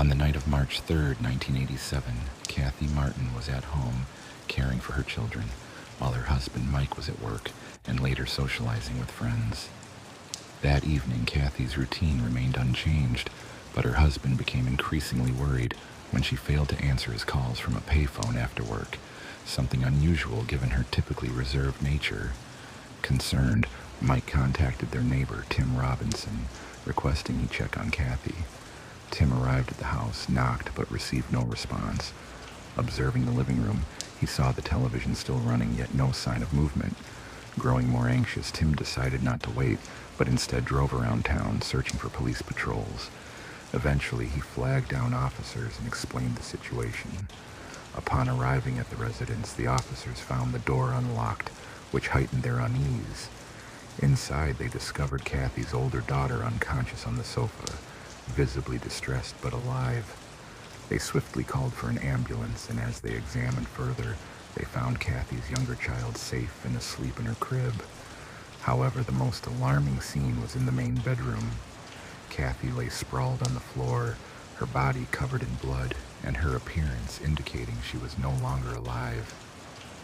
On the night of March 3rd, 1987, Kathy Martin was at home caring for her children, while her husband Mike was at work and later socializing with friends. That evening, Kathy's routine remained unchanged, but her husband became increasingly worried when she failed to answer his calls from a payphone after work, something unusual given her typically reserved nature. Concerned, Mike contacted their neighbor, Tim Robinson, requesting he check on Kathy. Tim arrived at the house, knocked, but received no response. Observing the living room, he saw the television still running, yet no sign of movement. Growing more anxious, Tim decided not to wait, but instead drove around town, searching for police patrols. Eventually, he flagged down officers and explained the situation. Upon arriving at the residence, the officers found the door unlocked, which heightened their unease. Inside, they discovered Kathy's older daughter unconscious on the sofa, visibly distressed but alive. They swiftly called for an ambulance, and as they examined further, they found Kathy's younger child safe and asleep in her crib. However, the most alarming scene was in the main bedroom. Kathy lay sprawled on the floor, her body covered in blood, and her appearance indicating she was no longer alive.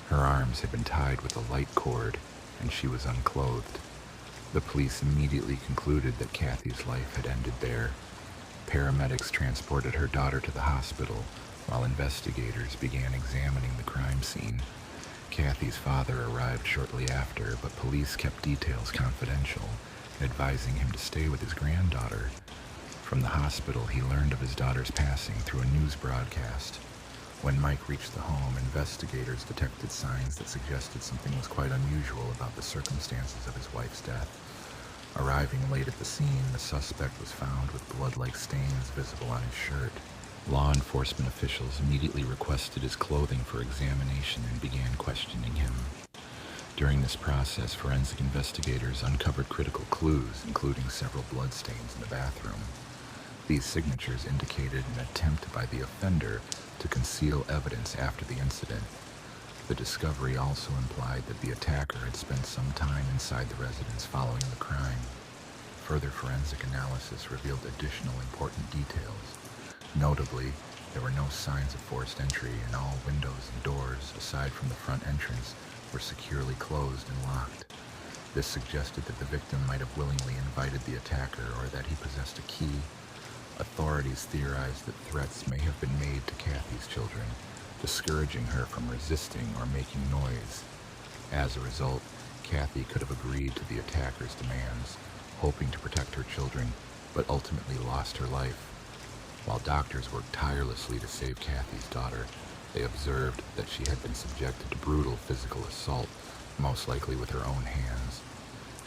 Her arms had been tied with a light cord, and she was unclothed. The police immediately concluded that Kathy's life had ended there. Paramedics transported her daughter to the hospital, while investigators began examining the crime scene. Kathy's father arrived shortly after, but police kept details confidential, advising him to stay with his granddaughter. From the hospital, he learned of his daughter's passing through a news broadcast. When Mike reached the home, investigators detected signs that suggested something was quite unusual about the circumstances of his wife's death. Arriving late at the scene, the suspect was found with blood-like stains visible on his shirt. Law enforcement officials immediately requested his clothing for examination and began questioning him. During this process, forensic investigators uncovered critical clues, including several bloodstains in the bathroom. These signatures indicated an attempt by the offender to conceal evidence after the incident. The discovery also implied that the attacker had spent some time inside the residence following the crime. Further forensic analysis revealed additional important details. Notably, there were no signs of forced entry, and all windows and doors, aside from the front entrance, were securely closed and locked. This suggested that the victim might have willingly invited the attacker or that he possessed a key. Authorities theorized that threats may have been made to Kathy's children, discouraging her from resisting or making noise. As a result, Kathy could have agreed to the attacker's demands, hoping to protect her children, but ultimately lost her life. While doctors worked tirelessly to save Kathy's daughter, they observed that she had been subjected to brutal physical assault, most likely with her own hands.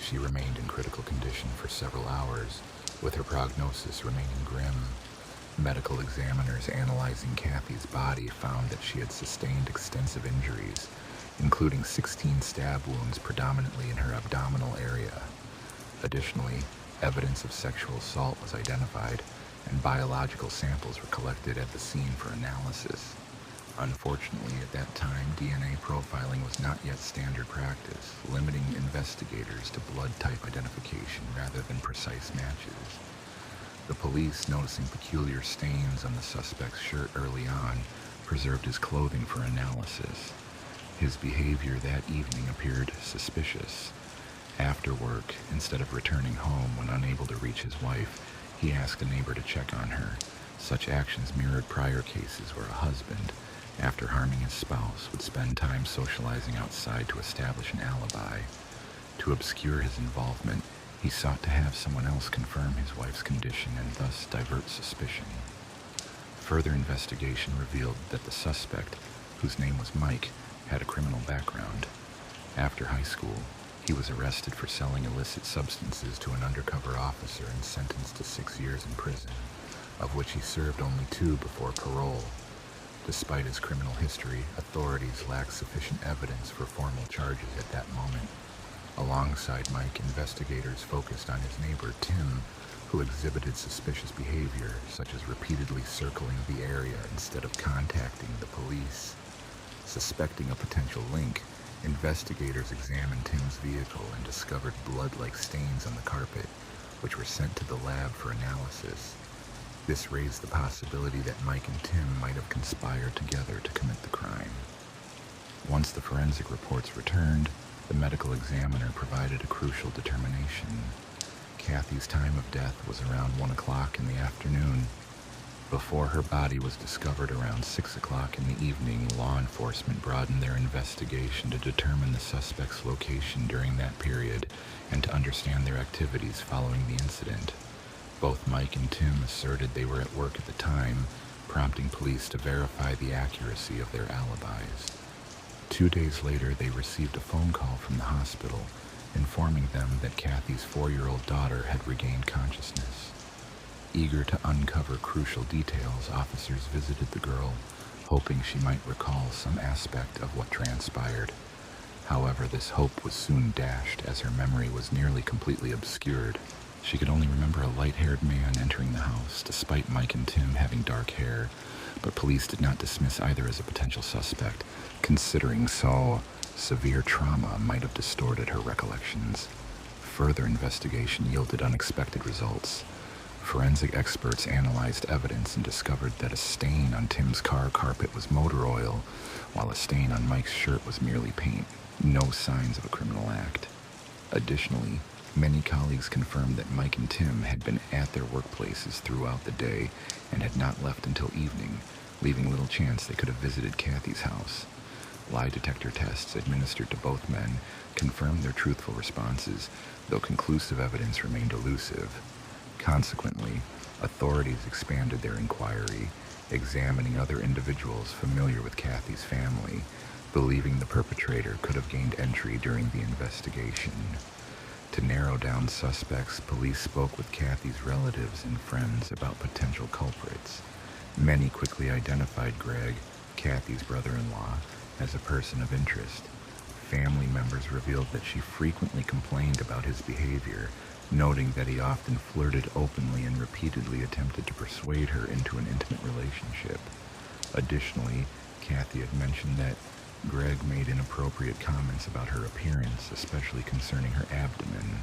She remained in critical condition for several hours, with her prognosis remaining grim. Medical examiners analyzing Kathy's body found that she had sustained extensive injuries, including 16 stab wounds predominantly in her abdominal area. Additionally, evidence of sexual assault was identified, and biological samples were collected at the scene for analysis. Unfortunately, at that time, DNA profiling was not yet standard practice, limiting investigators to blood type identification rather than precise matches. The police, noticing peculiar stains on the suspect's shirt early on, preserved his clothing for analysis. His behavior that evening appeared suspicious. After work, instead of returning home when unable to reach his wife, he asked a neighbor to check on her. Such actions mirrored prior cases where a husband, after harming his spouse, would spend time socializing outside to establish an alibi. To obscure his involvement, he sought to have someone else confirm his wife's condition and thus divert suspicion. Further investigation revealed that the suspect, whose name was Mike, had a criminal background. After high school, he was arrested for selling illicit substances to an undercover officer and sentenced to 6 years in prison, of which he served only 2 before parole. Despite his criminal history, authorities lacked sufficient evidence for formal charges at that moment. Alongside Mike, investigators focused on his neighbor, Tim, who exhibited suspicious behavior, such as repeatedly circling the area instead of contacting the police. Suspecting a potential link, investigators examined Tim's vehicle and discovered blood-like stains on the carpet, which were sent to the lab for analysis. This raised the possibility that Mike and Tim might have conspired together to commit the crime. Once the forensic reports returned, the medical examiner provided a crucial determination. Kathy's time of death was around 1 o'clock in the afternoon. Before her body was discovered around 6 o'clock in the evening, law enforcement broadened their investigation to determine the suspect's location during that period and to understand their activities following the incident. Both Mike and Tim asserted they were at work at the time, prompting police to verify the accuracy of their alibis. 2 days later, they received a phone call from the hospital informing them that Kathy's 4-year-old daughter had regained consciousness. Eager to uncover crucial details, officers visited the girl, hoping she might recall some aspect of what transpired. However, this hope was soon dashed as her memory was nearly completely obscured. She could only remember a light-haired man entering the house, despite Mike and Tim having dark hair, but police did not dismiss either as a potential suspect, considering so severe trauma might have distorted her recollections. Further investigation yielded unexpected results. Forensic experts analyzed evidence and discovered that a stain on Tim's car carpet was motor oil, while a stain on Mike's shirt was merely paint. No signs of a criminal act. Additionally, many colleagues confirmed that Mike and Tim had been at their workplaces throughout the day and had not left until evening, leaving little chance they could have visited Kathy's house. Lie detector tests administered to both men confirmed their truthful responses, though conclusive evidence remained elusive. Consequently, authorities expanded their inquiry, examining other individuals familiar with Kathy's family, believing the perpetrator could have gained entry during the investigation. To narrow down suspects, police spoke with Kathy's relatives and friends about potential culprits. Many quickly identified Greg, Kathy's brother-in-law, as a person of interest. Family members revealed that she frequently complained about his behavior, noting that he often flirted openly and repeatedly attempted to persuade her into an intimate relationship. Additionally, Kathy had mentioned that Greg made inappropriate comments about her appearance, especially concerning her abdomen.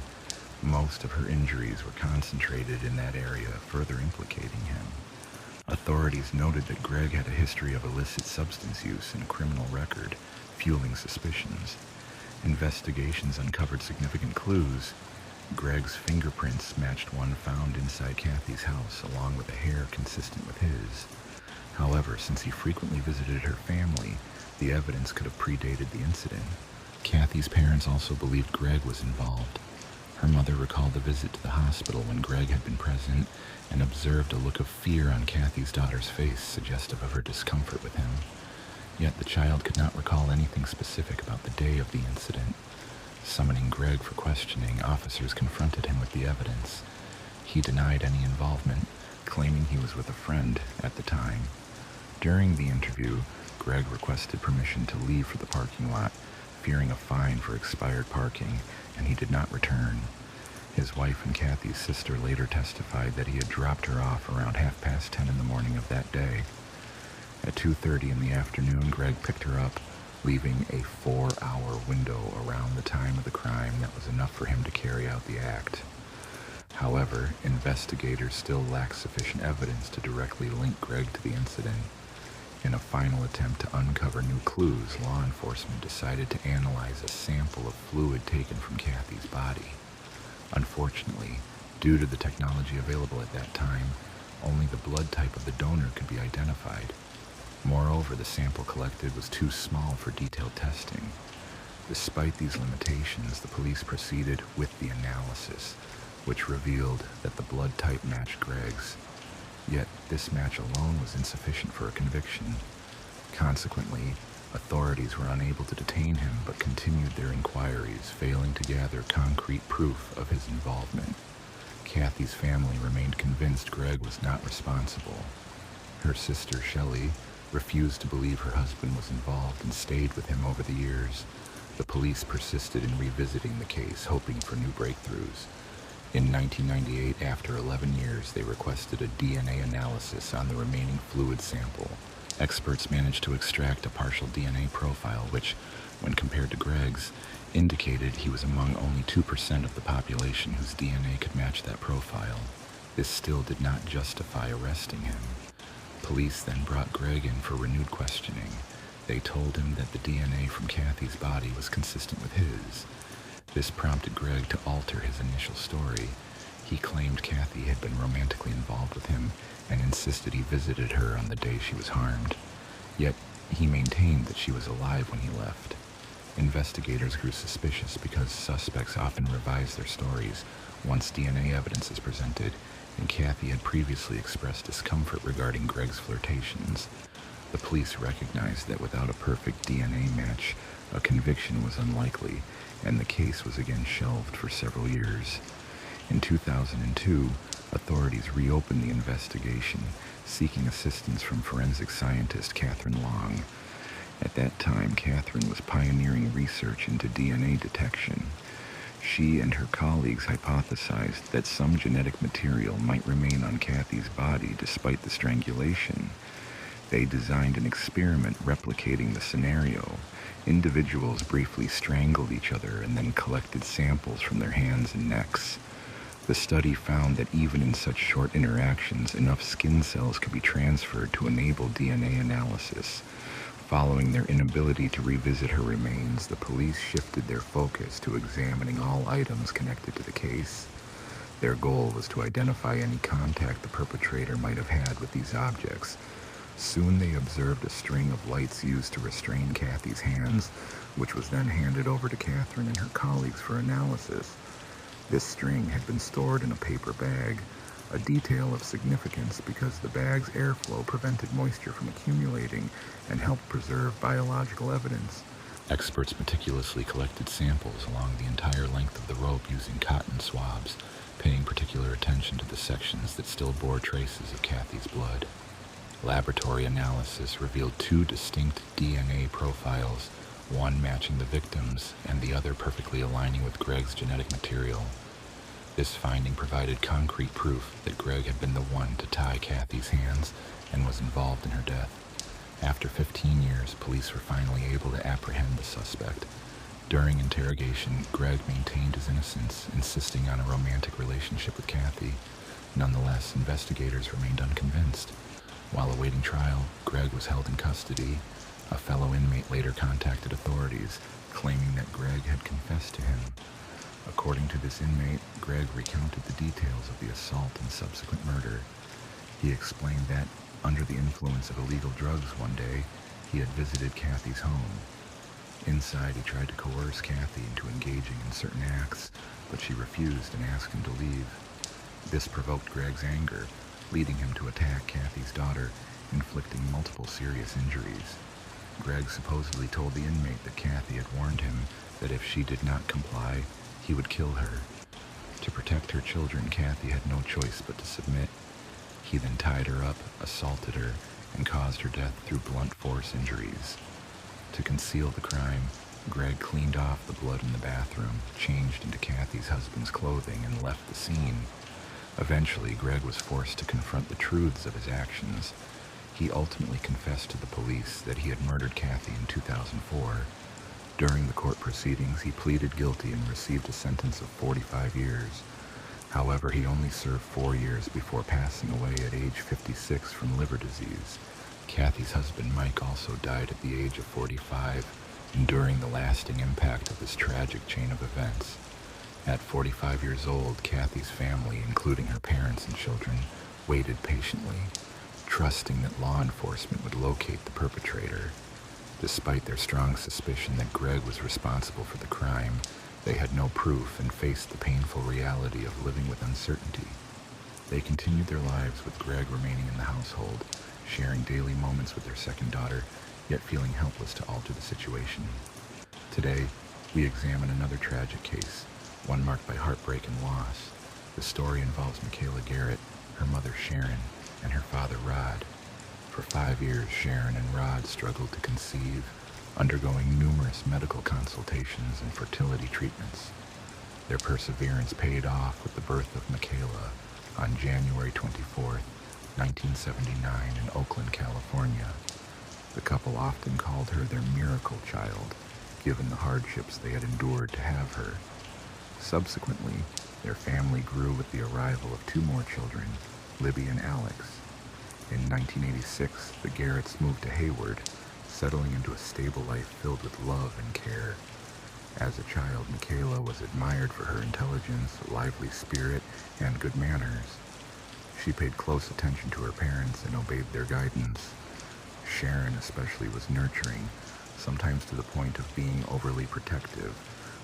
Most of her injuries were concentrated in that area, further implicating him. Authorities noted that Greg had a history of illicit substance use and a criminal record, fueling suspicions. Investigations uncovered significant clues. Greg's fingerprints matched one found inside Kathy's house, along with a hair consistent with his. However, since he frequently visited her family, the evidence could have predated the incident. Kathy's parents also believed Greg was involved. Her mother recalled a visit to the hospital when Greg had been present and observed a look of fear on Kathy's daughter's face, suggestive of her discomfort with him. Yet the child could not recall anything specific about the day of the incident. Summoning Greg for questioning, officers confronted him with the evidence. He denied any involvement, claiming he was with a friend at the time. During the interview, Greg requested permission to leave for the parking lot, fearing a fine for expired parking, and he did not return. His wife and Kathy's sister later testified that he had dropped her off around 10:30 in the morning of that day. At 2:30 in the afternoon, Greg picked her up, leaving a 4-hour window around the time of the crime that was enough for him to carry out the act. However, investigators still lacked sufficient evidence to directly link Greg to the incident. In a final attempt to uncover new clues, law enforcement decided to analyze a sample of fluid taken from Kathy's body. Unfortunately, due to the technology available at that time, only the blood type of the donor could be identified. Moreover, the sample collected was too small for detailed testing. Despite these limitations, the police proceeded with the analysis, which revealed that the blood type matched Greg's. Yet, this match alone was insufficient for a conviction. Consequently, authorities were unable to detain him but continued their inquiries, failing to gather concrete proof of his involvement. Kathy's family remained convinced Greg was not responsible. Her sister, Shelley, refused to believe her husband was involved and stayed with him over the years. The police persisted in revisiting the case, hoping for new breakthroughs. In 1998, after 11 years, they requested a DNA analysis on the remaining fluid sample. Experts managed to extract a partial DNA profile, which, when compared to Greg's, indicated he was among only 2% of the population whose DNA could match that profile. This still did not justify arresting him. Police then brought Greg in for renewed questioning. They told him that the DNA from Kathy's body was consistent with his. This prompted Greg to alter his initial story. He claimed Kathy had been romantically involved with him and insisted he visited her on the day she was harmed. Yet, he maintained that she was alive when he left. Investigators grew suspicious because suspects often revise their stories once DNA evidence is presented, and Kathy had previously expressed discomfort regarding Greg's flirtations. The police recognized that without a perfect DNA match, a conviction was unlikely, and the case was again shelved for several years. In 2002, authorities reopened the investigation, seeking assistance from forensic scientist Catherine Long. At that time, Catherine was pioneering research into DNA detection. She and her colleagues hypothesized that some genetic material might remain on Kathy's body despite the strangulation. They designed an experiment replicating the scenario. Individuals briefly strangled each other and then collected samples from their hands and necks. The study found that even in such short interactions, enough skin cells could be transferred to enable DNA analysis. Following their inability to revisit her remains, the police shifted their focus to examining all items connected to the case. Their goal was to identify any contact the perpetrator might have had with these objects. Soon they observed a string of lights used to restrain Kathy's hands, which was then handed over to Catherine and her colleagues for analysis. This string had been stored in a paper bag, a detail of significance because the bag's airflow prevented moisture from accumulating and helped preserve biological evidence. Experts meticulously collected samples along the entire length of the rope using cotton swabs, paying particular attention to the sections that still bore traces of Kathy's blood. Laboratory analysis revealed two distinct DNA profiles, one matching the victim's and the other perfectly aligning with Greg's genetic material. This finding provided concrete proof that Greg had been the one to tie Kathy's hands and was involved in her death. After 15 years, police were finally able to apprehend the suspect. During interrogation, Greg maintained his innocence, insisting on a romantic relationship with Kathy. Nonetheless, investigators remained unconvinced. While awaiting trial, Greg was held in custody. A fellow inmate later contacted authorities, claiming that Greg had confessed to him. According to this inmate, Greg recounted the details of the assault and subsequent murder. He explained that, under the influence of illegal drugs one day, he had visited Kathy's home. Inside, he tried to coerce Kathy into engaging in certain acts, but she refused and asked him to leave. This provoked Greg's anger, leading him to attack Kathy's daughter, inflicting multiple serious injuries. Greg supposedly told the inmate that Kathy had warned him that if she did not comply, he would kill her. To protect her children, Kathy had no choice but to submit. He then tied her up, assaulted her, and caused her death through blunt force injuries. To conceal the crime, Greg cleaned off the blood in the bathroom, changed into Kathy's husband's clothing, and left the scene. Eventually, Greg was forced to confront the truths of his actions. He ultimately confessed to the police that he had murdered Kathy in 2004. During the court proceedings, he pleaded guilty and received a sentence of 45 years. However, he only served 4 years before passing away at age 56 from liver disease. Kathy's husband, Mike, also died at the age of 45, enduring the lasting impact of this tragic chain of events. At 45 years old, Kathy's family, including her parents and children, waited patiently, trusting that law enforcement would locate the perpetrator. Despite their strong suspicion that Greg was responsible for the crime, they had no proof and faced the painful reality of living with uncertainty. They continued their lives with Greg remaining in the household, sharing daily moments with their second daughter, yet feeling helpless to alter the situation. Today, we examine another tragic case, one marked by heartbreak and loss. The story involves Michaela Garrett, her mother Sharon, and her father Rod. For 5 years, Sharon and Rod struggled to conceive, undergoing numerous medical consultations and fertility treatments. Their perseverance paid off with the birth of Michaela on January 24, 1979 in Oakland, California. The couple often called her their miracle child, given the hardships they had endured to have her. Subsequently, Their family grew with the arrival of two more children, Libby and Alex. In 1986, the Garretts moved to Hayward, settling into a stable life filled with love and care. As a child, Michaela was admired for her intelligence, lively spirit, and good manners. She paid close attention to her parents and obeyed their guidance. Sharon especially was nurturing, sometimes to the point of being overly protective,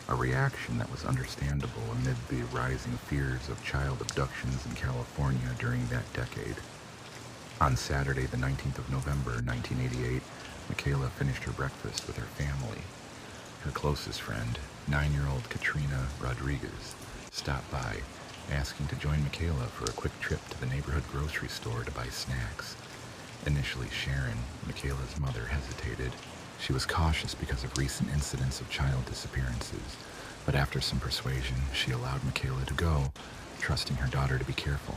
a reaction that was understandable amid the rising fears of child abductions in California during that decade. On Saturday, the 19th of November, 1988, Michaela finished her breakfast with her family. Her closest friend, 9-year-old Katrina Rodriguez, stopped by, asking to join Michaela for a quick trip to the neighborhood grocery store to buy snacks. Initially, Sharon, Michaela's mother, hesitated. She was cautious because of recent incidents of child disappearances, but after some persuasion, she allowed Michaela to go, trusting her daughter to be careful.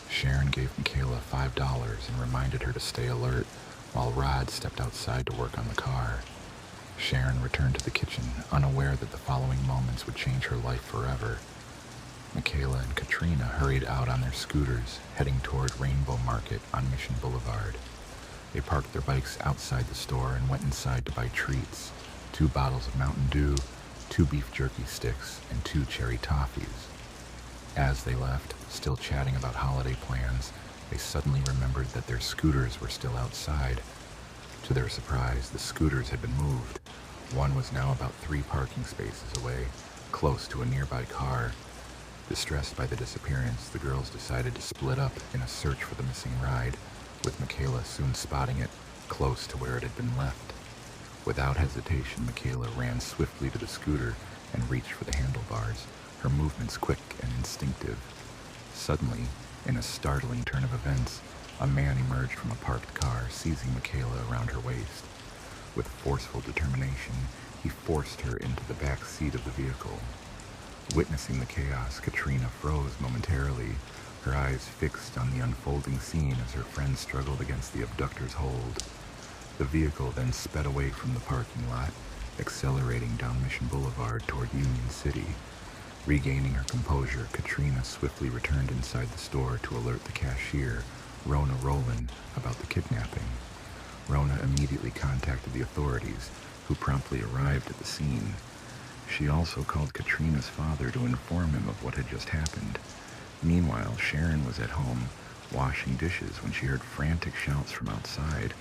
Sharon gave Michaela $5 and reminded her to stay alert, while Rod stepped outside to work on the car. Sharon returned to the kitchen, unaware that the following moments would change her life forever. Michaela and Katrina hurried out on their scooters, heading toward Rainbow Market on Mission Boulevard. They parked their bikes outside the store and went inside to buy treats, 2 bottles of Mountain Dew, 2 beef jerky sticks, and 2 cherry toffees. As they left, still chatting about holiday plans, they suddenly remembered that their scooters were still outside. To their surprise, the scooters had been moved. One was now about 3 parking spaces away, close to a nearby car. Distressed by the disappearance, the girls decided to split up in a search for the missing ride, with Michaela soon spotting it close to where it had been left. Without hesitation, Michaela ran swiftly to the scooter and reached for the handlebars, her movements quick and instinctive. Suddenly, in a startling turn of events, a man emerged from a parked car, seizing Michaela around her waist. With forceful determination, he forced her into the back seat of the vehicle. Witnessing the chaos, Katrina froze momentarily, her eyes fixed on the unfolding scene as her friend struggled against the abductor's hold. The vehicle then sped away from the parking lot, accelerating down Mission Boulevard toward Union City. Regaining her composure, Katrina swiftly returned inside the store to alert the cashier, Rona Rowland, about the kidnapping. Rona immediately contacted the authorities, who promptly arrived at the scene. She also called Katrina's father to inform him of what had just happened. Meanwhile, Sharon was at home, washing dishes, when she heard frantic shouts from outside.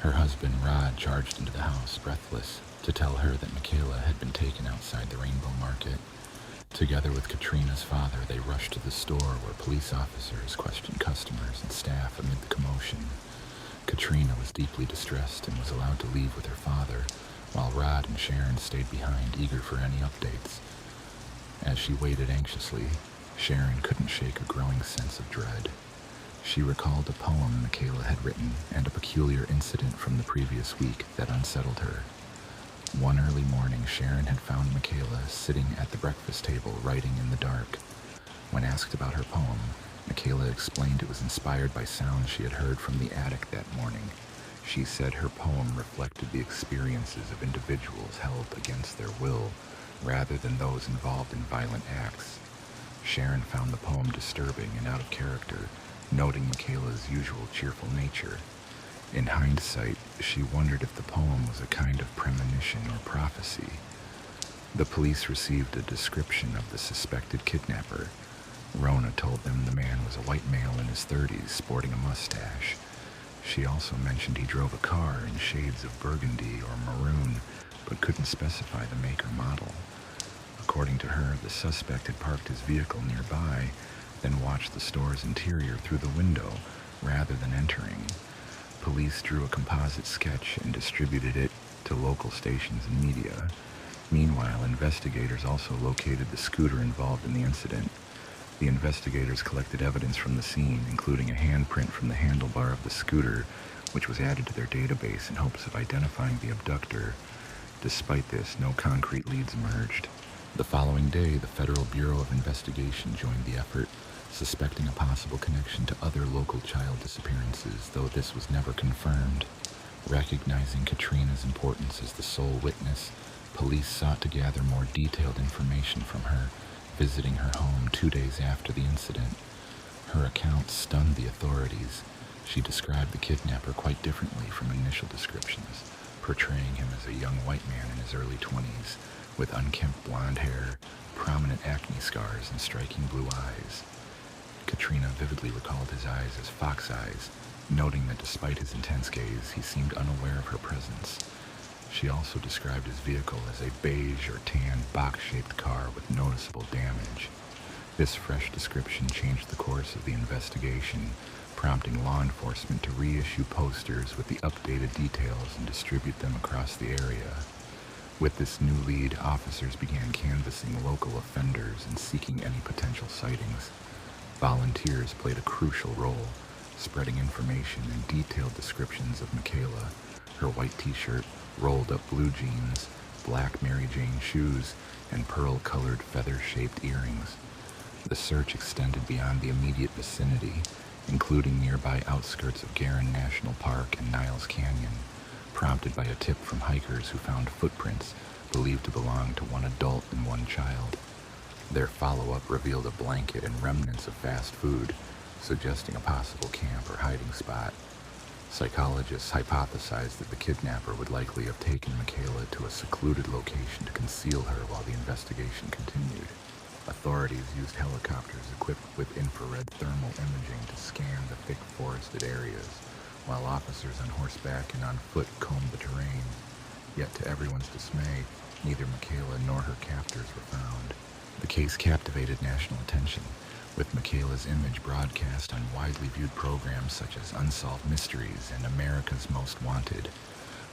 Her husband, Rod, charged into the house, breathless, to tell her that Michaela had been taken outside the Rainbow Market. Together with Katrina's father, they rushed to the store where police officers questioned customers and staff amid the commotion. Katrina was deeply distressed and was allowed to leave with her father, while Rod and Sharon stayed behind, eager for any updates. As she waited anxiously, Sharon couldn't shake a growing sense of dread. She recalled a poem Michaela had written and a peculiar incident from the previous week that unsettled her. One early morning, Sharon had found Michaela sitting at the breakfast table writing in the dark. When asked about her poem, Michaela explained it was inspired by sounds she had heard from the attic that morning. She said her poem reflected the experiences of individuals held against their will, rather than those involved in violent acts. Sharon found the poem disturbing and out of character, noting Michaela's usual cheerful nature. In hindsight, she wondered if the poem was a kind of premonition or prophecy. The police received a description of the suspected kidnapper. Rona told them the man was a white male in his 30s, sporting a mustache. She also mentioned he drove a car in shades of burgundy or maroon, but couldn't specify the make or model. According to her, the suspect had parked his vehicle nearby, then watched the store's interior through the window rather than entering. Police drew a composite sketch and distributed it to local stations and media. Meanwhile, investigators also located the scooter involved in the incident. The investigators collected evidence from the scene, including a handprint from the handlebar of the scooter, which was added to their database in hopes of identifying the abductor. Despite this, no concrete leads emerged. The following day, the Federal Bureau of Investigation joined the effort, suspecting a possible connection to other local child disappearances, though this was never confirmed. Recognizing Katrina's importance as the sole witness, police sought to gather more detailed information from her, visiting her home 2 days after the incident. Her account stunned the authorities. She described the kidnapper quite differently from initial descriptions, portraying him as a young white man in his early 20s, with unkempt blonde hair, prominent acne scars, and striking blue eyes. Katrina vividly recalled his eyes as fox eyes, noting that despite his intense gaze, he seemed unaware of her presence. She also described his vehicle as a beige or tan box-shaped car with noticeable damage. This fresh description changed the course of the investigation, prompting law enforcement to reissue posters with the updated details and distribute them across the area. With this new lead, officers began canvassing local offenders and seeking any potential sightings. Volunteers played a crucial role, spreading information and detailed descriptions of Michaela, her white t-shirt, rolled-up blue jeans, black Mary Jane shoes, and pearl-colored feather-shaped earrings. The search extended beyond the immediate vicinity, including nearby outskirts of Garin National Park and Niles Canyon, prompted by a tip from hikers who found footprints believed to belong to one adult and one child. Their follow-up revealed a blanket and remnants of fast food, suggesting a possible camp or hiding spot. Psychologists hypothesized that the kidnapper would likely have taken Michaela to a secluded location to conceal her while the investigation continued. Authorities used helicopters equipped with infrared thermal imaging to scan the thick forested areas, while officers on horseback and on foot combed the terrain. Yet to everyone's dismay, neither Michaela nor her captors were found. The case captivated national attention, with Michaela's image broadcast on widely viewed programs such as Unsolved Mysteries and America's Most Wanted.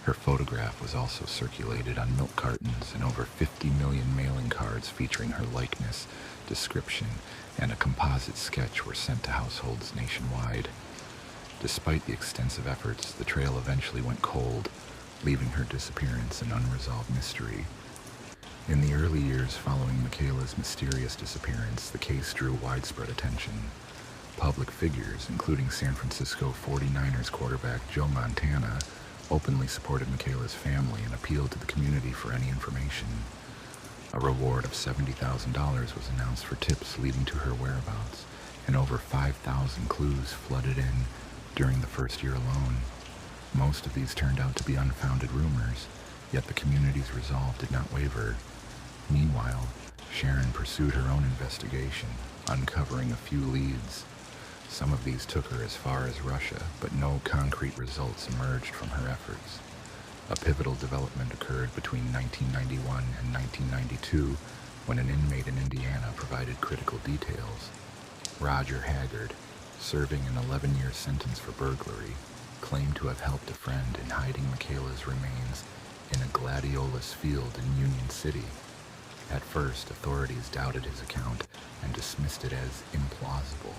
Her photograph was also circulated on milk cartons, and over 50 million mailing cards featuring her likeness, description, and a composite sketch were sent to households nationwide. Despite the extensive efforts, the trail eventually went cold, leaving her disappearance an unresolved mystery. In the early years following Michaela's mysterious disappearance, the case drew widespread attention. Public figures, including San Francisco 49ers quarterback Joe Montana, openly supported Michaela's family and appealed to the community for any information. A reward of $70,000 was announced for tips leading to her whereabouts, and over 5,000 clues flooded in during the first year alone. Most of these turned out to be unfounded rumors, yet the community's resolve did not waver. Meanwhile, Sharon pursued her own investigation, uncovering a few leads. Some of these took her as far as Russia, but no concrete results emerged from her efforts. A pivotal development occurred between 1991 and 1992, when an inmate in Indiana provided critical details. Roger Haggard, serving an 11-year sentence for burglary, claimed to have helped a friend in hiding Michaela's remains in a gladiolus field in Union City. At first, authorities doubted his account and dismissed it as implausible.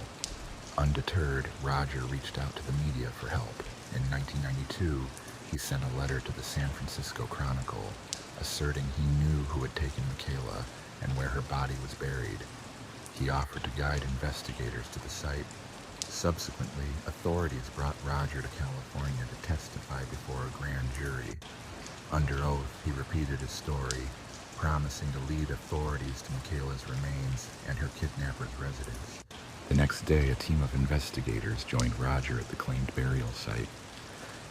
Undeterred, Roger reached out to the media for help. In 1992, he sent a letter to the San Francisco Chronicle, asserting he knew who had taken Michaela and where her body was buried. He offered to guide investigators to the site. Subsequently, authorities brought Roger to California to testify before a grand jury. Under oath, he repeated his story, promising to lead authorities to Michaela's remains and her kidnapper's residence. The next day, a team of investigators joined Roger at the claimed burial site.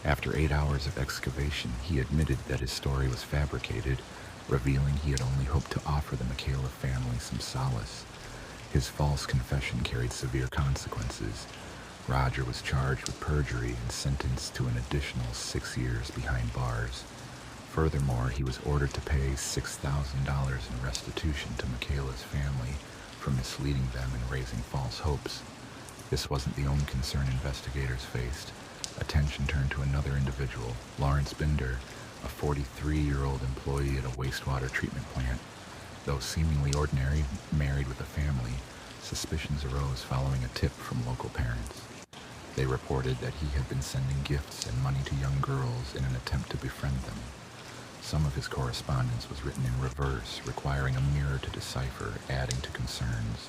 After 8 hours of excavation, he admitted that his story was fabricated, revealing he had only hoped to offer the Michaela family some solace. His false confession carried severe consequences. Roger was charged with perjury and sentenced to an additional 6 years behind bars. Furthermore, he was ordered to pay $6,000 in restitution to Michaela's family for misleading them and raising false hopes. This wasn't the only concern investigators faced. Attention turned to another individual, Lawrence Binder, a 43-year-old employee at a wastewater treatment plant. Though seemingly ordinary, married with a family, suspicions arose following a tip from local parents. They reported that he had been sending gifts and money to young girls in an attempt to befriend them. Some of his correspondence was written in reverse, requiring a mirror to decipher, adding to concerns.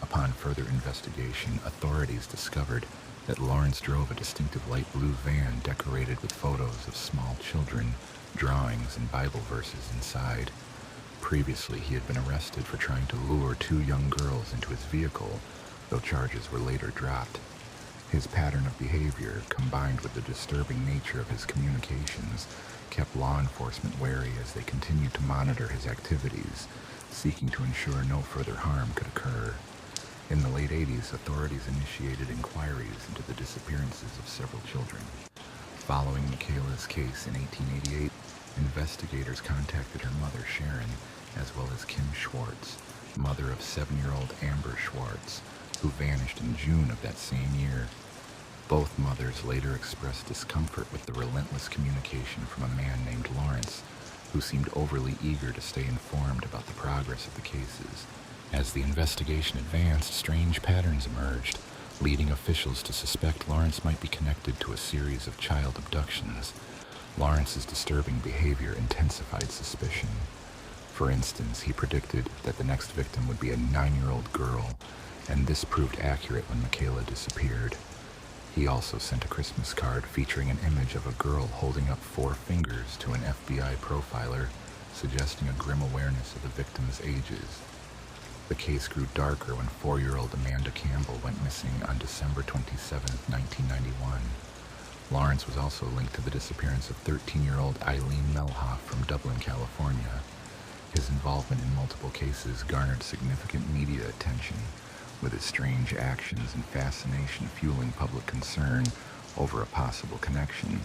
Upon further investigation, authorities discovered that Lawrence drove a distinctive light blue van decorated with photos of small children, drawings, and Bible verses inside. Previously, he had been arrested for trying to lure two young girls into his vehicle, though charges were later dropped. His pattern of behavior, combined with the disturbing nature of his communications, kept law enforcement wary as they continued to monitor his activities, seeking to ensure no further harm could occur. In the late 80s, authorities initiated inquiries into the disappearances of several children. Following Michaela's case in 1888, investigators contacted her mother, Sharon, as well as Kim Schwartz, mother of 7-year-old Amber Schwartz, who vanished in June of that same year. Both mothers later expressed discomfort with the relentless communication from a man named Lawrence, who seemed overly eager to stay informed about the progress of the cases. As the investigation advanced, strange patterns emerged, leading officials to suspect Lawrence might be connected to a series of child abductions. Lawrence's disturbing behavior intensified suspicion. For instance, he predicted that the next victim would be a 9-year-old girl, and this proved accurate when Michaela disappeared. He also sent a Christmas card featuring an image of a girl holding up 4 fingers to an FBI profiler, suggesting a grim awareness of the victims' ages. The case grew darker when 4-year-old Amanda Campbell went missing on December 27, 1991. Lawrence was also linked to the disappearance of 13-year-old Eileen Melhoff from Dublin, California. His involvement in multiple cases garnered significant media attention, with his strange actions and fascination fueling public concern over a possible connection.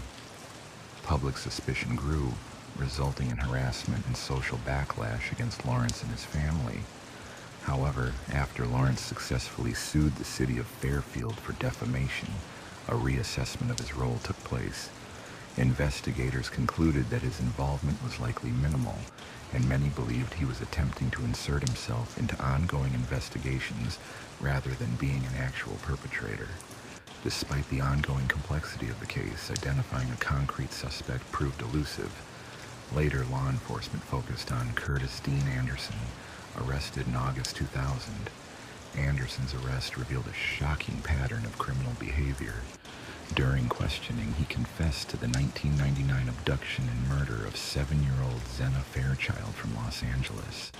Public suspicion grew, resulting in harassment and social backlash against Lawrence and his family. However, after Lawrence successfully sued the city of Fairfield for defamation, a reassessment of his role took place. Investigators concluded that his involvement was likely minimal, and many believed he was attempting to insert himself into ongoing investigations rather than being an actual perpetrator. Despite the ongoing complexity of the case, identifying a concrete suspect proved elusive. Later, law enforcement focused on Curtis Dean Anderson, arrested in August 2000. Anderson's arrest revealed a shocking pattern of criminal behavior. During questioning, he confessed to the 1999 abduction and murder of 7-year-old Zena Fairchild from Los Angeles.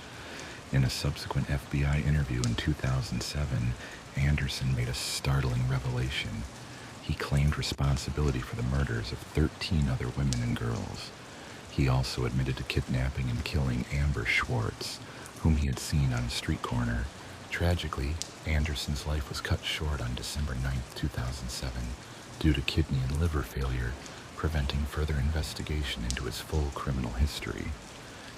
In a subsequent FBI interview in 2007, Anderson made a startling revelation. He claimed responsibility for the murders of 13 other women and girls. He also admitted to kidnapping and killing Amber Schwartz, whom he had seen on a street corner. Tragically, Anderson's life was cut short on December 9, 2007, due to kidney and liver failure, preventing further investigation into his full criminal history.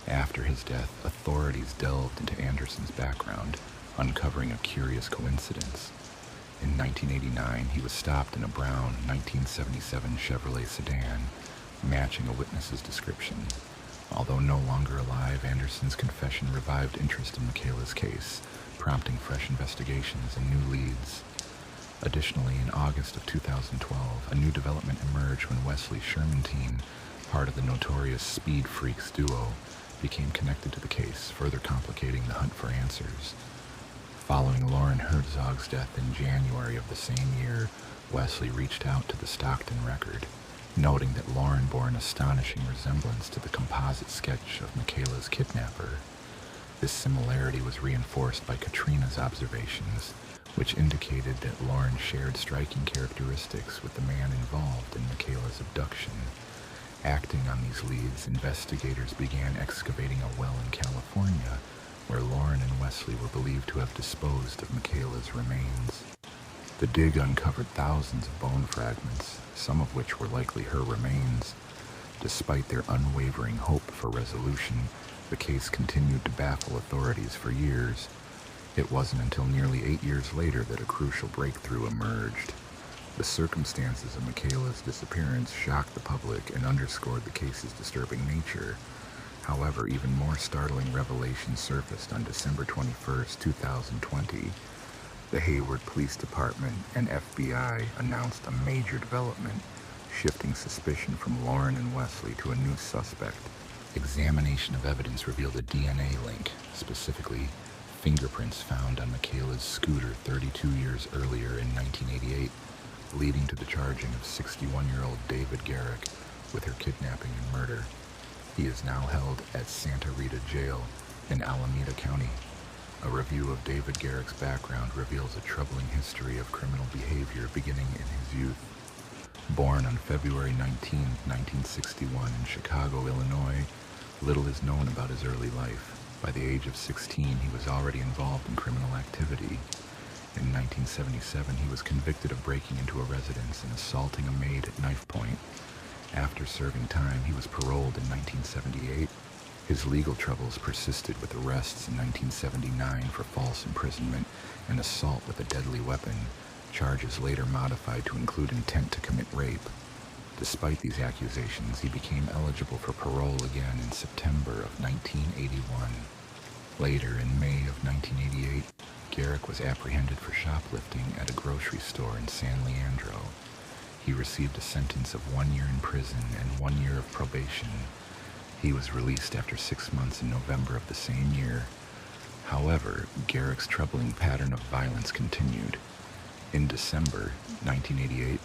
After his death, authorities delved into Anderson's background, uncovering a curious coincidence. In 1989, he was stopped in a brown 1977 Chevrolet sedan, matching a witness's description. Although no longer alive, Anderson's confession revived interest in Michaela's case, prompting fresh investigations and new leads. Additionally, in August of 2012, a new development emerged when Wesley Sherman-Teen, part of the notorious Speed Freaks duo, became connected to the case, further complicating the hunt for answers. Following Lauren Herzog's death in January of the same year, Wesley reached out to the Stockton Record, noting that Lauren bore an astonishing resemblance to the composite sketch of Michaela's kidnapper. This similarity was reinforced by Katrina's observations, which indicated that Lauren shared striking characteristics with the man involved in Michaela's abduction. Acting on these leads, investigators began excavating a well in California, where Lauren and Wesley were believed to have disposed of Michaela's remains. The dig uncovered thousands of bone fragments, some of which were likely her remains. Despite their unwavering hope for resolution, the case continued to baffle authorities for years. It wasn't until nearly 8 years later that a crucial breakthrough emerged. The circumstances of Michaela's disappearance shocked the public and underscored the case's disturbing nature. However, even more startling revelations surfaced on December 21, 2020. The Hayward Police Department and FBI announced a major development, shifting suspicion from Lauren and Wesley to a new suspect. Examination of evidence revealed a DNA link, specifically fingerprints found on Michaela's scooter 32 years earlier in 1988, leading to the charging of 61-year-old David Garrett with her kidnapping and murder. He is now held at Santa Rita Jail in Alameda County. A review of David Garrett's background reveals a troubling history of criminal behavior beginning in his youth. Born on February 19, 1961 in Chicago, Illinois, little is known about his early life. By the age of 16, he was already involved in criminal activity. In 1977, he was convicted of breaking into a residence and assaulting a maid at knife point. After serving time, he was paroled in 1978. His legal troubles persisted with arrests in 1979 for false imprisonment and assault with a deadly weapon, charges later modified to include intent to commit rape. Despite these accusations, he became eligible for parole again in September of 1981. Later, in May of 1988, Garrett was apprehended for shoplifting at a grocery store in San Leandro. He received a sentence of 1 year in prison and 1 year of probation. He was released after 6 months in November of the same year. However, Garrett's troubling pattern of violence continued. In December 1988,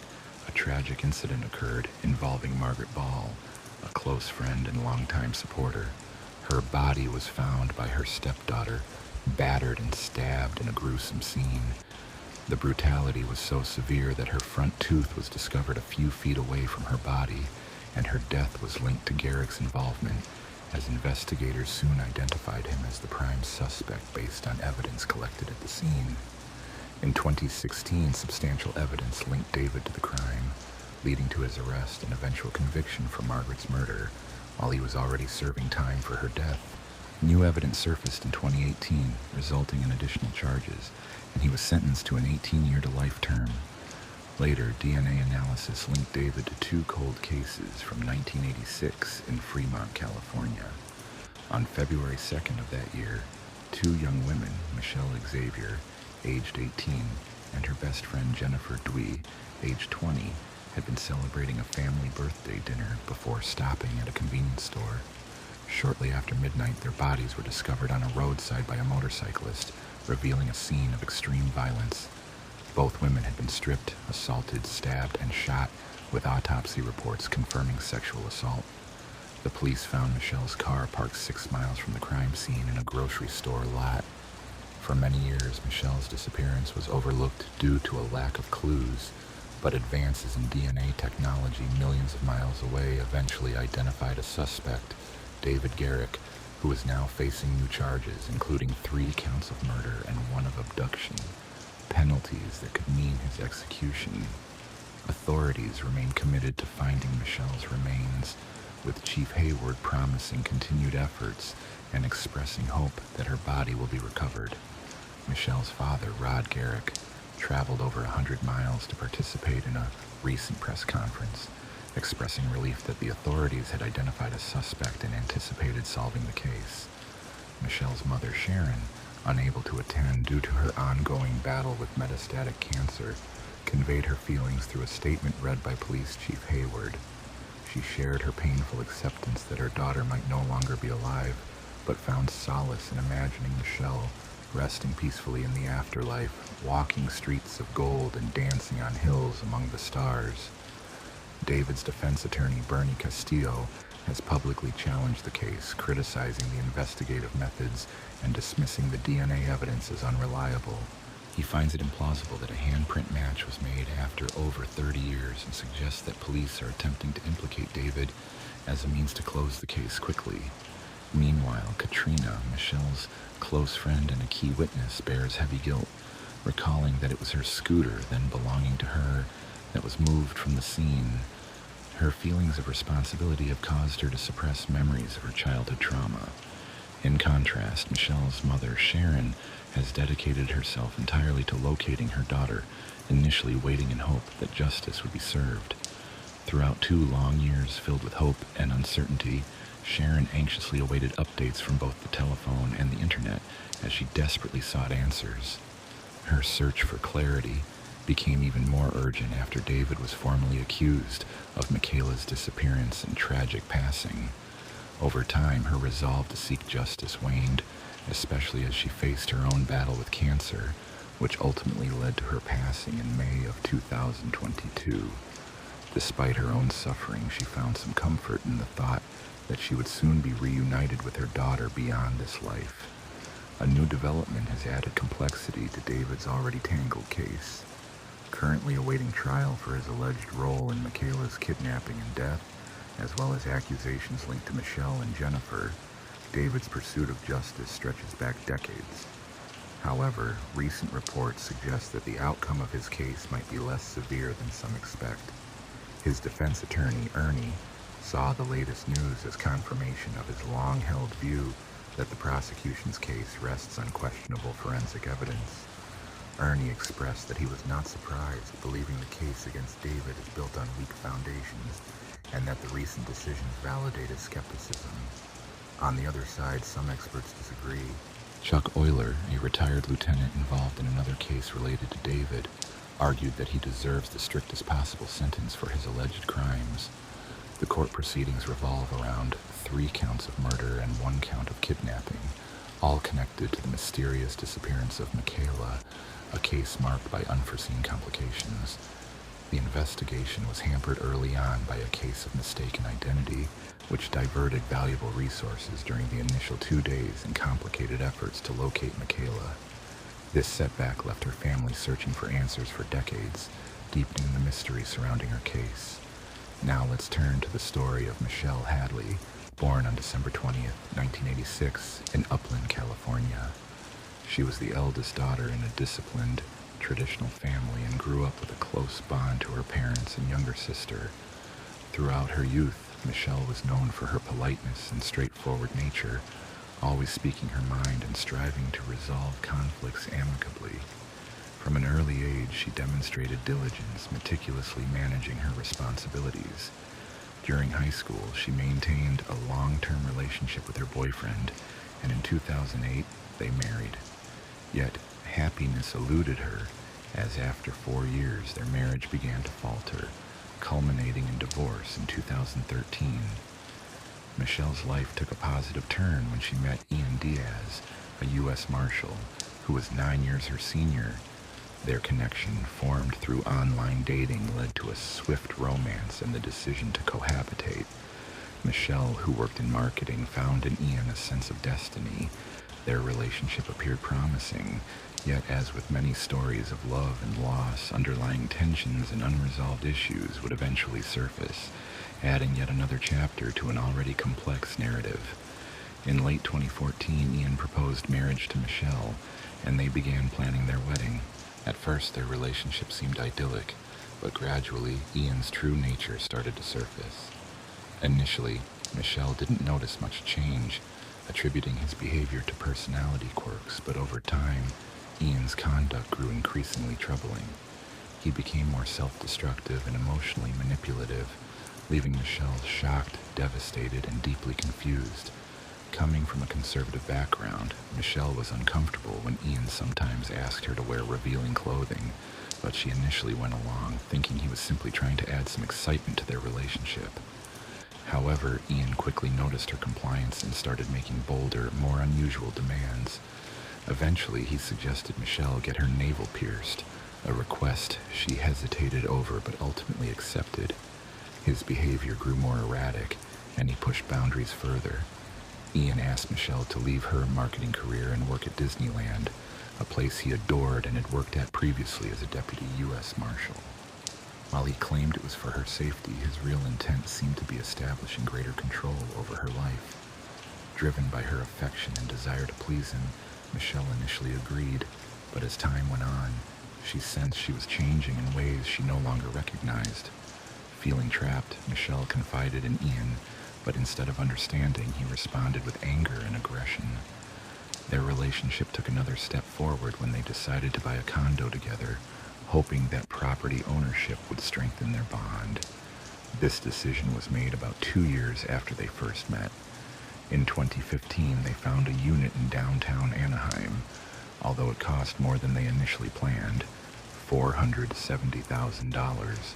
a tragic incident occurred involving Margaret Ball, a close friend and longtime supporter. Her body was found by her stepdaughter, battered and stabbed in a gruesome scene. The brutality was so severe that her front tooth was discovered a few feet away from her body, and her death was linked to Garrett's involvement, as investigators soon identified him as the prime suspect based on evidence collected at the scene. In 2016, substantial evidence linked David to the crime, leading to his arrest and eventual conviction for Margaret's murder, while he was already serving time for her death. New evidence surfaced in 2018, resulting in additional charges, and he was sentenced to an 18-year-to-life term. Later, DNA analysis linked David to 2 cold cases from 1986 in Fremont, California. On February 2nd of that year, 2 young women, Michelle Xavier, aged 18, and her best friend Jennifer Dwee, aged 20, had been celebrating a family birthday dinner before stopping at a convenience store. Shortly after midnight, their bodies were discovered on a roadside by a motorcyclist, revealing a scene of extreme violence. Both women had been stripped, assaulted, stabbed, and shot, with autopsy reports confirming sexual assault. The police found Michelle's car parked 6 miles from the crime scene in a grocery store lot. For many years, Michelle's disappearance was overlooked due to a lack of clues, but advances in DNA technology millions of miles away eventually identified a suspect, David Garrett, who is now facing new charges, including 3 counts of murder and 1 of abduction, penalties that could mean his execution. Authorities remain committed to finding Michelle's remains, with Chief Hayward promising continued efforts and expressing hope that her body will be recovered. Michelle's father, Rod Garrett, traveled over 100 miles to participate in a recent press conference, expressing relief that the authorities had identified a suspect and anticipated solving the case. Michelle's mother, Sharon, unable to attend due to her ongoing battle with metastatic cancer, conveyed her feelings through a statement read by Police Chief Hayward. She shared her painful acceptance that her daughter might no longer be alive, but found solace in imagining Michelle resting peacefully in the afterlife, walking streets of gold and dancing on hills among the stars. David's defense attorney, Bernie Castillo, has publicly challenged the case, criticizing the investigative methods and dismissing the DNA evidence as unreliable. He finds it implausible that a handprint match was made after over 30 years and suggests that police are attempting to implicate David as a means to close the case quickly. Meanwhile, Katrina, Michelle's close friend and a key witness, bears heavy guilt, recalling that it was her scooter, then belonging to her, that was moved from the scene. Her feelings of responsibility have caused her to suppress memories of her childhood trauma. In contrast, Michelle's mother, Sharon, has dedicated herself entirely to locating her daughter, initially waiting in hope that justice would be served. Throughout 2 long years filled with hope and uncertainty, Sharon anxiously awaited updates from both the telephone and the internet as she desperately sought answers. Her search for clarity became even more urgent after David was formally accused of Michaela's disappearance and tragic passing. Over time, her resolve to seek justice waned, especially as she faced her own battle with cancer, which ultimately led to her passing in May of 2022. Despite her own suffering, she found some comfort in the thought that she would soon be reunited with her daughter beyond this life. A new development has added complexity to David's already tangled case. Currently awaiting trial for his alleged role in Michaela's kidnapping and death, as well as accusations linked to Michelle and Jennifer, David's pursuit of justice stretches back decades. However, recent reports suggest that the outcome of his case might be less severe than some expect. His defense attorney, Ernie, saw the latest news as confirmation of his long-held view that the prosecution's case rests on questionable forensic evidence. Ernie expressed that he was not surprised, believing the case against David is built on weak foundations, and that the recent decisions validate his skepticism. On the other side, some experts disagree. Chuck Euler, a retired lieutenant involved in another case related to David, argued that he deserves the strictest possible sentence for his alleged crimes. The court proceedings revolve around 3 counts of murder and 1 count of kidnapping, all connected to the mysterious disappearance of Michaela, a case marked by unforeseen complications. The investigation was hampered early on by a case of mistaken identity, which diverted valuable resources during the initial 2 days in complicated efforts to locate Michaela. This setback left her family searching for answers for decades, deepening the mystery surrounding her case. Now let's turn to the story of Michelle Hadley, born on December 20th, 1986, in Upland, California. She was the eldest daughter in a disciplined, traditional family and grew up with a close bond to her parents and younger sister. Throughout her youth, Michelle was known for her politeness and straightforward nature, always speaking her mind and striving to resolve conflicts amicably. From an early age, she demonstrated diligence, meticulously managing her responsibilities. During high school, she maintained a long-term relationship with her boyfriend, and in 2008, they married. Yet, happiness eluded her, as after 4 years, their marriage began to falter, culminating in divorce in 2013. Michelle's life took a positive turn when she met Ian Diaz, a U.S. Marshal, who was 9 years her senior. Their connection, formed through online dating, led to a swift romance and the decision to cohabitate. Michelle, who worked in marketing, found in Ian a sense of destiny. Their relationship appeared promising, yet as with many stories of love and loss, underlying tensions and unresolved issues would eventually surface, adding yet another chapter to an already complex narrative. In late 2014, Ian proposed marriage to Michelle, and they began planning their wedding. At first, their relationship seemed idyllic, but gradually, Ian's true nature started to surface. Initially, Michelle didn't notice much change, attributing his behavior to personality quirks, but over time, Ian's conduct grew increasingly troubling. He became more self-destructive and emotionally manipulative, leaving Michelle shocked, devastated, and deeply confused. Coming from a conservative background, Michelle was uncomfortable when Ian sometimes asked her to wear revealing clothing, but she initially went along, thinking he was simply trying to add some excitement to their relationship. However, Ian quickly noticed her compliance and started making bolder, more unusual demands. Eventually, he suggested Michelle get her navel pierced, a request she hesitated over but ultimately accepted. His behavior grew more erratic, and he pushed boundaries further. Ian asked Michelle to leave her marketing career and work at Disneyland, a place he adored and had worked at previously as a deputy U.S. Marshal. While he claimed it was for her safety, his real intent seemed to be establishing greater control over her life. Driven by her affection and desire to please him, Michelle initially agreed, but as time went on, she sensed she was changing in ways she no longer recognized. Feeling trapped, Michelle confided in Ian, but instead of understanding, he responded with anger and aggression. Their relationship took another step forward when they decided to buy a condo together, hoping that property ownership would strengthen their bond. This decision was made about 2 years after they first met. In 2015, they found a unit in downtown Anaheim, although it cost more than they initially planned, $470,000.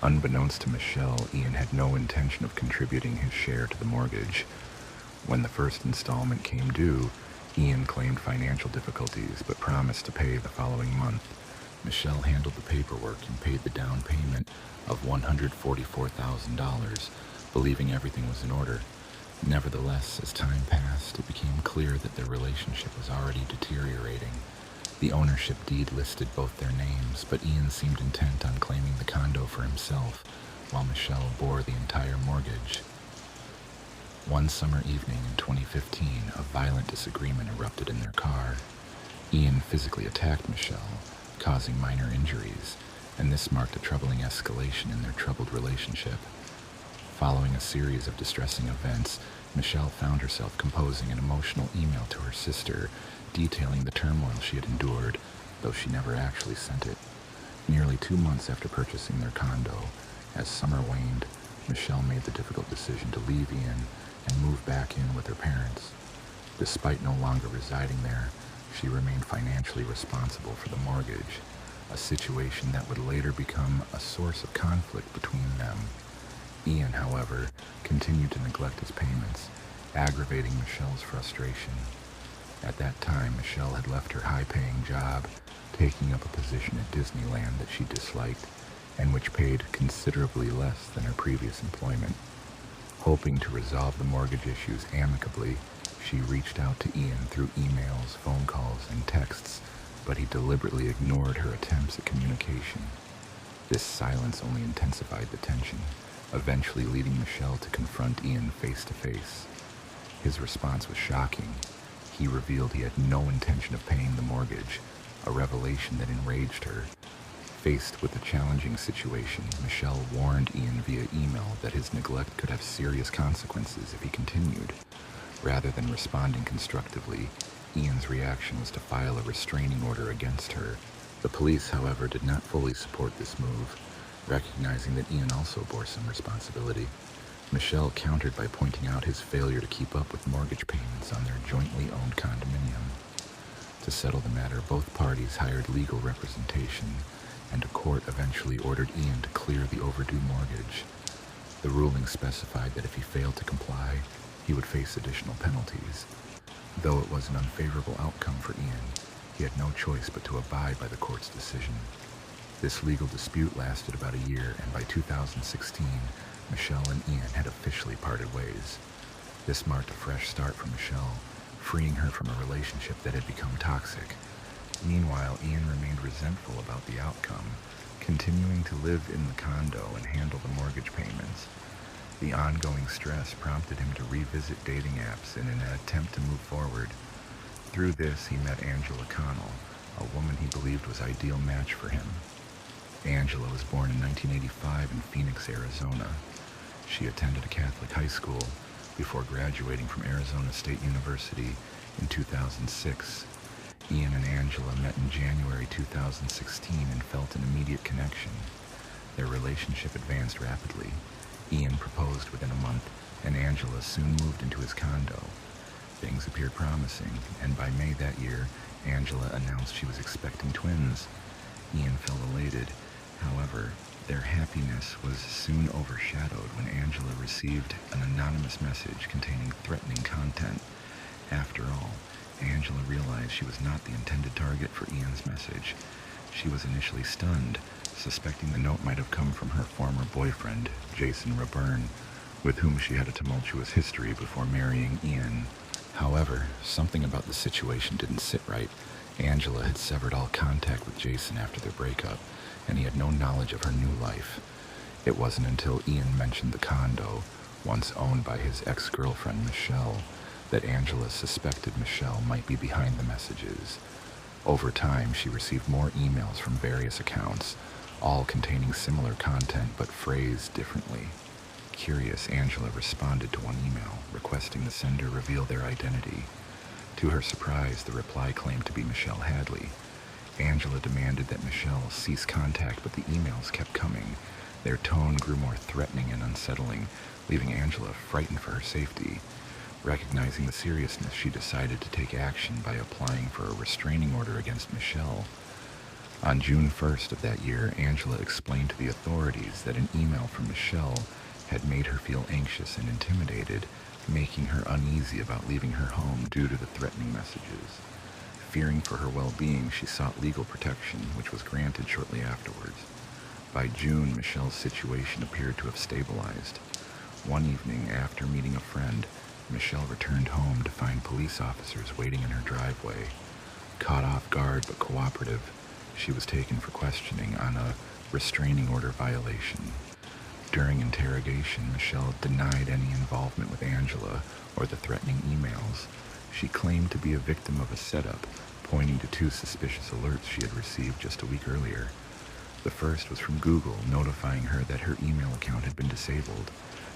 Unbeknownst to Michelle, Ian had no intention of contributing his share to the mortgage. When the first installment came due, Ian claimed financial difficulties but promised to pay the following month. Michelle handled the paperwork and paid the down payment of $144,000, believing everything was in order. Nevertheless, as time passed, it became clear that their relationship was already deteriorating. The ownership deed listed both their names, but Ian seemed intent on claiming the condo for himself, while Michelle bore the entire mortgage. One summer evening in 2015, a violent disagreement erupted in their car. Ian physically attacked Michelle, causing minor injuries, and this marked a troubling escalation in their troubled relationship. Following a series of distressing events, Michelle found herself composing an emotional email to her sister, detailing the turmoil she had endured, though she never actually sent it. Nearly 2 months after purchasing their condo, as summer waned, Michelle made the difficult decision to leave Ian and move back in with her parents. Despite no longer residing there, she remained financially responsible for the mortgage, a situation that would later become a source of conflict between them. Ian, however, continued to neglect his payments, aggravating Michelle's frustration. At that time, Michelle had left her high-paying job, taking up a position at Disneyland that she disliked, and which paid considerably less than her previous employment. Hoping to resolve the mortgage issues amicably, she reached out to Ian through emails, phone calls, and texts, but he deliberately ignored her attempts at communication. This silence only intensified the tension, eventually leading Michelle to confront Ian face to face. His response was shocking. He revealed he had no intention of paying the mortgage, a revelation that enraged her. Faced with the challenging situation, Michelle warned Ian via email that his neglect could have serious consequences if he continued. Rather than responding constructively, Ian's reaction was to file a restraining order against her. The police, however, did not fully support this move, recognizing that Ian also bore some responsibility. Michelle countered by pointing out his failure to keep up with mortgage payments on their jointly owned condominium. To settle the matter, both parties hired legal representation, and a court eventually ordered Ian to clear the overdue mortgage. The ruling specified that if he failed to comply, he would face additional penalties. Though it was an unfavorable outcome for Ian, he had no choice but to abide by the court's decision. This legal dispute lasted about a year, and by 2016, Michelle and Ian had officially parted ways. This marked a fresh start for Michelle, freeing her from a relationship that had become toxic. Meanwhile, Ian remained resentful about the outcome, continuing to live in the condo and handle the mortgage payments. The ongoing stress prompted him to revisit dating apps in an attempt to move forward. Through this, he met Angela Connell, a woman he believed was an ideal match for him. Angela was born in 1985 in Phoenix, Arizona. She attended a Catholic high school before graduating from Arizona State University in 2006. Ian and Angela met in January 2016 and felt an immediate connection. Their relationship advanced rapidly. Ian proposed within a month, and Angela soon moved into his condo. Things appeared promising, and by May that year, Angela announced she was expecting twins. Ian felt elated. However, their happiness was soon overshadowed when Angela received an anonymous message containing threatening content. After all, Angela realized she was not the intended target for Ian's message. She was initially stunned, suspecting the note might have come from her former boyfriend, Jason Raburn, with whom she had a tumultuous history before marrying Ian. However, something about the situation didn't sit right. Angela had severed all contact with Jason after their breakup, and he had no knowledge of her new life. It wasn't until Ian mentioned the condo, once owned by his ex-girlfriend Michelle, that Angela suspected Michelle might be behind the messages. Over time, she received more emails from various accounts, all containing similar content but phrased differently. Curious, Angela responded to one email, requesting the sender reveal their identity. To her surprise, the reply claimed to be Michelle Hadley. Angela demanded that Michelle cease contact, but the emails kept coming. Their tone grew more threatening and unsettling, leaving Angela frightened for her safety. Recognizing the seriousness, she decided to take action by applying for a restraining order against Michelle. On June 1st of that year, Angela explained to the authorities that an email from Michelle had made her feel anxious and intimidated, making her uneasy about leaving her home due to the threatening messages. Fearing for her well-being, she sought legal protection, which was granted shortly afterwards. By June, Michelle's situation appeared to have stabilized. One evening, after meeting a friend, Michelle returned home to find police officers waiting in her driveway. Caught off guard but cooperative, she was taken for questioning on a restraining order violation. During interrogation, Michelle denied any involvement with Angela or the threatening emails. She claimed to be a victim of a setup, pointing to two suspicious alerts she had received just a week earlier. The first was from Google, notifying her that her email account had been disabled.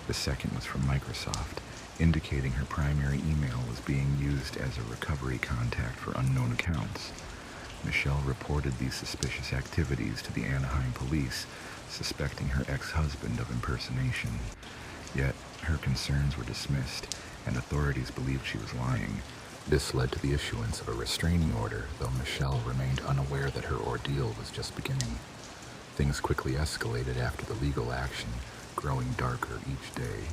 The second was from Microsoft, indicating her primary email was being used as a recovery contact for unknown accounts. Michelle reported these suspicious activities to the Anaheim police, suspecting her ex-husband of impersonation. Yet, her concerns were dismissed, and authorities believed she was lying. This led to the issuance of a restraining order, though Michelle remained unaware that her ordeal was just beginning. Things quickly escalated after the legal action, growing darker each day.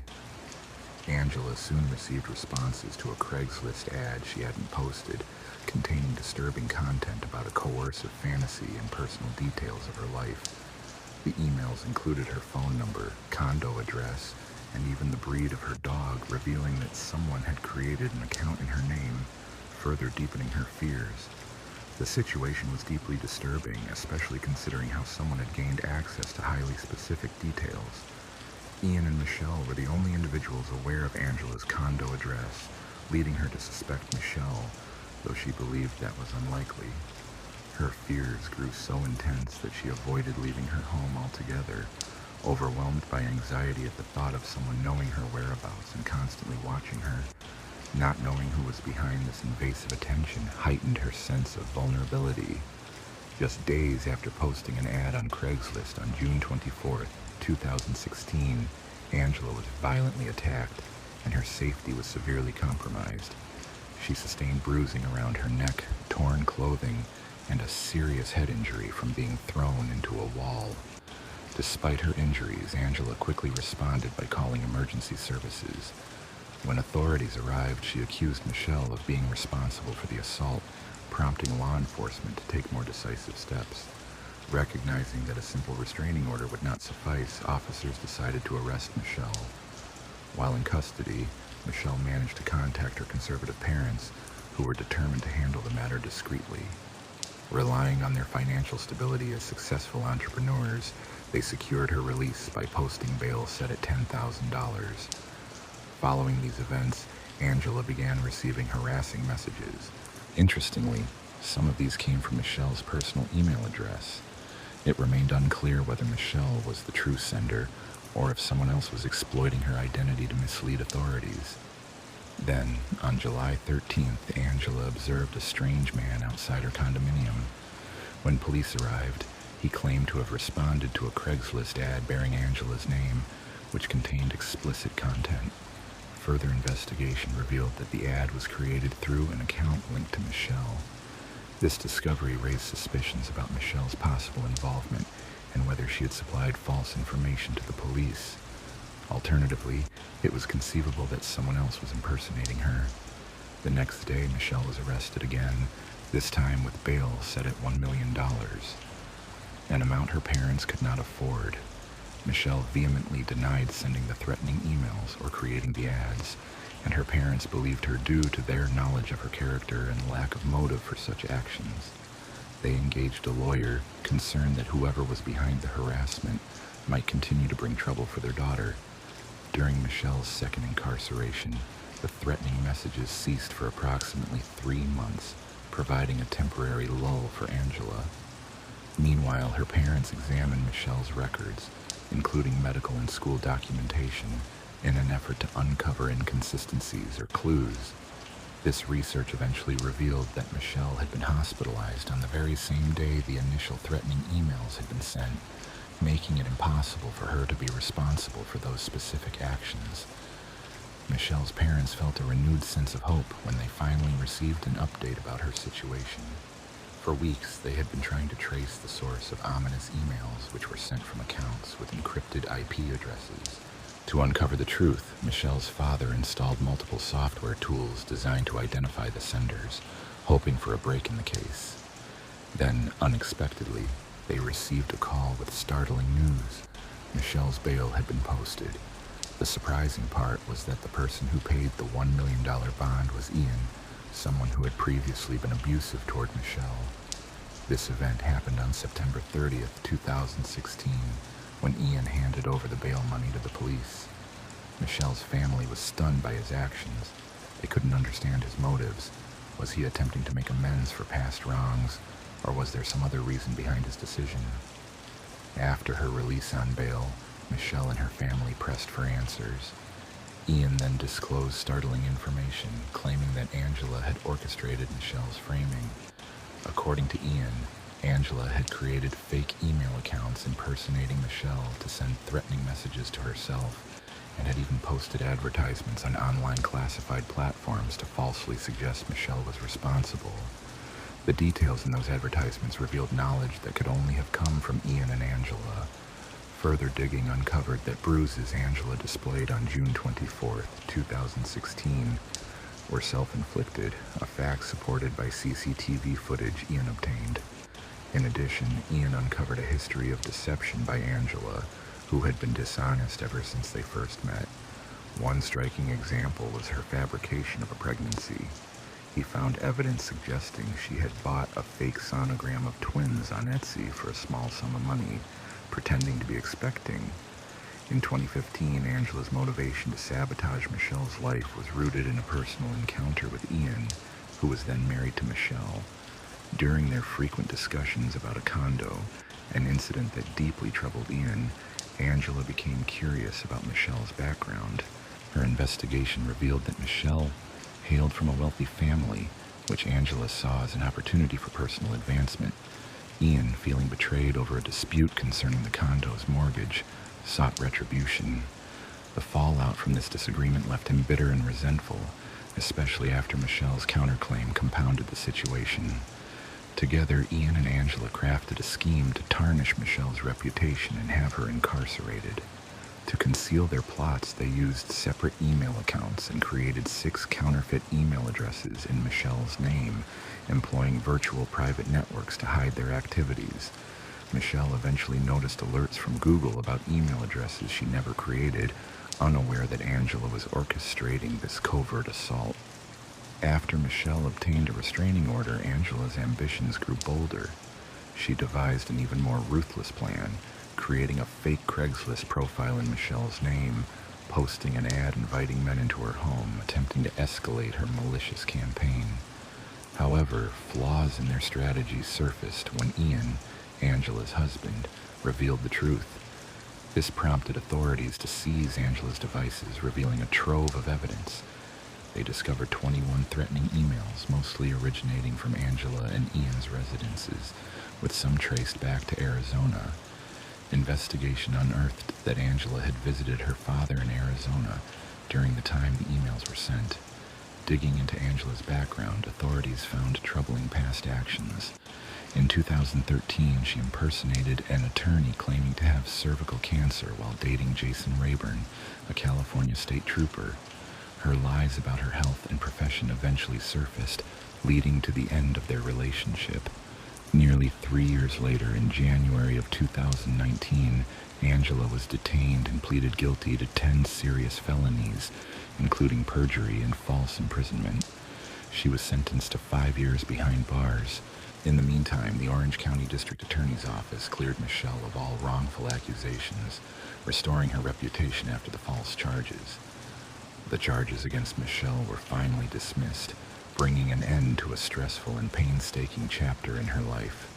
Angela soon received responses to a Craigslist ad she hadn't posted, containing disturbing content about a coercive fantasy and personal details of her life. The emails included her phone number, condo address, and even the breed of her dog, revealing that someone had created an account in her name, further deepening her fears. The situation was deeply disturbing, especially considering how someone had gained access to highly specific details. Ian and Michelle were the only individuals aware of Angela's condo address, leading her to suspect Michelle, though she believed that was unlikely. Her fears grew so intense that she avoided leaving her home altogether, overwhelmed by anxiety at the thought of someone knowing her whereabouts and constantly watching her. Not knowing who was behind this invasive attention heightened her sense of vulnerability. Just days after posting an ad on Craigslist on June 24th, 2016, Angela was violently attacked, and her safety was severely compromised. She sustained bruising around her neck, torn clothing, and a serious head injury from being thrown into a wall. Despite her injuries, Angela quickly responded by calling emergency services. When authorities arrived, she accused Michelle of being responsible for the assault, prompting law enforcement to take more decisive steps. Recognizing that a simple restraining order would not suffice, officers decided to arrest Michelle. While in custody, Michelle managed to contact her conservative parents, who were determined to handle the matter discreetly. Relying on their financial stability as successful entrepreneurs, they secured her release by posting bail set at $10,000. Following these events, Angela began receiving harassing messages. Interestingly, some of these came from Michelle's personal email address. It remained unclear whether Michelle was the true sender or if someone else was exploiting her identity to mislead authorities. Then, on July 13th, Angela observed a strange man outside her condominium. When police arrived, he claimed to have responded to a Craigslist ad bearing Angela's name, which contained explicit content. Further investigation revealed that the ad was created through an account linked to Michelle. This discovery raised suspicions about Michelle's possible involvement and whether she had supplied false information to the police. Alternatively, it was conceivable that someone else was impersonating her. The next day, Michelle was arrested again, this time with bail set at $1 million, an amount her parents could not afford. Michelle vehemently denied sending the threatening emails or creating the ads, and her parents believed her due to their knowledge of her character and lack of motive for such actions. They engaged a lawyer, concerned that whoever was behind the harassment might continue to bring trouble for their daughter. During Michelle's second incarceration, the threatening messages ceased for approximately 3 months, providing a temporary lull for Angela. Meanwhile, her parents examined Michelle's records, including medical and school documentation, in an effort to uncover inconsistencies or clues. This research eventually revealed that Michelle had been hospitalized on the very same day the initial threatening emails had been sent, making it impossible for her to be responsible for those specific actions. Michelle's parents felt a renewed sense of hope when they finally received an update about her situation. For weeks, they had been trying to trace the source of ominous emails which were sent from accounts with encrypted IP addresses. To uncover the truth, Michelle's father installed multiple software tools designed to identify the senders, hoping for a break in the case. Then, unexpectedly, they received a call with startling news. Michelle's bail had been posted. The surprising part was that the person who paid the $1 million bond was Ian, someone who had previously been abusive toward Michelle. This event happened on September 30th, 2016, when Ian handed over the bail money to the police. Michelle's family was stunned by his actions. They couldn't understand his motives. Was he attempting to make amends for past wrongs, or was there some other reason behind his decision? After her release on bail, Michelle and her family pressed for answers. Ian then disclosed startling information, claiming that Angela had orchestrated Michelle's framing. According to Ian, Angela had created fake email accounts impersonating Michelle to send threatening messages to herself, and had even posted advertisements on online classified platforms to falsely suggest Michelle was responsible. The details in those advertisements revealed knowledge that could only have come from Ian and Angela. Further digging uncovered that bruises Angela displayed on June 24th, 2016, were self-inflicted, a fact supported by CCTV footage Ian obtained. In addition, Ian uncovered a history of deception by Angela, who had been dishonest ever since they first met. One striking example was her fabrication of a pregnancy. He found evidence suggesting she had bought a fake sonogram of twins on Etsy for a small sum of money, pretending to be expecting. In 2015, Angela's motivation to sabotage Michelle's life was rooted in a personal encounter with Ian, who was then married to Michelle. During their frequent discussions about a condo, an incident that deeply troubled Ian, Angela became curious about Michelle's background. Her investigation revealed that Michelle hailed from a wealthy family, which Angela saw as an opportunity for personal advancement. Ian, feeling betrayed over a dispute concerning the condo's mortgage, sought retribution. The fallout from this disagreement left him bitter and resentful, especially after Michelle's counterclaim compounded the situation. Together, Ian and Angela crafted a scheme to tarnish Michelle's reputation and have her incarcerated. To conceal their plots, they used separate email accounts and created 6 counterfeit email addresses in Michelle's name, employing virtual private networks to hide their activities. Michelle eventually noticed alerts from Google about email addresses she never created, unaware that Angela was orchestrating this covert assault. After Michelle obtained a restraining order, Angela's ambitions grew bolder. She devised an even more ruthless plan, creating a fake Craigslist profile in Michelle's name, posting an ad inviting men into her home, attempting to escalate her malicious campaign. However, flaws in their strategy surfaced when Ian, Angela's husband, revealed the truth. This prompted authorities to seize Angela's devices, revealing a trove of evidence. They discovered 21 threatening emails, mostly originating from Angela and Ian's residences, with some traced back to Arizona. Investigation unearthed that Angela had visited her father in Arizona during the time the emails were sent. Digging into Angela's background, authorities found troubling past actions. In 2013, she impersonated an attorney claiming to have cervical cancer while dating Jason Rayburn, a California state trooper. Her lies about her health and profession eventually surfaced, leading to the end of their relationship. Nearly 3 years later, in January of 2019, Angela was detained and pleaded guilty to 10 serious felonies, including perjury and false imprisonment. She was sentenced to 5 years behind bars. In the meantime, the Orange County District Attorney's Office cleared Michelle of all wrongful accusations, restoring her reputation after the false charges. The charges against Michelle were finally dismissed, bringing an end to a stressful and painstaking chapter in her life.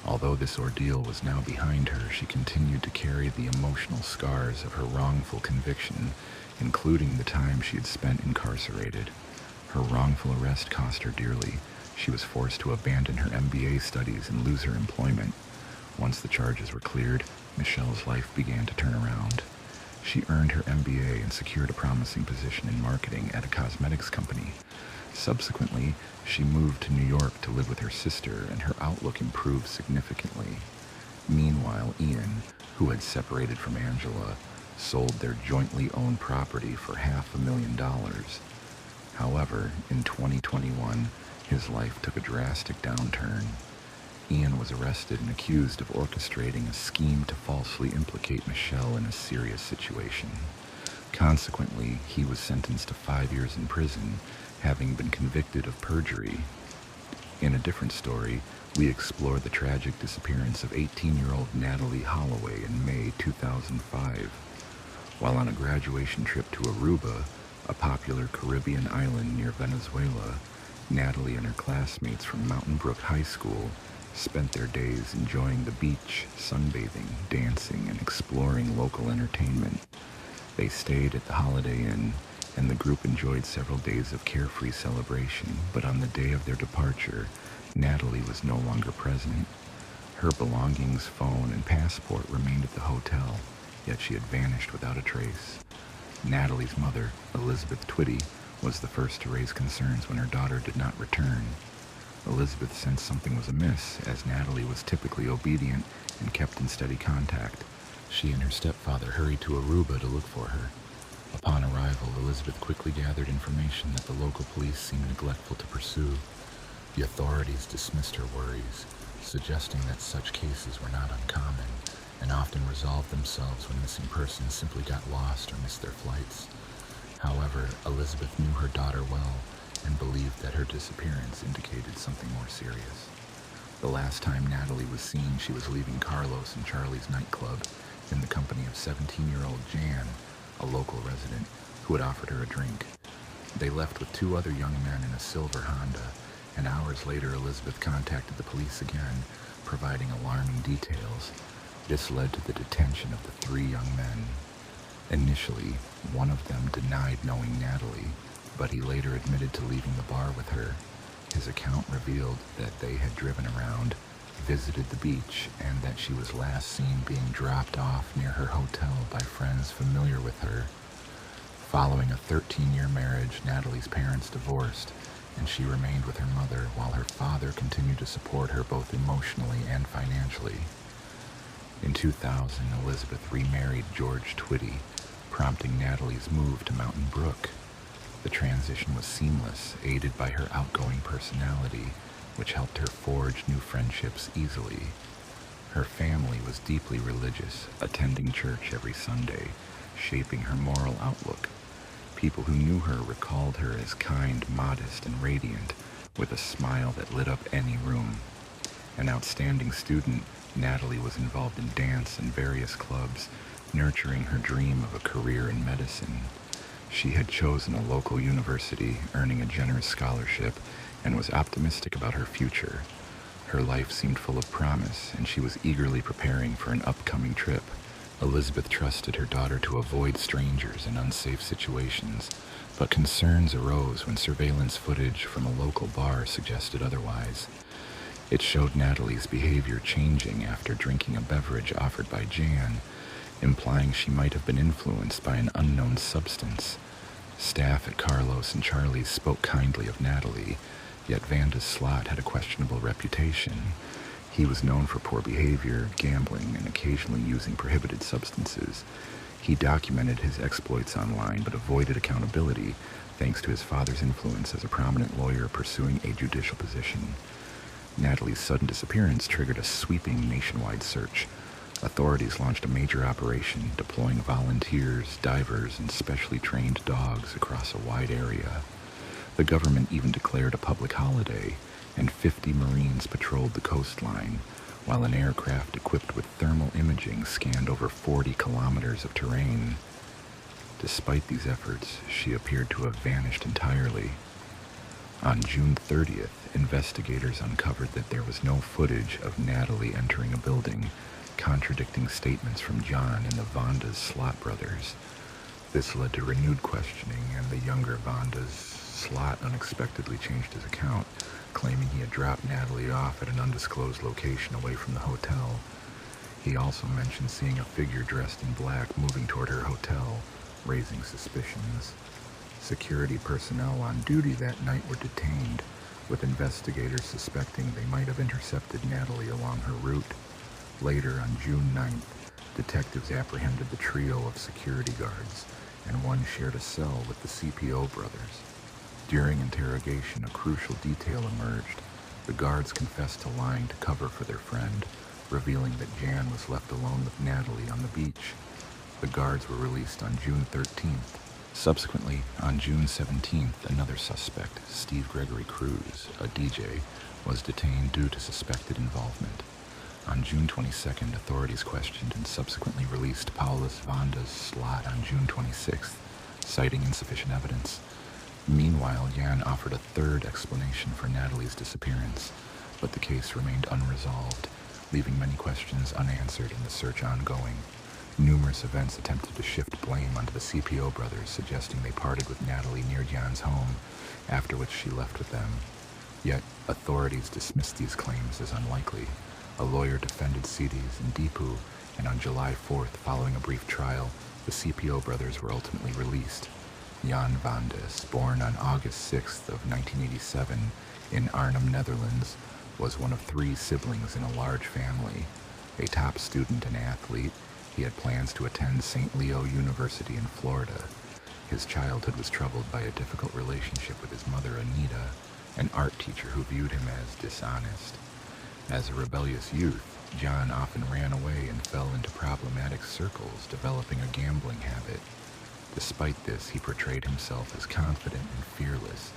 Although this ordeal was now behind her, she continued to carry the emotional scars of her wrongful conviction, including the time she had spent incarcerated. Her wrongful arrest cost her dearly. She was forced to abandon her MBA studies and lose her employment. Once the charges were cleared, Michelle's life began to turn around. She earned her MBA and secured a promising position in marketing at a cosmetics company. Subsequently, she moved to New York to live with her sister, and her outlook improved significantly. Meanwhile, Ian, who had separated from Angela, sold their jointly owned property for $500,000. However, in 2021, his life took a drastic downturn. Ian was arrested and accused of orchestrating a scheme to falsely implicate Michelle in a serious situation. Consequently, he was sentenced to 5 years in prison, having been convicted of perjury. In a different story, we explore the tragic disappearance of 18-year-old Natalie Holloway in May 2005. While on a graduation trip to Aruba, a popular Caribbean island near Venezuela, Natalie and her classmates from Mountain Brook High School spent their days enjoying the beach, sunbathing, dancing, and exploring local entertainment. They stayed at the Holiday Inn, and the group enjoyed several days of carefree celebration, but on the day of their departure, Natalie was no longer present. Her belongings, phone, and passport remained at the hotel, yet she had vanished without a trace. Natalie's mother, Elizabeth Twitty, was the first to raise concerns when her daughter did not return. Elizabeth sensed something was amiss, as Natalie was typically obedient and kept in steady contact. She and her stepfather hurried to Aruba to look for her. Upon arrival, Elizabeth quickly gathered information that the local police seemed neglectful to pursue. The authorities dismissed her worries, suggesting that such cases were not uncommon and often resolved themselves when missing persons simply got lost or missed their flights. However, Elizabeth knew her daughter well and believed that her disappearance indicated something more serious. The last time Natalie was seen, she was leaving Carlos and Charlie's nightclub in the company of 17-year-old Jan, a local resident, who had offered her a drink. They left with 2 other young men in a silver Honda, and hours later Elizabeth contacted the police again, providing alarming details. This led to the detention of the 3 young men. Initially, one of them denied knowing Natalie, but he later admitted to leaving the bar with her. His account revealed that they had driven around, visited the beach, and that she was last seen being dropped off near her hotel by friends familiar with her. Following a 13-year marriage, Natalie's parents divorced, and she remained with her mother while her father continued to support her both emotionally and financially. In 2000, Elizabeth remarried George Twitty, prompting Natalie's move to Mountain Brook. The transition was seamless, aided by her outgoing personality, which helped her forge new friendships easily. Her family was deeply religious, attending church every Sunday, shaping her moral outlook. People who knew her recalled her as kind, modest, and radiant, with a smile that lit up any room. An outstanding student, Natalie was involved in dance and various clubs, nurturing her dream of a career in medicine. She had chosen a local university, earning a generous scholarship, and was optimistic about her future. Her life seemed full of promise, and she was eagerly preparing for an upcoming trip. Elizabeth trusted her daughter to avoid strangers and unsafe situations, but concerns arose when surveillance footage from a local bar suggested otherwise. It showed Natalie's behavior changing after drinking a beverage offered by Jan, implying she might have been influenced by an unknown substance. Staff at Carlos and Charlie's spoke kindly of Natalie, yet Vanda's slot had a questionable reputation. He was known for poor behavior, gambling, and occasionally using prohibited substances. He documented his exploits online but avoided accountability thanks to his father's influence as a prominent lawyer pursuing a judicial position. Natalie's sudden disappearance triggered a sweeping nationwide search. Authorities launched a major operation, deploying volunteers, divers, and specially trained dogs across a wide area. The government even declared a public holiday, and 50 Marines patrolled the coastline, while an aircraft equipped with thermal imaging scanned over 40 kilometers of terrain. Despite these efforts, she appeared to have vanished entirely. On June 30th, investigators uncovered that there was no footage of Natalie entering a building, contradicting statements from John and the Vanda's Slot brothers. This led to renewed questioning, and the younger Vanda's Slot unexpectedly changed his account, claiming he had dropped Natalie off at an undisclosed location away from the hotel. He also mentioned seeing a figure dressed in black moving toward her hotel, raising suspicions. Security personnel on duty that night were detained, with investigators suspecting they might have intercepted Natalie along her route. Later, on June 9th, detectives apprehended the trio of security guards, and one shared a cell with the CPO brothers. During interrogation, a crucial detail emerged. The guards confessed to lying to cover for their friend, revealing that Jan was left alone with Natalie on the beach. The guards were released on June 13th. Subsequently, on June 17th, another suspect, Steve Gregory Cruz, a DJ, was detained due to suspected involvement. On June 22nd, authorities questioned and subsequently released Paulus Vanda's slot on June 26th, citing insufficient evidence. Meanwhile, Jan offered a third explanation for Natalie's disappearance, but the case remained unresolved, leaving many questions unanswered and the search ongoing. Numerous events attempted to shift blame onto the CPO brothers, suggesting they parted with Natalie near Jan's home, after which she left with them. Yet, authorities dismissed these claims as unlikely. A lawyer defended CDs in Deepu, and on July 4th, following a brief trial, the CPO brothers were ultimately released. Jan Vandes, born on August 6th of 1987 in Arnhem, Netherlands, was one of 3 siblings in a large family. A top student and athlete, he had plans to attend St. Leo University in Florida. His childhood was troubled by a difficult relationship with his mother, Anita, an art teacher who viewed him as dishonest. As a rebellious youth, John often ran away and fell into problematic circles, developing a gambling habit. Despite this, he portrayed himself as confident and fearless,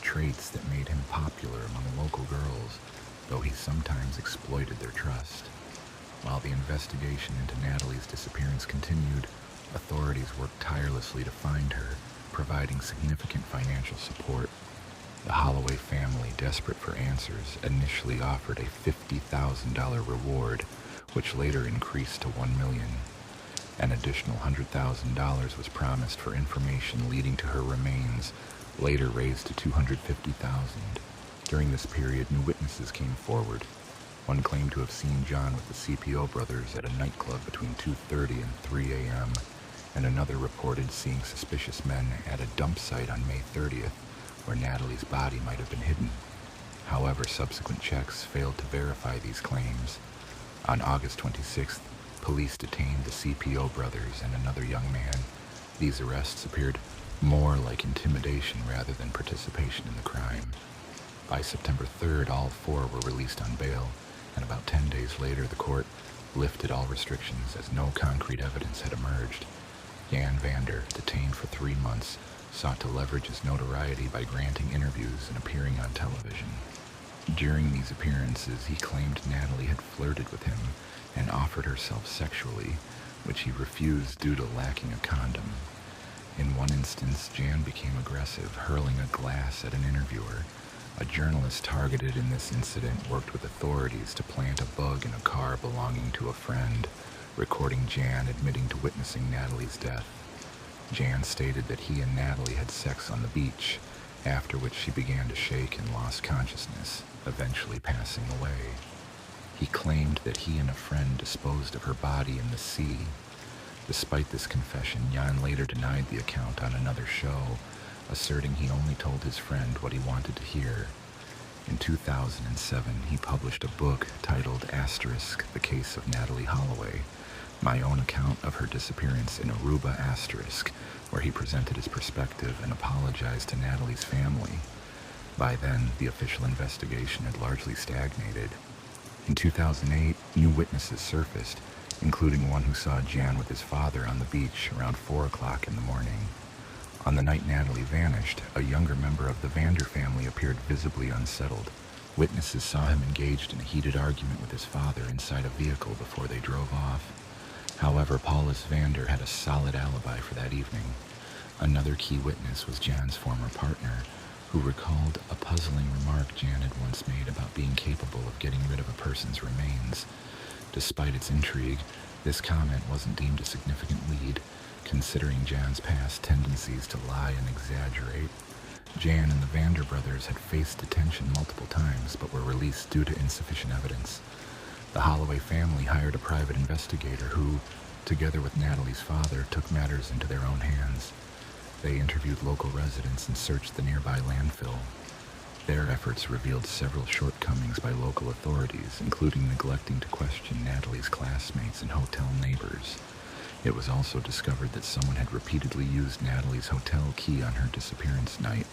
traits that made him popular among local girls, though he sometimes exploited their trust. While the investigation into Natalie's disappearance continued, authorities worked tirelessly to find her, providing significant financial support. The Holloway family, desperate for answers, initially offered a $50,000 reward, which later increased to $1 million. An additional $100,000 was promised for information leading to her remains, later raised to $250,000. During this period, new witnesses came forward. One claimed to have seen John with the CPO brothers at a nightclub between 2:30 and 3 a.m., and another reported seeing suspicious men at a dump site on May 30th, where Natalie's body might have been hidden. However, subsequent checks failed to verify these claims. On August 26th, police detained the CPO brothers and another young man. These arrests appeared more like intimidation rather than participation in the crime. By September 3rd, all 4 were released on bail, and about 10 days later, the court lifted all restrictions as no concrete evidence had emerged. Jan Vander, detained for 3 months, sought to leverage his notoriety by granting interviews and appearing on television. During these appearances, he claimed Natalie had flirted with him and offered herself sexually, which he refused due to lacking a condom. In one instance, Jan became aggressive, hurling a glass at an interviewer. A journalist targeted in this incident worked with authorities to plant a bug in a car belonging to a friend, recording Jan admitting to witnessing Natalie's death. Jan stated that he and Natalie had sex on the beach, after which she began to shake and lost consciousness, eventually passing away. He claimed that he and a friend disposed of her body in the sea. Despite this confession, Jan later denied the account on another show, asserting he only told his friend what he wanted to hear. In 2007, he published a book titled Asterisk, The Case of Natalie Holloway, my own account of her disappearance in Aruba Asterisk, where he presented his perspective and apologized to Natalie's family. By then, the official investigation had largely stagnated. In 2008, new witnesses surfaced, including one who saw Jan with his father on the beach around 4 o'clock in the morning. On the night Natalie vanished, a younger member of the Vander family appeared visibly unsettled. Witnesses saw him engaged in a heated argument with his father inside a vehicle before they drove off. However, Paulus Vander had a solid alibi for that evening. Another key witness was Jan's former partner, who recalled a puzzling remark Jan had once made about being capable of getting rid of a person's remains. Despite its intrigue, this comment wasn't deemed a significant lead, considering Jan's past tendencies to lie and exaggerate. Jan and the Vander brothers had faced detention multiple times but were released due to insufficient evidence. The Holloway family hired a private investigator who, together with Natalie's father, took matters into their own hands. They interviewed local residents and searched the nearby landfill. Their efforts revealed several shortcomings by local authorities, including neglecting to question Natalie's classmates and hotel neighbors. It was also discovered that someone had repeatedly used Natalie's hotel key on her disappearance night.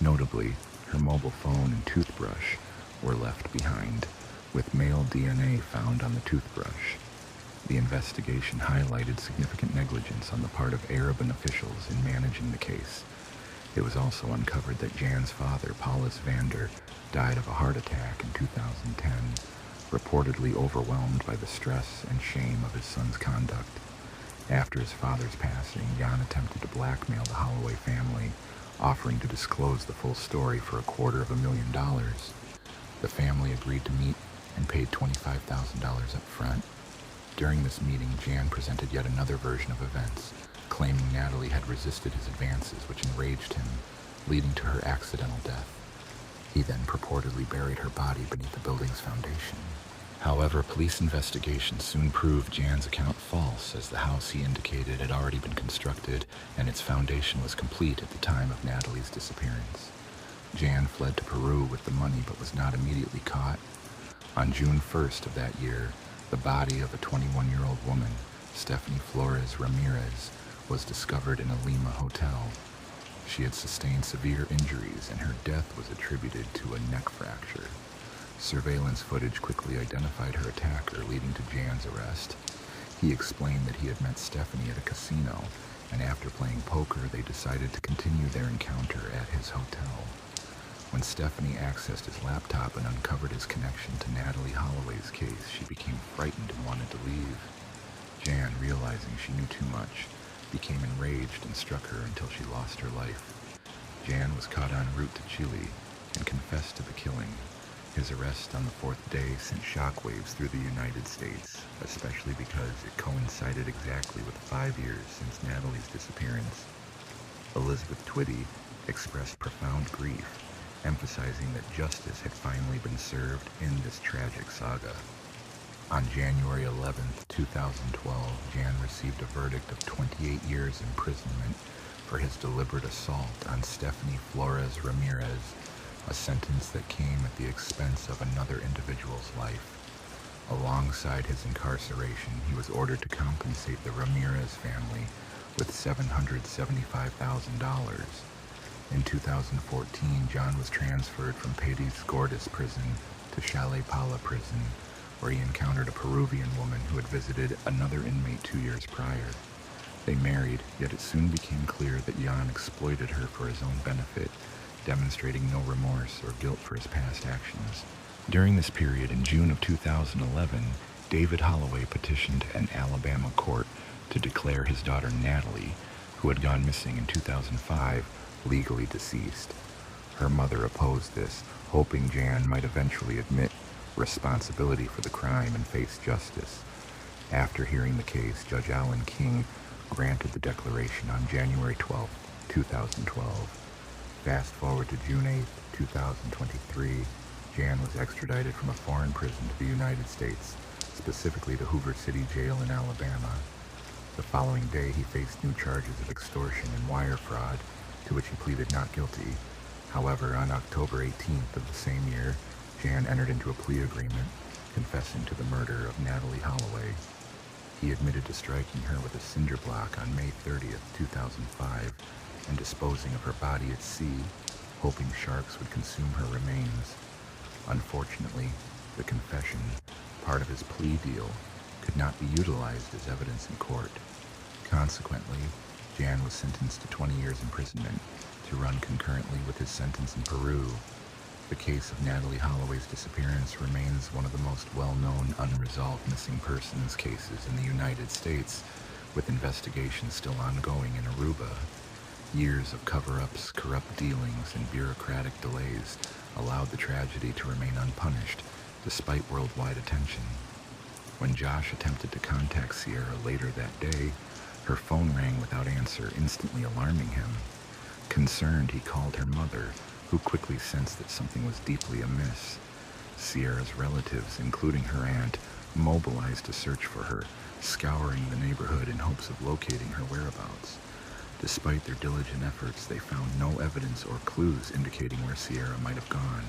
Notably, her mobile phone and toothbrush were left behind, with male DNA found on the toothbrush. The investigation highlighted significant negligence on the part of Arabin officials in managing the case. It was also uncovered that Jan's father, Paulus Vander, died of a heart attack in 2010, reportedly overwhelmed by the stress and shame of his son's conduct. After his father's passing, Jan attempted to blackmail the Holloway family, offering to disclose the full story for $250,000. The family agreed to meet and paid $25,000 up front. During this meeting, Jan presented yet another version of events, claiming Natalie had resisted his advances, which enraged him, leading to her accidental death. He then purportedly buried her body beneath the building's foundation. However, police investigations soon proved Jan's account false, as the house he indicated had already been constructed and its foundation was complete at the time of Natalie's disappearance. Jan fled to Peru with the money but was not immediately caught. On June 1st of that year, the body of a 21-year-old woman, Stephanie Flores Ramirez, was discovered in a Lima hotel. She had sustained severe injuries, and her death was attributed to a neck fracture. Surveillance footage quickly identified her attacker, leading to Jan's arrest. He explained that he had met Stephanie at a casino, and after playing poker, they decided to continue their encounter at his hotel. When Stephanie accessed his laptop and uncovered his connection to Natalie Holloway's case, she became frightened and wanted to leave. Jan, realizing she knew too much, became enraged and struck her until she lost her life. Jan was caught en route to Chile and confessed to the killing. His arrest on the fourth day sent shockwaves through the United States, especially because it coincided exactly with 5 years since Natalie's disappearance. Elizabeth Twitty expressed profound grief, emphasizing that justice had finally been served in this tragic saga. On January 11, 2012, Jan received a verdict of 28 years imprisonment for his deliberate assault on Stephanie Flores Ramirez, a sentence that came at the expense of another individual's life. Alongside his incarceration, he was ordered to compensate the Ramirez family with $775,000. In 2014, John was transferred from Patis Gordas prison to Chalet Pala prison, where he encountered a Peruvian woman who had visited another inmate 2 years prior. They married, yet it soon became clear that Jan exploited her for his own benefit, demonstrating no remorse or guilt for his past actions. During this period, in June of 2011, David Holloway petitioned an Alabama court to declare his daughter Natalie, who had gone missing in 2005, legally deceased. Her mother opposed this, hoping Jan might eventually admit responsibility for the crime and face justice. After hearing the case, Judge Alan King granted the declaration on January 12, 2012. Fast forward to June 8, 2023, Jan was extradited from a foreign prison to the United States, specifically to Hoover City Jail in Alabama. The following day, he faced new charges of extortion and wire fraud, to which he pleaded not guilty. However, on October 18th of the same year, Jan entered into a plea agreement, confessing to the murder of Natalie Holloway. He admitted to striking her with a cinder block on May 30th, 2005, and disposing of her body at sea, hoping sharks would consume her remains. Unfortunately, the confession, part of his plea deal, could not be utilized as evidence in court. Consequently, Jan was sentenced to 20 years imprisonment, to run concurrently with his sentence in Peru. The case of Natalie Holloway's disappearance remains one of the most well-known unresolved missing persons cases in the United States, with investigations still ongoing in Aruba. Years of cover-ups, corrupt dealings, and bureaucratic delays allowed the tragedy to remain unpunished, despite worldwide attention. When Josh attempted to contact Sierra later that day, her phone rang without answer, instantly alarming him. Concerned, he called her mother, who quickly sensed that something was deeply amiss. Sierra's relatives, including her aunt, mobilized to search for her, scouring the neighborhood in hopes of locating her whereabouts. Despite their diligent efforts, they found no evidence or clues indicating where Sierra might have gone.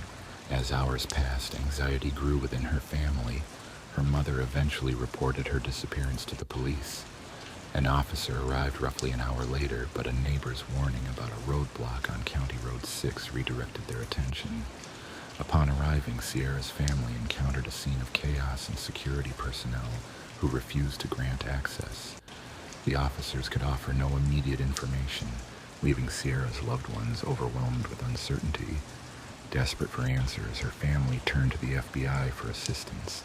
As hours passed, anxiety grew within her family. Her mother eventually reported her disappearance to the police. An officer arrived roughly an hour later, but a neighbor's warning about a roadblock on County Road 6 redirected their attention. Upon arriving, Sierra's family encountered a scene of chaos and security personnel who refused to grant access. The officers could offer no immediate information, leaving Sierra's loved ones overwhelmed with uncertainty. Desperate for answers, her family turned to the FBI for assistance.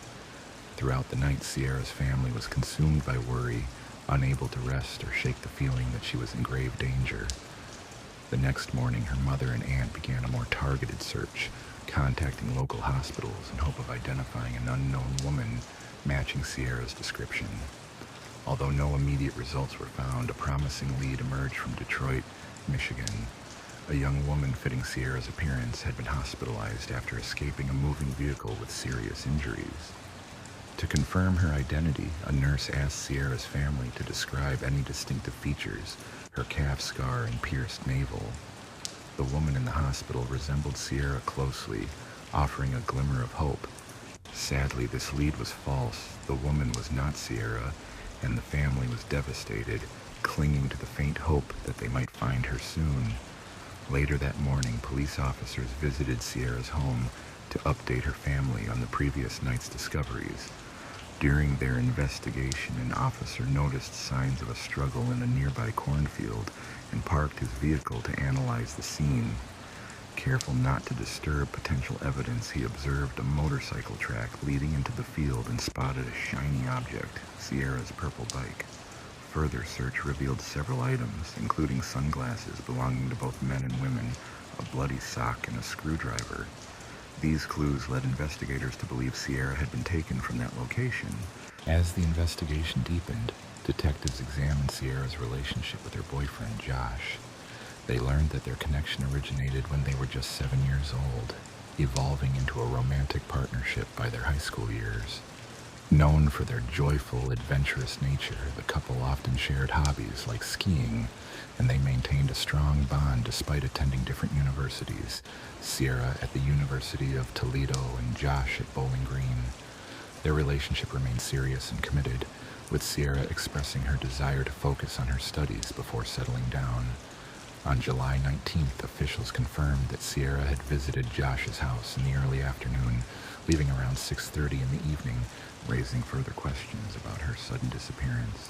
Throughout the night, Sierra's family was consumed by worry, unable to rest or shake the feeling that she was in grave danger. The next morning, her mother and aunt began a more targeted search, contacting local hospitals in hope of identifying an unknown woman matching Sierra's description. Although no immediate results were found, a promising lead emerged from Detroit, Michigan. A young woman fitting Sierra's appearance had been hospitalized after escaping a moving vehicle with serious injuries. To confirm her identity, a nurse asked Sierra's family to describe any distinctive features, her calf scar and pierced navel. The woman in the hospital resembled Sierra closely, offering a glimmer of hope. Sadly, this lead was false. The woman was not Sierra, and the family was devastated, clinging to the faint hope that they might find her soon. Later that morning, police officers visited Sierra's home to update her family on the previous night's discoveries. During their investigation, an officer noticed signs of a struggle in a nearby cornfield and parked his vehicle to analyze the scene. Careful not to disturb potential evidence, he observed a motorcycle track leading into the field and spotted a shiny object, Sierra's purple bike. Further search revealed several items, including sunglasses belonging to both men and women, a bloody sock, and a screwdriver. These clues led investigators to believe Sierra had been taken from that location. As the investigation deepened, detectives examined Sierra's relationship with her boyfriend, Josh. They learned that their connection originated when they were just 7 years old, evolving into a romantic partnership by their high school years. Known for their joyful, adventurous nature, the couple often shared hobbies like skiing, and they maintained a strong bond despite attending different universities, Sierra at the University of Toledo and Josh at Bowling Green. Their relationship remained serious and committed, with Sierra expressing her desire to focus on her studies before settling down. On July 19th, officials confirmed that Sierra had visited Josh's house in the early afternoon, leaving around 6:30 in the evening, raising further questions about her sudden disappearance.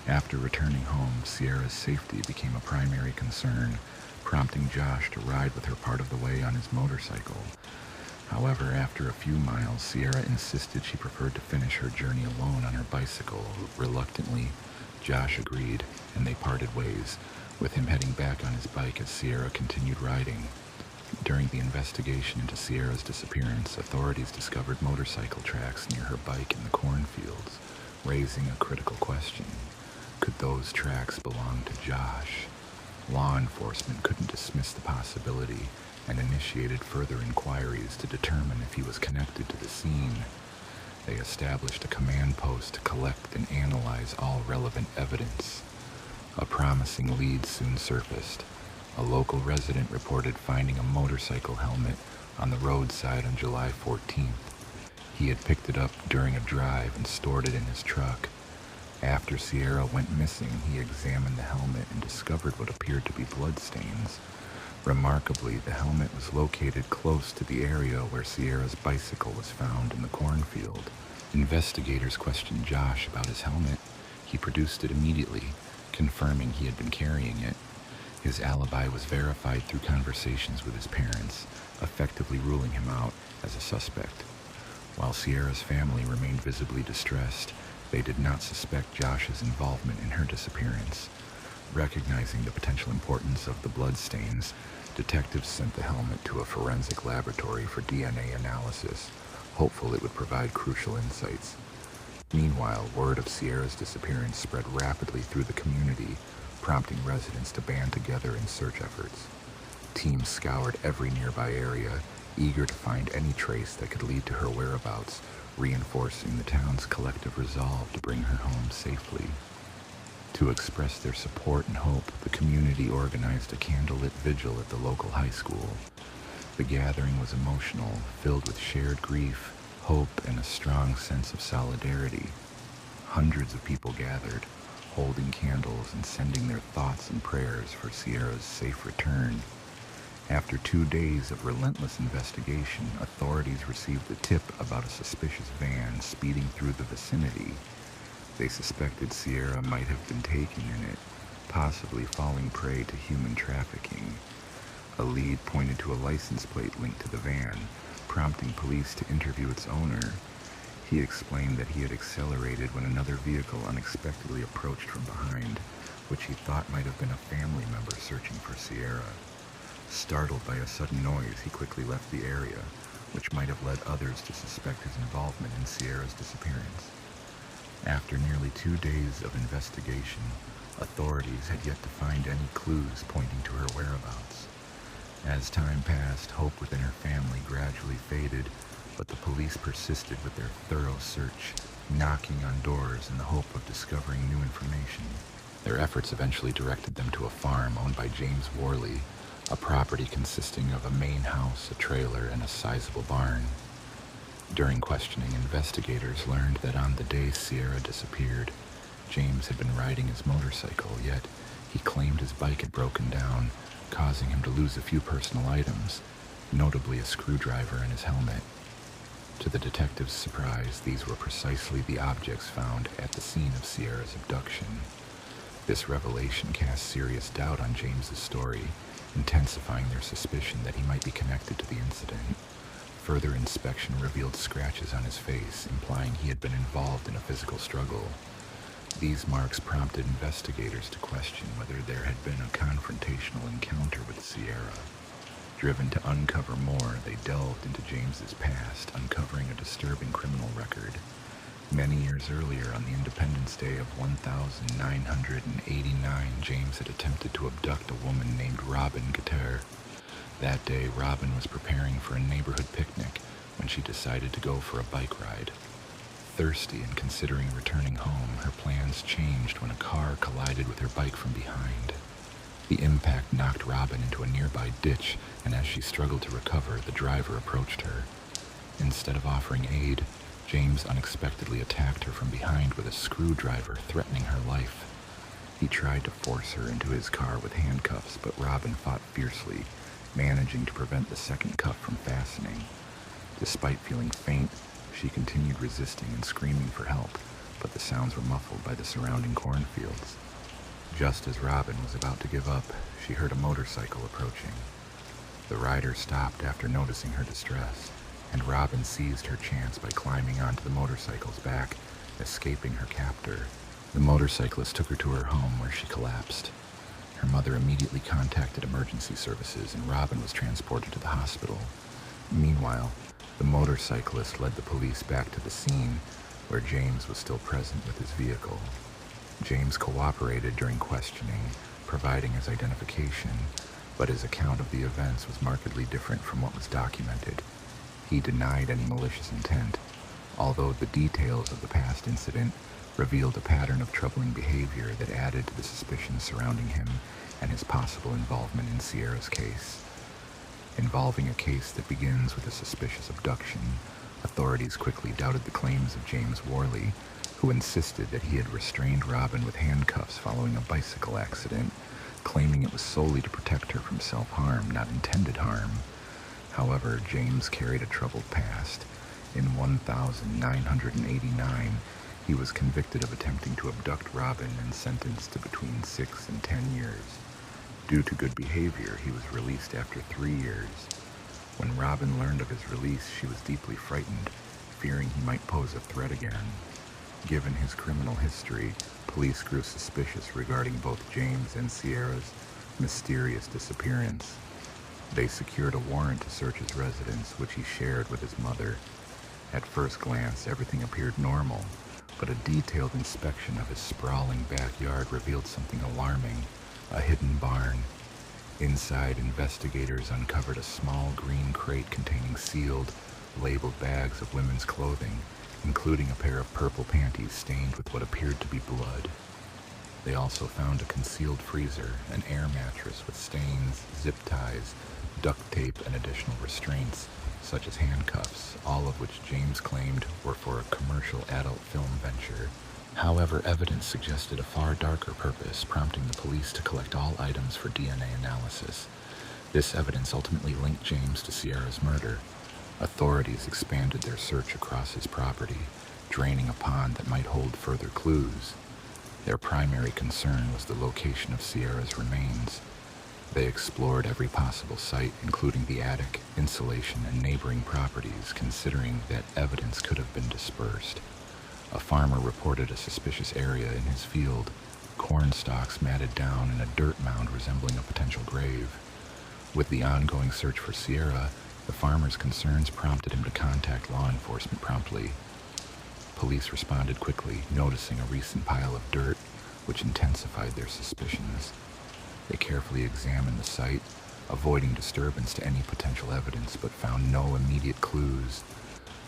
After returning home, Sierra's safety became a primary concern, prompting Josh to ride with her part of the way on his motorcycle. However, after a few miles, Sierra insisted she preferred to finish her journey alone on her bicycle. Reluctantly, Josh agreed, and they parted ways, with him heading back on his bike as Sierra continued riding. During the investigation into Sierra's disappearance, authorities discovered motorcycle tracks near her bike in the cornfields, raising a critical question. Could those tracks belong to Josh? Law enforcement couldn't dismiss the possibility and initiated further inquiries to determine if he was connected to the scene. They established a command post to collect and analyze all relevant evidence. A promising lead soon surfaced. A local resident reported finding a motorcycle helmet on the roadside on July 14th. He had picked it up during a drive and stored it in his truck. After Sierra went missing, he examined the helmet and discovered what appeared to be bloodstains. Remarkably, the helmet was located close to the area where Sierra's bicycle was found in the cornfield. Investigators questioned Josh about his helmet. He produced it immediately, confirming he had been carrying it. His alibi was verified through conversations with his parents, effectively ruling him out as a suspect. While Sierra's family remained visibly distressed, they did not suspect Josh's involvement in her disappearance. Recognizing the potential importance of the bloodstains, detectives sent the helmet to a forensic laboratory for DNA analysis, hopeful it would provide crucial insights. Meanwhile, word of Sierra's disappearance spread rapidly through the community, prompting residents to band together in search efforts. Teams scoured every nearby area, eager to find any trace that could lead to her whereabouts, reinforcing the town's collective resolve to bring her home safely. To express their support and hope, the community organized a candlelit vigil at the local high school. The gathering was emotional, filled with shared grief, hope, and a strong sense of solidarity. Hundreds of people gathered, holding candles and sending their thoughts and prayers for Sierra's safe return. After 2 days of relentless investigation, authorities received a tip about a suspicious van speeding through the vicinity. They suspected Sierra might have been taken in it, possibly falling prey to human trafficking. A lead pointed to a license plate linked to the van, prompting police to interview its owner. He explained that he had accelerated when another vehicle unexpectedly approached from behind, which he thought might have been a family member searching for Sierra. Startled by a sudden noise, he quickly left the area, which might have led others to suspect his involvement in Sierra's disappearance. After nearly 2 days of investigation, authorities had yet to find any clues pointing to her whereabouts. As time passed, hope within her family gradually faded, but the police persisted with their thorough search, knocking on doors in the hope of discovering new information. Their efforts eventually directed them to a farm owned by James Worley, a property consisting of a main house, a trailer, and a sizable barn. During questioning, investigators learned that on the day Sierra disappeared, James had been riding his motorcycle, yet he claimed his bike had broken down, causing him to lose a few personal items, notably a screwdriver and his helmet. To the detectives' surprise, these were precisely the objects found at the scene of Sierra's abduction. This revelation cast serious doubt on James's story, intensifying their suspicion that he might be connected to the incident. Further inspection revealed scratches on his face, implying he had been involved in a physical struggle. These marks prompted investigators to question whether there had been a confrontational encounter with Sierra. Driven to uncover more, they delved into James's past, uncovering a disturbing criminal record. Many years earlier, on the Independence Day of 1989, James had attempted to abduct a woman named Robin Gatter. That day, Robin was preparing for a neighborhood picnic when she decided to go for a bike ride. Thirsty and considering returning home, her plans changed when a car collided with her bike from behind. The impact knocked Robin into a nearby ditch, and as she struggled to recover, the driver approached her. Instead of offering aid, James unexpectedly attacked her from behind with a screwdriver, threatening her life. He tried to force her into his car with handcuffs, but Robin fought fiercely, managing to prevent the second cuff from fastening. Despite feeling faint, she continued resisting and screaming for help, but the sounds were muffled by the surrounding cornfields. Just as Robin was about to give up, she heard a motorcycle approaching. The rider stopped after noticing her distress, and Robin seized her chance by climbing onto the motorcycle's back, escaping her captor. The motorcyclist took her to her home, where she collapsed. Her mother immediately contacted emergency services, and Robin was transported to the hospital. Meanwhile, the motorcyclist led the police back to the scene, where James was still present with his vehicle. James cooperated during questioning, providing his identification, but his account of the events was markedly different from what was documented. He denied any malicious intent, although the details of the past incident revealed a pattern of troubling behavior that added to the suspicions surrounding him and his possible involvement in Sierra's case. Involving a case that begins with a suspicious abduction, authorities quickly doubted the claims of James Worley, who insisted that he had restrained Robin with handcuffs following a bicycle accident, claiming it was solely to protect her from self-harm, not intended harm. However, James carried a troubled past. In 1989, he was convicted of attempting to abduct Robin and sentenced to between 6 and 10 years. Due to good behavior, he was released after 3 years. When Robin learned of his release, she was deeply frightened, fearing he might pose a threat again. Given his criminal history, police grew suspicious regarding both James and Sierra's mysterious disappearance. They secured a warrant to search his residence, which he shared with his mother. At first glance, everything appeared normal, but a detailed inspection of his sprawling backyard revealed something alarming: a hidden barn. Inside, investigators uncovered a small green crate containing sealed, labeled bags of women's clothing, including a pair of purple panties stained with what appeared to be blood. They also found a concealed freezer, an air mattress with stains, zip ties, duct tape, and additional restraints, such as handcuffs, all of which James claimed were for a commercial adult film venture. However, evidence suggested a far darker purpose, prompting the police to collect all items for DNA analysis. This evidence ultimately linked James to Sierra's murder. Authorities expanded their search across his property, draining a pond that might hold further clues. Their primary concern was the location of Sierra's remains. They explored every possible site, including the attic, insulation, and neighboring properties, considering that evidence could have been dispersed. A farmer reported a suspicious area in his field, corn stalks matted down and a dirt mound resembling a potential grave. With the ongoing search for Sierra, the farmer's concerns prompted him to contact law enforcement promptly. Police responded quickly, noticing a recent pile of dirt, which intensified their suspicions. They carefully examined the site, avoiding disturbance to any potential evidence, but found no immediate clues.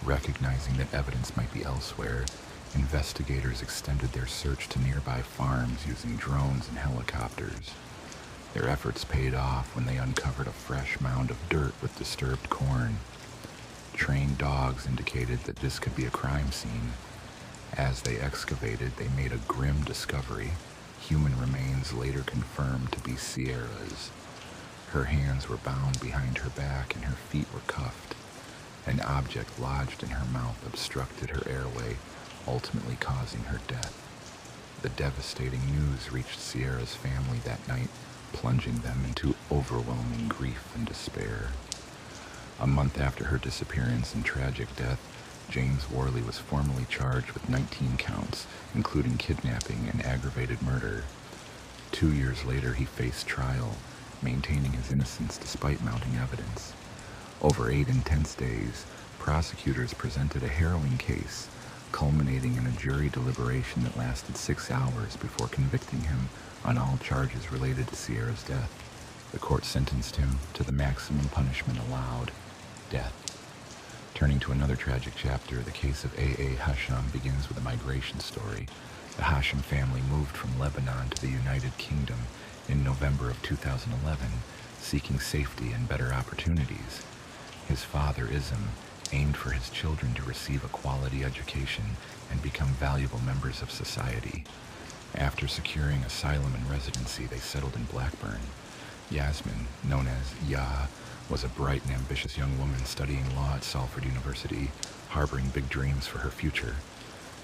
Recognizing that evidence might be elsewhere, investigators extended their search to nearby farms using drones and helicopters. Their efforts paid off when they uncovered a fresh mound of dirt with disturbed corn. Trained dogs indicated that this could be a crime scene. As they excavated, they made a grim discovery. Human remains later confirmed to be Sierra's. Her hands were bound behind her back and her feet were cuffed. An object lodged in her mouth obstructed her airway, ultimately causing her death. The devastating news reached Sierra's family that night, plunging them into overwhelming grief and despair. A month after her disappearance and tragic death, James Worley was formally charged with 19 counts, including kidnapping and aggravated murder. 2 years later, he faced trial, maintaining his innocence despite mounting evidence. Over 8 intense days, prosecutors presented a harrowing case, culminating in a jury deliberation that lasted 6 hours before convicting him on all charges related to Sierra's death. The court sentenced him to the maximum punishment allowed, death. Turning to another tragic chapter, the case of A.A. Hasham begins with a migration story. The Hasham family moved from Lebanon to the United Kingdom in November of 2011, seeking safety and better opportunities. His father, Ism, aimed for his children to receive a quality education and become valuable members of society. After securing asylum and residency, they settled in Blackburn. Yasmin, known as Ya, was a bright and ambitious young woman studying law at Salford University, harboring big dreams for her future.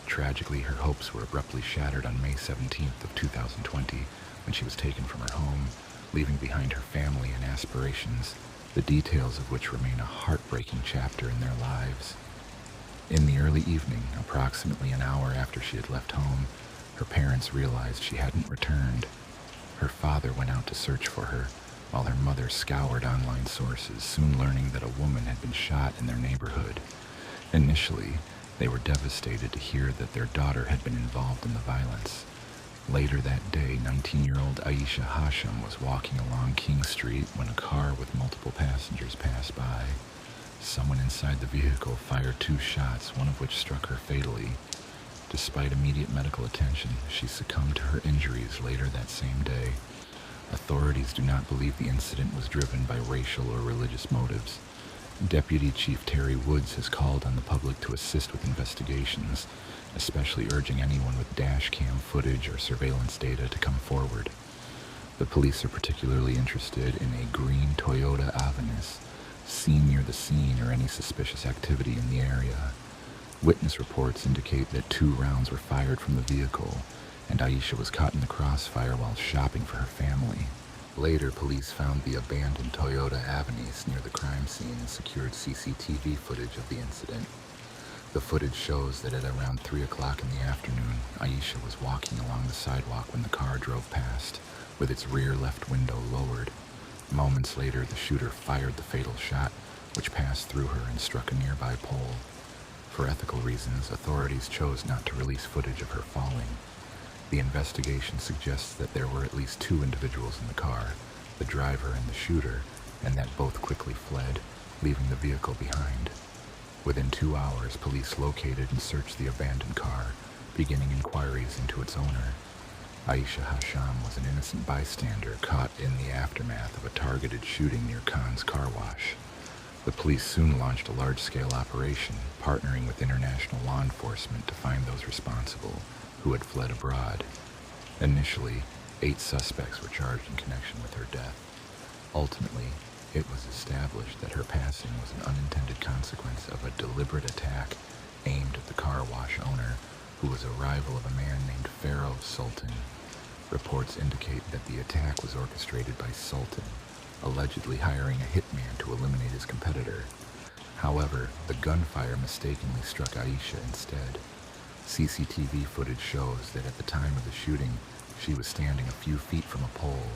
Tragically, her hopes were abruptly shattered on May 17th of 2020 when she was taken from her home, leaving behind her family and aspirations, the details of which remain a heartbreaking chapter in their lives. In the early evening, approximately an hour after she had left home, her parents realized she hadn't returned. Her father went out to search for her, while her mother scoured online sources, soon learning that a woman had been shot in their neighborhood. Initially, they were devastated to hear that their daughter had been involved in the violence. Later that day, 19-year-old Aisha Hasham was walking along King Street when a car with multiple passengers passed by. Someone inside the vehicle fired 2 shots, one of which struck her fatally. Despite immediate medical attention, she succumbed to her injuries later that same day. Authorities do not believe the incident was driven by racial or religious motives. Deputy Chief Terry Woods has called on the public to assist with investigations, especially urging anyone with dash cam footage or surveillance data to come forward. The police are particularly interested in a green Toyota Avenue seen near the scene or any suspicious activity in the area. Witness reports indicate that 2 rounds were fired from the vehicle, and Aisha was caught in the crossfire while shopping for her family. Later, police found the abandoned Toyota Avenue near the crime scene and secured CCTV footage of the incident. The footage shows that at around 3 o'clock in the afternoon, Aisha was walking along the sidewalk when the car drove past, with its rear left window lowered. Moments later, the shooter fired the fatal shot, which passed through her and struck a nearby pole. For ethical reasons, authorities chose not to release footage of her falling. The investigation suggests that there were at least 2 individuals in the car, the driver and the shooter, and that both quickly fled, leaving the vehicle behind. Within 2 hours, police located and searched the abandoned car, beginning inquiries into its owner. Aisha Hasham was an innocent bystander caught in the aftermath of a targeted shooting near Khan's car wash. The police soon launched a large-scale operation, partnering with international law enforcement to find those responsible, who had fled abroad. Initially, 8 suspects were charged in connection with her death. Ultimately, it was established that her passing was an unintended consequence of a deliberate attack aimed at the the car wash owner, who was a rival of a man named Pharaoh Sultan. Reports indicate that the attack was orchestrated by Sultan, allegedly hiring a hitman to eliminate his competitor. However, the gunfire mistakenly struck Aisha instead. CCTV footage shows that at the time of the shooting, she was standing a few feet from a pole.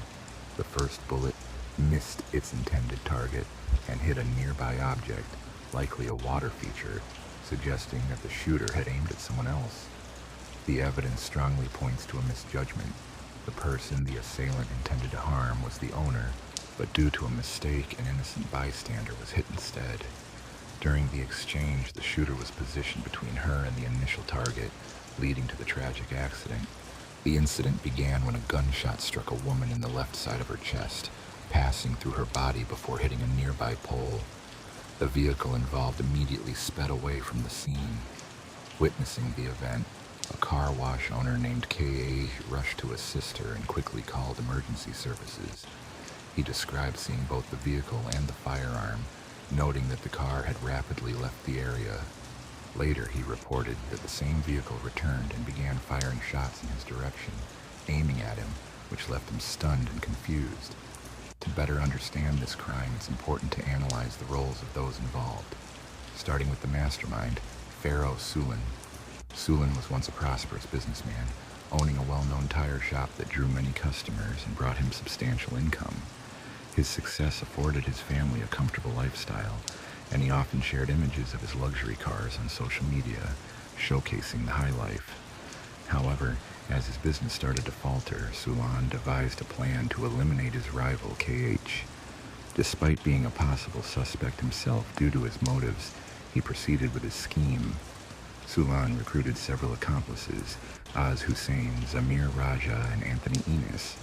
The first bullet missed its intended target and hit a nearby object, likely a water feature, suggesting that the shooter had aimed at someone else. The evidence strongly points to a misjudgment. The person the assailant intended to harm was the owner, but due to a mistake, an innocent bystander was hit instead. During the exchange, the shooter was positioned between her and the initial target, leading to the tragic accident. The incident began when a gunshot struck a woman in the left side of her chest, passing through her body before hitting a nearby pole. The vehicle involved immediately sped away from the scene. Witnessing the event, a car wash owner named K.A. rushed to assist her and quickly called emergency services. He described seeing both the vehicle and the firearm, noting that the car had rapidly left the area. Later, he reported that the same vehicle returned and began firing shots in his direction, aiming at him, which left him stunned and confused. To better understand this crime, it's important to analyze the roles of those involved. Starting with the mastermind, Pharaoh Sultan. Sultan was once a prosperous businessman, owning a well-known tire shop that drew many customers and brought him substantial income. His success afforded his family a comfortable lifestyle, and he often shared images of his luxury cars on social media, showcasing the high life. However, as his business started to falter, Sultan devised a plan to eliminate his rival, KH. Despite being a possible suspect himself due to his motives, he proceeded with his scheme. Sultan recruited several accomplices, Az Hussein, Zamir Raja, and Anthony Enos.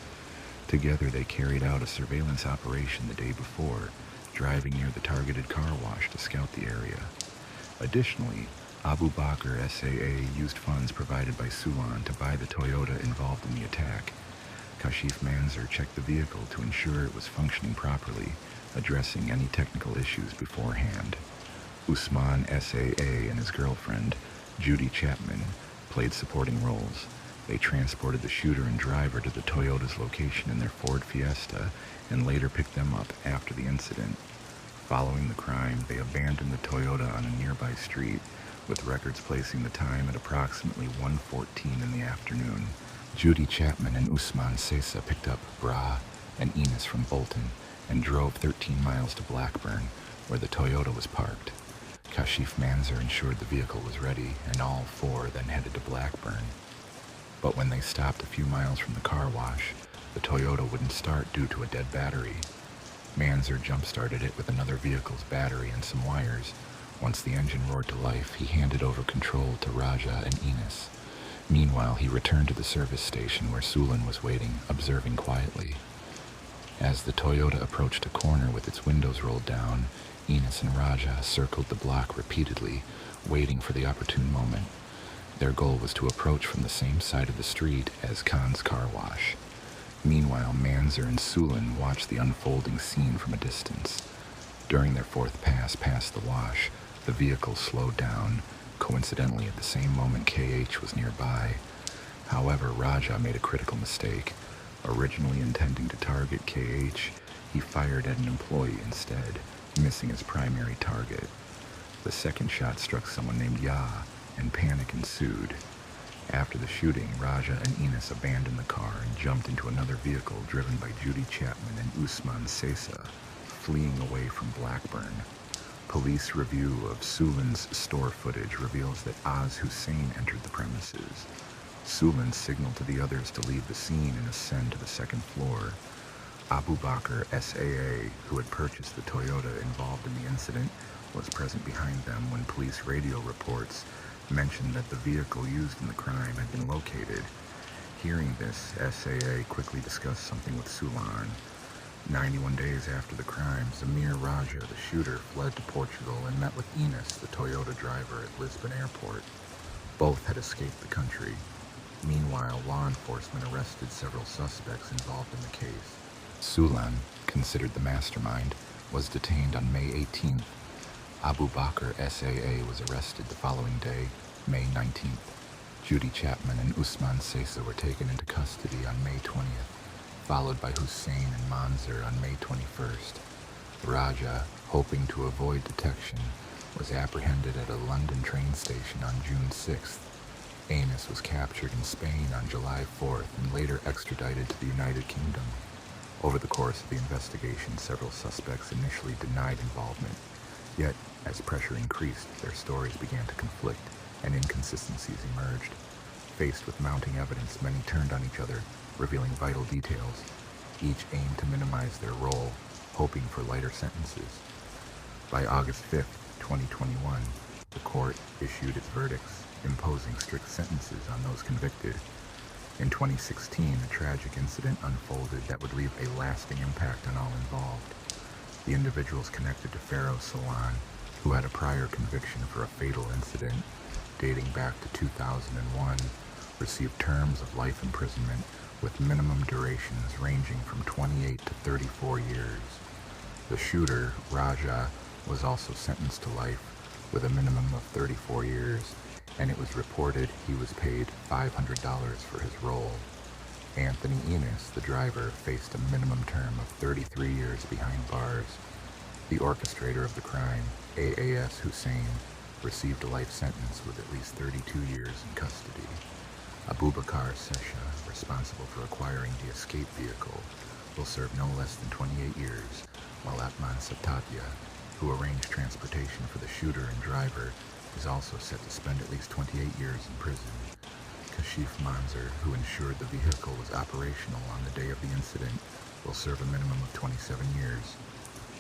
Together, they carried out a surveillance operation the day before, driving near the targeted car wash to scout the area. Additionally, Abu Bakr SAA used funds provided by Sultan to buy the Toyota involved in the attack. Kashif Manzur checked the vehicle to ensure it was functioning properly, addressing any technical issues beforehand. Usman SAA and his girlfriend, Judy Chapman, played supporting roles. They transported the shooter and driver to the Toyota's location in their Ford Fiesta and later picked them up after the incident. Following the crime, they abandoned the Toyota on a nearby street, with records placing the time at approximately 1:14 in the afternoon. Judy Chapman and Usman Sesa picked up Bra and Enos from Bolton and drove 13 miles to Blackburn, where the Toyota was parked. Kashif Manzur ensured the vehicle was ready, and all four then headed to Blackburn. But when they stopped a few miles from the car wash, the Toyota wouldn't start due to a dead battery. Manzur jump-started it with another vehicle's battery and some wires. Once the engine roared to life, he handed over control to Raja and Enos. Meanwhile, he returned to the service station where Sultan was waiting, observing quietly. As the Toyota approached a corner with its windows rolled down, Enos and Raja circled the block repeatedly, waiting for the opportune moment. Their goal was to approach from the same side of the street as Khan's car wash. Meanwhile, Manzur and Sultan watched the unfolding scene from a distance. During their fourth pass past the wash, the vehicle slowed down, coincidentally at the same moment KH was nearby. However, Raja made a critical mistake. Originally intending to target KH, he fired at an employee instead, missing his primary target. The second shot struck someone named Ya, and panic ensued. After the shooting, Raja and Enos abandoned the car and jumped into another vehicle driven by Judy Chapman and Usman Sesa, fleeing away from Blackburn. Police review of Sultan's store footage reveals that Az Hussein entered the premises. Sultan signaled to the others to leave the scene and ascend to the second floor. Abu Bakr SAA, who had purchased the Toyota involved in the incident, was present behind them when police radio reports mentioned that the vehicle used in the crime had been located. Hearing this, SAA quickly discussed something with Sultan. 91 days after the crime, Zamir Raja, the shooter, fled to Portugal and met with Enos, the Toyota driver, at Lisbon Airport. Both had escaped the country. Meanwhile, law enforcement arrested several suspects involved in the case. Sultan, considered the mastermind, was detained on May 18th. Abu Bakr SAA was arrested the following day. May 19th, Judy Chapman and Usman Sesa were taken into custody on May 20th, followed by Hussein and Manzur on May 21st. Raja, hoping to avoid detection, was apprehended at a London train station on June 6th. Enis was captured in Spain on July 4th and later extradited to the United Kingdom. Over the course of the investigation, several suspects initially denied involvement. Yet, as pressure increased, their stories began to conflict and inconsistencies emerged. Faced with mounting evidence, many turned on each other, revealing vital details. Each aimed to minimize their role, hoping for lighter sentences. By August 5th, 2021, the court issued its verdicts, imposing strict sentences on those convicted. In 2016, a tragic incident unfolded that would leave a lasting impact on all involved. The individuals connected to Pharaoh Salon, who had a prior conviction for a fatal incident dating back to 2001, received terms of life imprisonment with minimum durations ranging from 28 to 34 years. The shooter, Raja, was also sentenced to life with a minimum of 34 years, and it was reported he was paid $500 for his role. Anthony Enis, the driver, faced a minimum term of 33 years behind bars. The orchestrator of the crime, AAS Hussein, received a life sentence with at least 32 years in custody. Abubakar Sesha, responsible for acquiring the escape vehicle, will serve no less than 28 years, while Atman Satadya, who arranged transportation for the shooter and driver, is also set to spend at least 28 years in prison. Kashif Manzur, who ensured the vehicle was operational on the day of the incident, will serve a minimum of 27 years.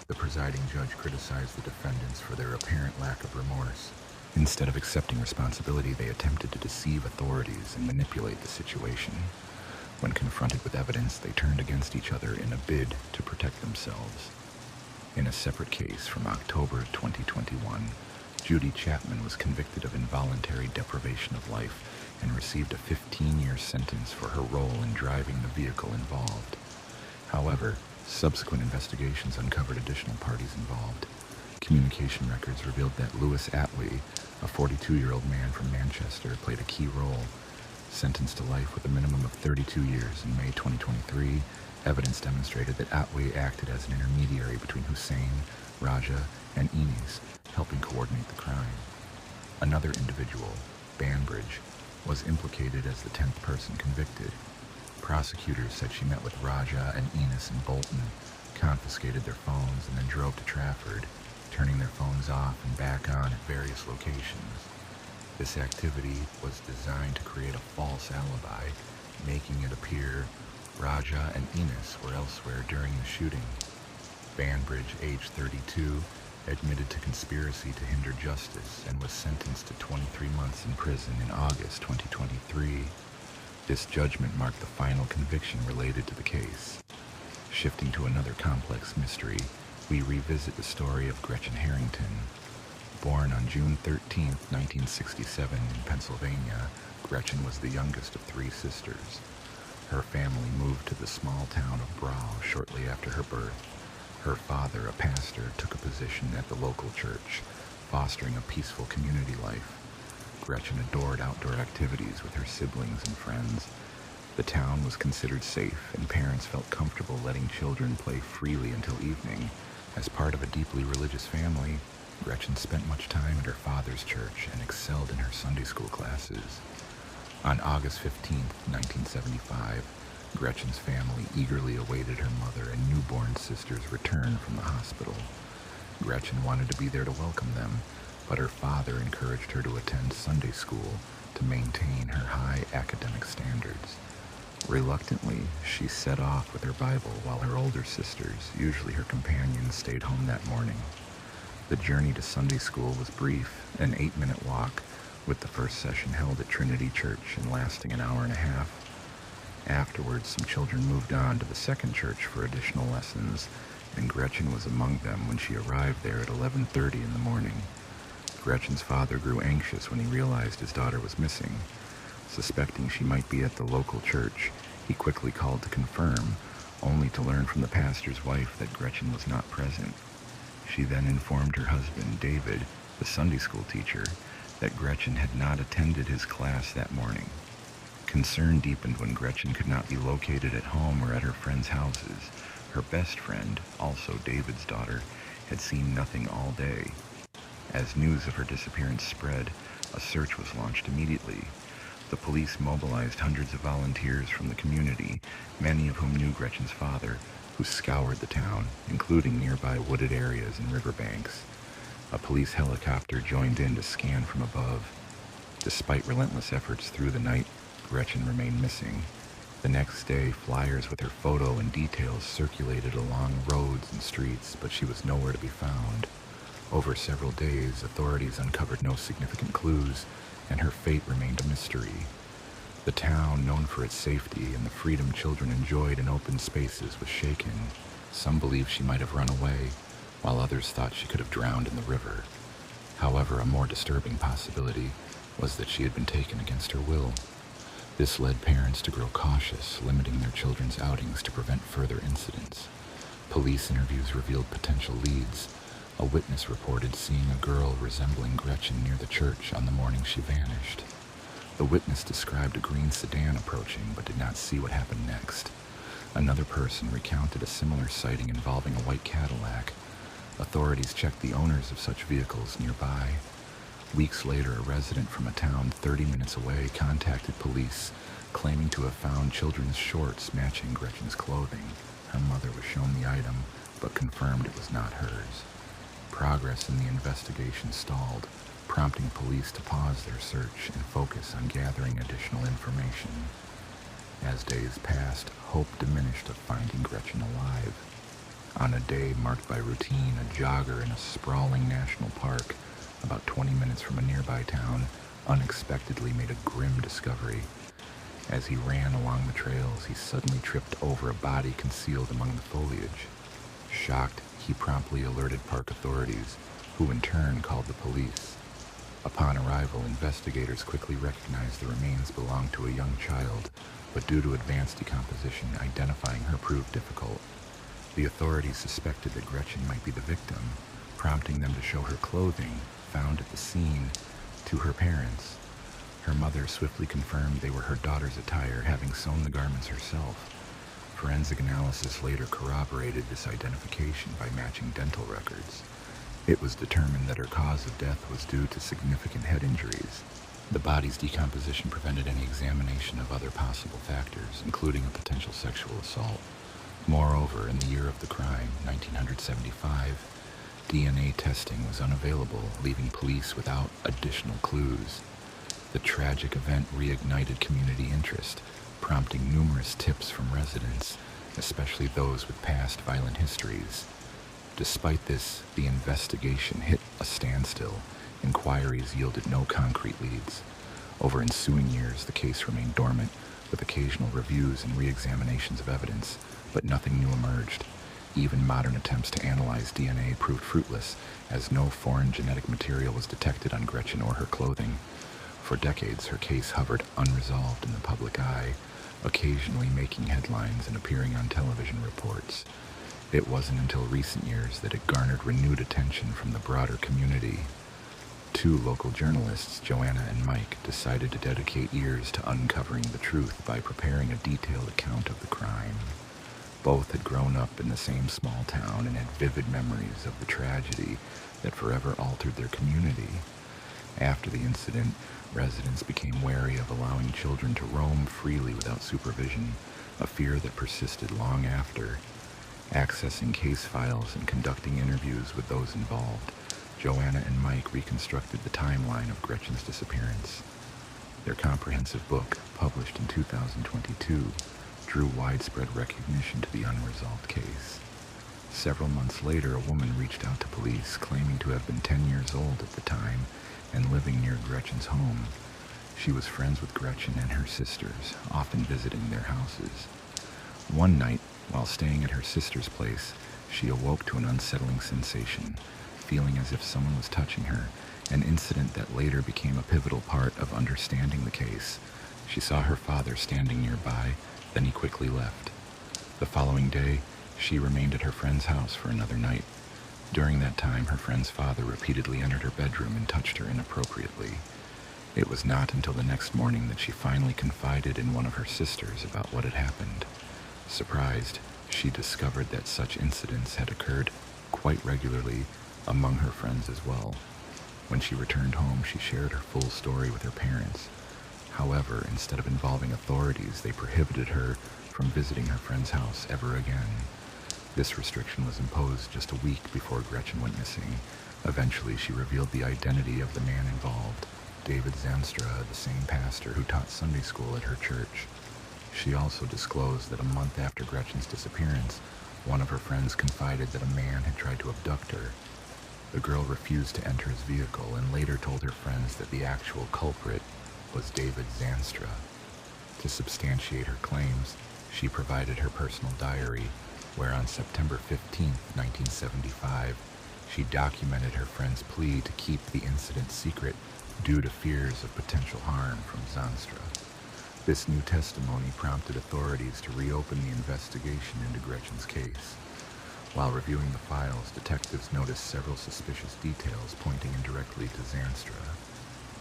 The presiding judge criticized the defendants for their apparent lack of remorse. Instead of accepting responsibility, they attempted to deceive authorities and manipulate the situation. When confronted with evidence, they turned against each other in a bid to protect themselves. In a separate case from October 2021, Judy Chapman was convicted of involuntary deprivation of life and received a 15-year sentence for her role in driving the vehicle involved. However, subsequent investigations uncovered additional parties involved. Communication records revealed that Lewis Atwee, a 42-year-old man from Manchester, played a key role. Sentenced to life with a minimum of 32 years in May 2023, evidence demonstrated that Atwee acted as an intermediary between Hussein, Raja, and Enis, helping coordinate the crime. Another individual, Banbridge, was implicated as the 10th person convicted. Prosecutors said she met with Raja and Enis in Bolton, confiscated their phones, and then drove to Trafford, turning their phones off and back on at various locations. This activity was designed to create a false alibi, making it appear Raja and Enis were elsewhere during the shooting. Banbridge, age 32, admitted to conspiracy to hinder justice and was sentenced to 23 months in prison in August 2023. This judgment marked the final conviction related to the case. Shifting to another complex mystery, we revisit the story of Gretchen Harrington. Born on June 13, 1967 in Pennsylvania, Gretchen was the youngest of three sisters. Her family moved to the small town of Brough shortly after her birth. Her father, a pastor, took a position at the local church, fostering a peaceful community life. Gretchen adored outdoor activities with her siblings and friends. The town was considered safe, and parents felt comfortable letting children play freely until evening. As part of a deeply religious family, Gretchen spent much time at her father's church and excelled in her Sunday school classes. On August 15, 1975, Gretchen's family eagerly awaited her mother and newborn sister's return from the hospital. Gretchen wanted to be there to welcome them, but her father encouraged her to attend Sunday school to maintain her high academic standards. Reluctantly, she set off with her Bible while her older sisters, usually her companions, stayed home that morning. The journey to Sunday school was brief, an 8-minute walk, with the first session held at Trinity Church and lasting an hour and a half. Afterwards, some children moved on to the second church for additional lessons, and Gretchen was among them when she arrived there at 11:30 in the morning. Gretchen's father grew anxious when he realized his daughter was missing. Suspecting she might be at the local church, he quickly called to confirm, only to learn from the pastor's wife that Gretchen was not present. She then informed her husband, David, the Sunday school teacher, that Gretchen had not attended his class that morning. Concern deepened when Gretchen could not be located at home or at her friends' houses. Her best friend, also David's daughter, had seen nothing all day. As news of her disappearance spread, a search was launched immediately. The police mobilized hundreds of volunteers from the community, many of whom knew Gretchen's father, who scoured the town, including nearby wooded areas and riverbanks. A police helicopter joined in to scan from above. Despite relentless efforts through the night, Gretchen remained missing. The next day, flyers with her photo and details circulated along roads and streets, but she was nowhere to be found. Over several days, authorities uncovered no significant clues, and her fate remained a mystery. The town, known for its safety and the freedom children enjoyed in open spaces, was shaken. Some believed she might have run away, while others thought she could have drowned in the river. However, a more disturbing possibility was that she had been taken against her will. This led parents to grow cautious, limiting their children's outings to prevent further incidents. Police interviews revealed potential leads. A witness reported seeing a girl resembling Gretchen near the church on the morning she vanished. The witness described a green sedan approaching, but did not see what happened next. Another person recounted a similar sighting involving a white Cadillac. Authorities checked the owners of such vehicles nearby. Weeks later, a resident from a town 30 minutes away contacted police, claiming to have found children's shorts matching Gretchen's clothing. Her mother was shown the item, but confirmed it was not hers. Progress in the investigation stalled, prompting police to pause their search and focus on gathering additional information. As days passed, hope diminished of finding Gretchen alive. On a day marked by routine, a jogger in a sprawling national park, about 20 minutes from a nearby town, unexpectedly made a grim discovery. As he ran along the trails, he suddenly tripped over a body concealed among the foliage. Shocked, he promptly alerted park authorities, who in turn called the police. Upon arrival, investigators quickly recognized the remains belonged to a young child, but due to advanced decomposition, identifying her proved difficult. The authorities suspected that Gretchen might be the victim, prompting them to show her clothing, found at the scene, to her parents. Her mother swiftly confirmed they were her daughter's attire, having sewn the garments herself. Forensic analysis later corroborated this identification by matching dental records. It was determined that her cause of death was due to significant head injuries. The body's decomposition prevented any examination of other possible factors, including a potential sexual assault. Moreover, in the year of the crime, 1975, DNA testing was unavailable, leaving police without additional clues. The tragic event reignited community interest, prompting numerous tips from residents, especially those with past violent histories. Despite this, the investigation hit a standstill. Inquiries yielded no concrete leads. Over ensuing years, the case remained dormant, with occasional reviews and re-examinations of evidence, but nothing new emerged. Even modern attempts to analyze DNA proved fruitless, as no foreign genetic material was detected on Gretchen or her clothing. For decades, her case hovered unresolved in the public eye, occasionally making headlines and appearing on television reports. It wasn't until recent years that it garnered renewed attention from the broader community. Two local journalists, Joanna and Mike, decided to dedicate years to uncovering the truth by preparing a detailed account of the crime. Both had grown up in the same small town and had vivid memories of the tragedy that forever altered their community. After the incident, residents became wary of allowing children to roam freely without supervision, a fear that persisted long after. Accessing case files and conducting interviews with those involved, Joanna and Mike reconstructed the timeline of Gretchen's disappearance. Their comprehensive book, published in 2022, drew widespread recognition to the unresolved case. Several months later, a woman reached out to police, claiming to have been 10 years old at the time and living near Gretchen's home. She was friends with Gretchen and her sisters, often visiting their houses. One night, while staying at her sister's place, she awoke to an unsettling sensation, feeling as if someone was touching her, an incident that later became a pivotal part of understanding the case. She saw her father standing nearby, then he quickly left. The following day, she remained at her friend's house for another night. During that time, her friend's father repeatedly entered her bedroom and touched her inappropriately. It was not until the next morning that she finally confided in one of her sisters about what had happened. Surprised, she discovered that such incidents had occurred quite regularly among her friends as well. When she returned home, she shared her full story with her parents. However, instead of involving authorities, they prohibited her from visiting her friend's house ever again. This restriction was imposed just a week before Gretchen went missing. Eventually, she revealed the identity of the man involved, David Zanstra, the same pastor who taught Sunday school at her church. She also disclosed that a month after Gretchen's disappearance, one of her friends confided that a man had tried to abduct her. The girl refused to enter his vehicle and later told her friends that the actual culprit was David Zanstra. To substantiate her claims, she provided her personal diary, where on September 15, 1975, she documented her friend's plea to keep the incident secret due to fears of potential harm from Zanstra. This new testimony prompted authorities to reopen the investigation into Gretchen's case. While reviewing the files, detectives noticed several suspicious details pointing indirectly to Zanstra.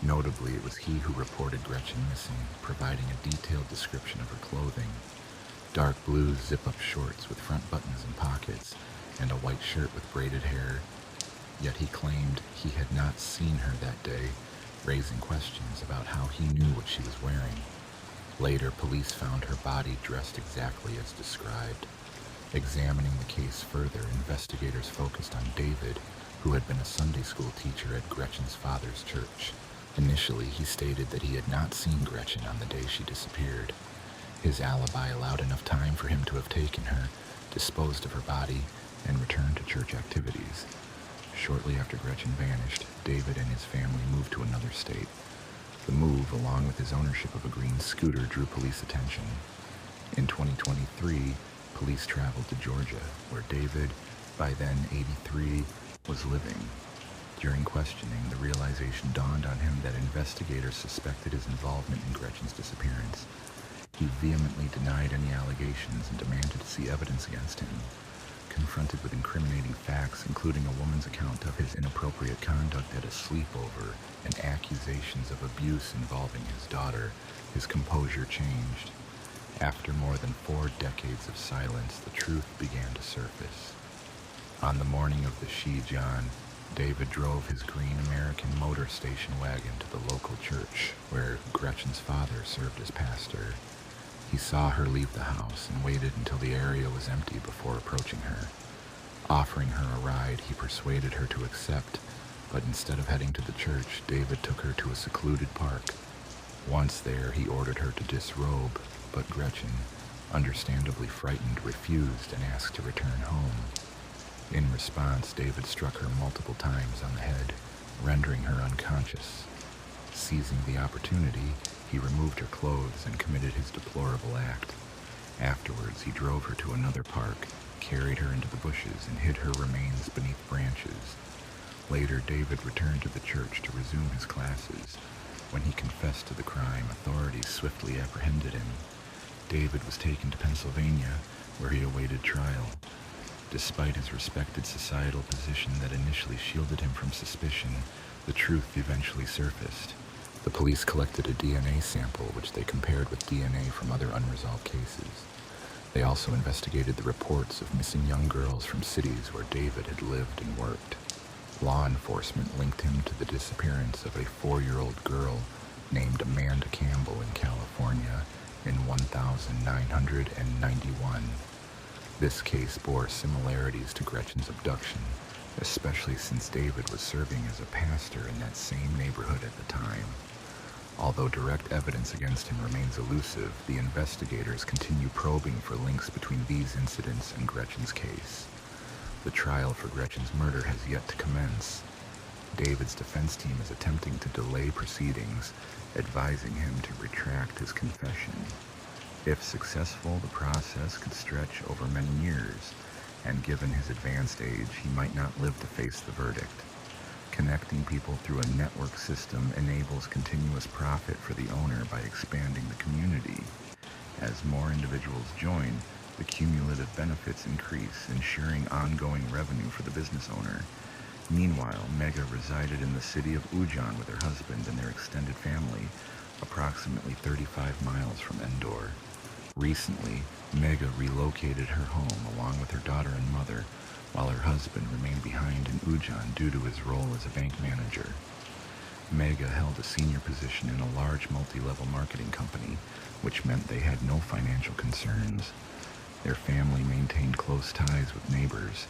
Notably, it was he who reported Gretchen missing, providing a detailed description of her clothing. Dark blue zip-up shorts with front buttons and pockets, and a white shirt with braided hair. Yet he claimed he had not seen her that day, raising questions about how he knew what she was wearing. Later, police found her body dressed exactly as described. Examining the case further, investigators focused on David, who had been a Sunday school teacher at Gretchen's father's church. Initially, he stated that he had not seen Gretchen on the day she disappeared. His alibi allowed enough time for him to have taken her, disposed of her body, and returned to church activities. Shortly after Gretchen vanished, David and his family moved to another state. The move, along with his ownership of a green scooter, drew police attention. In 2023, police traveled to Georgia, where David, by then 83, was living. During questioning, the realization dawned on him that investigators suspected his involvement in Gretchen's disappearance. He vehemently denied any allegations and demanded to see evidence against him. Confronted with incriminating facts, including a woman's account of his inappropriate conduct at a sleepover and accusations of abuse involving his daughter, his composure changed. After more than 4 decades of silence, the truth began to surface. On the morning of the She-John, David drove his green American motor station wagon to the local church, where Gretchen's father served as pastor. He saw her leave the house and waited until the area was empty before approaching her. Offering her a ride, he persuaded her to accept, but instead of heading to the church, David took her to a secluded park. Once there, he ordered her to disrobe, but Gretchen, understandably frightened, refused and asked to return home. In response, David struck her multiple times on the head, rendering her unconscious. Seizing the opportunity, he removed her clothes and committed his deplorable act. Afterwards, he drove her to another park, carried her into the bushes, and hid her remains beneath branches. Later, David returned to the church to resume his classes. When he confessed to the crime, authorities swiftly apprehended him. David was taken to Pennsylvania, where he awaited trial. Despite his respected societal position that initially shielded him from suspicion, the truth eventually surfaced. The police collected a DNA sample, which they compared with DNA from other unresolved cases. They also investigated the reports of missing young girls from cities where David had lived and worked. Law enforcement linked him to the disappearance of a 4-year-old girl named Amanda Campbell in California in 1991. This case bore similarities to Gretchen's abduction, especially since David was serving as a pastor in that same neighborhood at the time. Although direct evidence against him remains elusive, the investigators continue probing for links between these incidents and Gretchen's case. The trial for Gretchen's murder has yet to commence. David's defense team is attempting to delay proceedings, advising him to retract his confession. If successful, the process could stretch over many years, and given his advanced age, he might not live to face the verdict. Connecting people through a network system enables continuous profit for the owner by expanding the community. As more individuals join, The cumulative benefits increase, ensuring ongoing revenue for the business owner. Meanwhile, Mega resided in the city of Ujan with her husband and their extended family, approximately 35 miles from Endor. Recently, Mega relocated her home along with her daughter and mother, while her husband remained behind in Ujan due to his role as a bank manager. Mega held a senior position in a large multi-level marketing company, which meant they had no financial concerns. Their family maintained close ties with neighbors,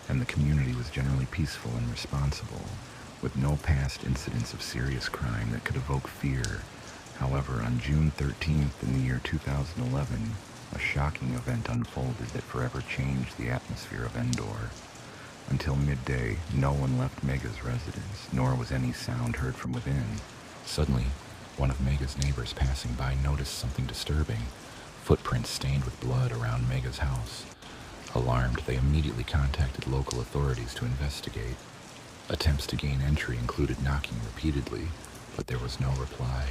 and the community was generally peaceful and responsible, with no past incidents of serious crime that could evoke fear. However, on June 13th in the year 2011, a shocking event unfolded that forever changed the atmosphere of Endor. Until midday, no one left Mega's residence, nor was any sound heard from within. Suddenly, one of Mega's neighbors passing by noticed something disturbing: footprints stained with blood around Mega's house. Alarmed, they immediately contacted local authorities to investigate. Attempts to gain entry included knocking repeatedly, but there was no reply.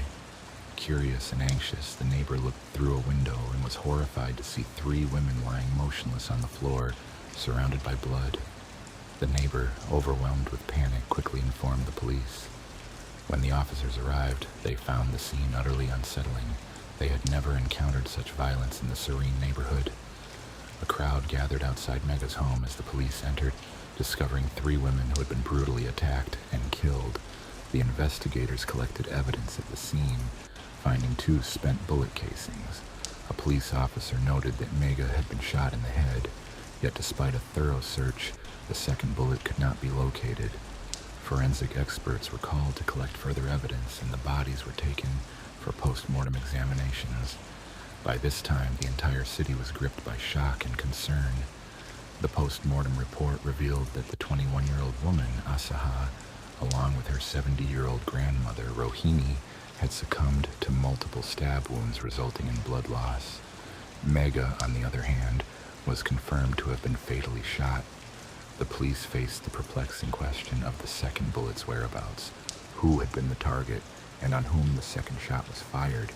Curious and anxious, the neighbor looked through a window and was horrified to see 3 women lying motionless on the floor, surrounded by blood. The neighbor, overwhelmed with panic, quickly informed the police. When the officers arrived, they found the scene utterly unsettling. They had never encountered such violence in the serene neighborhood. A crowd gathered outside Mega's home as the police entered, discovering 3 women who had been brutally attacked and killed. The investigators collected evidence at the scene, finding 2 spent bullet casings. A police officer noted that Mega had been shot in the head, yet despite a thorough search, the second bullet could not be located. Forensic experts were called to collect further evidence, and the bodies were taken for post-mortem examinations. By this time, the entire city was gripped by shock and concern. The post-mortem report revealed that the 21-year-old woman, Asaha, along with her 70-year-old grandmother, Rohini, had succumbed to multiple stab wounds resulting in blood loss. Mega, on the other hand, was confirmed to have been fatally shot. The police faced the perplexing question of the second bullet's whereabouts, who had been the target, and on whom the second shot was fired.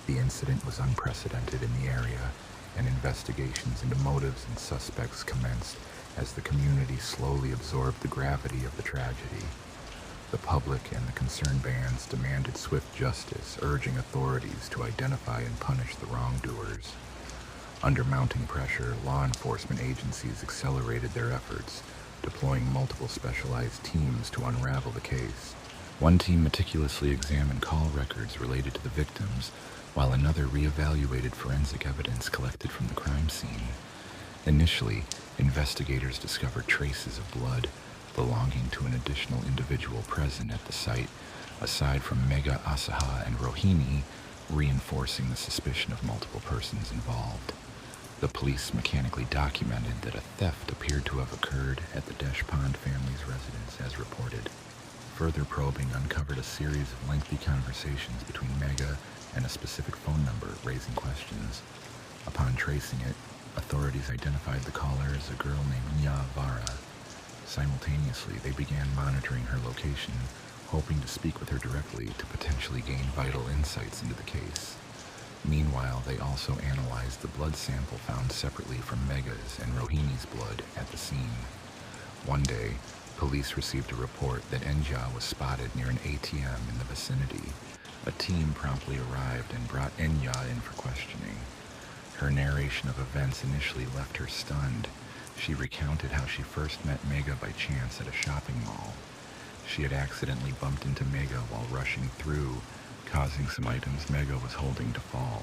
The incident was unprecedented in the area, and investigations into motives and suspects commenced as the community slowly absorbed the gravity of the tragedy. The public and the concerned bands demanded swift justice, urging authorities to identify and punish the wrongdoers. Under mounting pressure, law enforcement agencies accelerated their efforts, deploying multiple specialized teams to unravel the case. One team meticulously examined call records related to the victims, while another reevaluated forensic evidence collected from the crime scene. Initially, investigators discovered traces of blood belonging to an additional individual present at the site, aside from Mega, Asaha, and Rohini, reinforcing the suspicion of multiple persons involved. The police mechanically documented that a theft appeared to have occurred at the Deshpande family's residence as reported. Further probing uncovered a series of lengthy conversations between Mega and a specific phone number, raising questions. Upon tracing it, authorities identified the caller as a girl named Nya Vara. Simultaneously, they began monitoring her location, hoping to speak with her directly to potentially gain vital insights into the case. Meanwhile, they also analyzed the blood sample found separately from Mega's and Rohini's blood at the scene. One day, police received a report that Enya was spotted near an ATM in the vicinity. A team promptly arrived and brought Enya in for questioning. Her narration of events initially left her stunned. She recounted how she first met Mega by chance at a shopping mall. She had accidentally bumped into Mega while rushing through, causing some items Mega was holding to fall.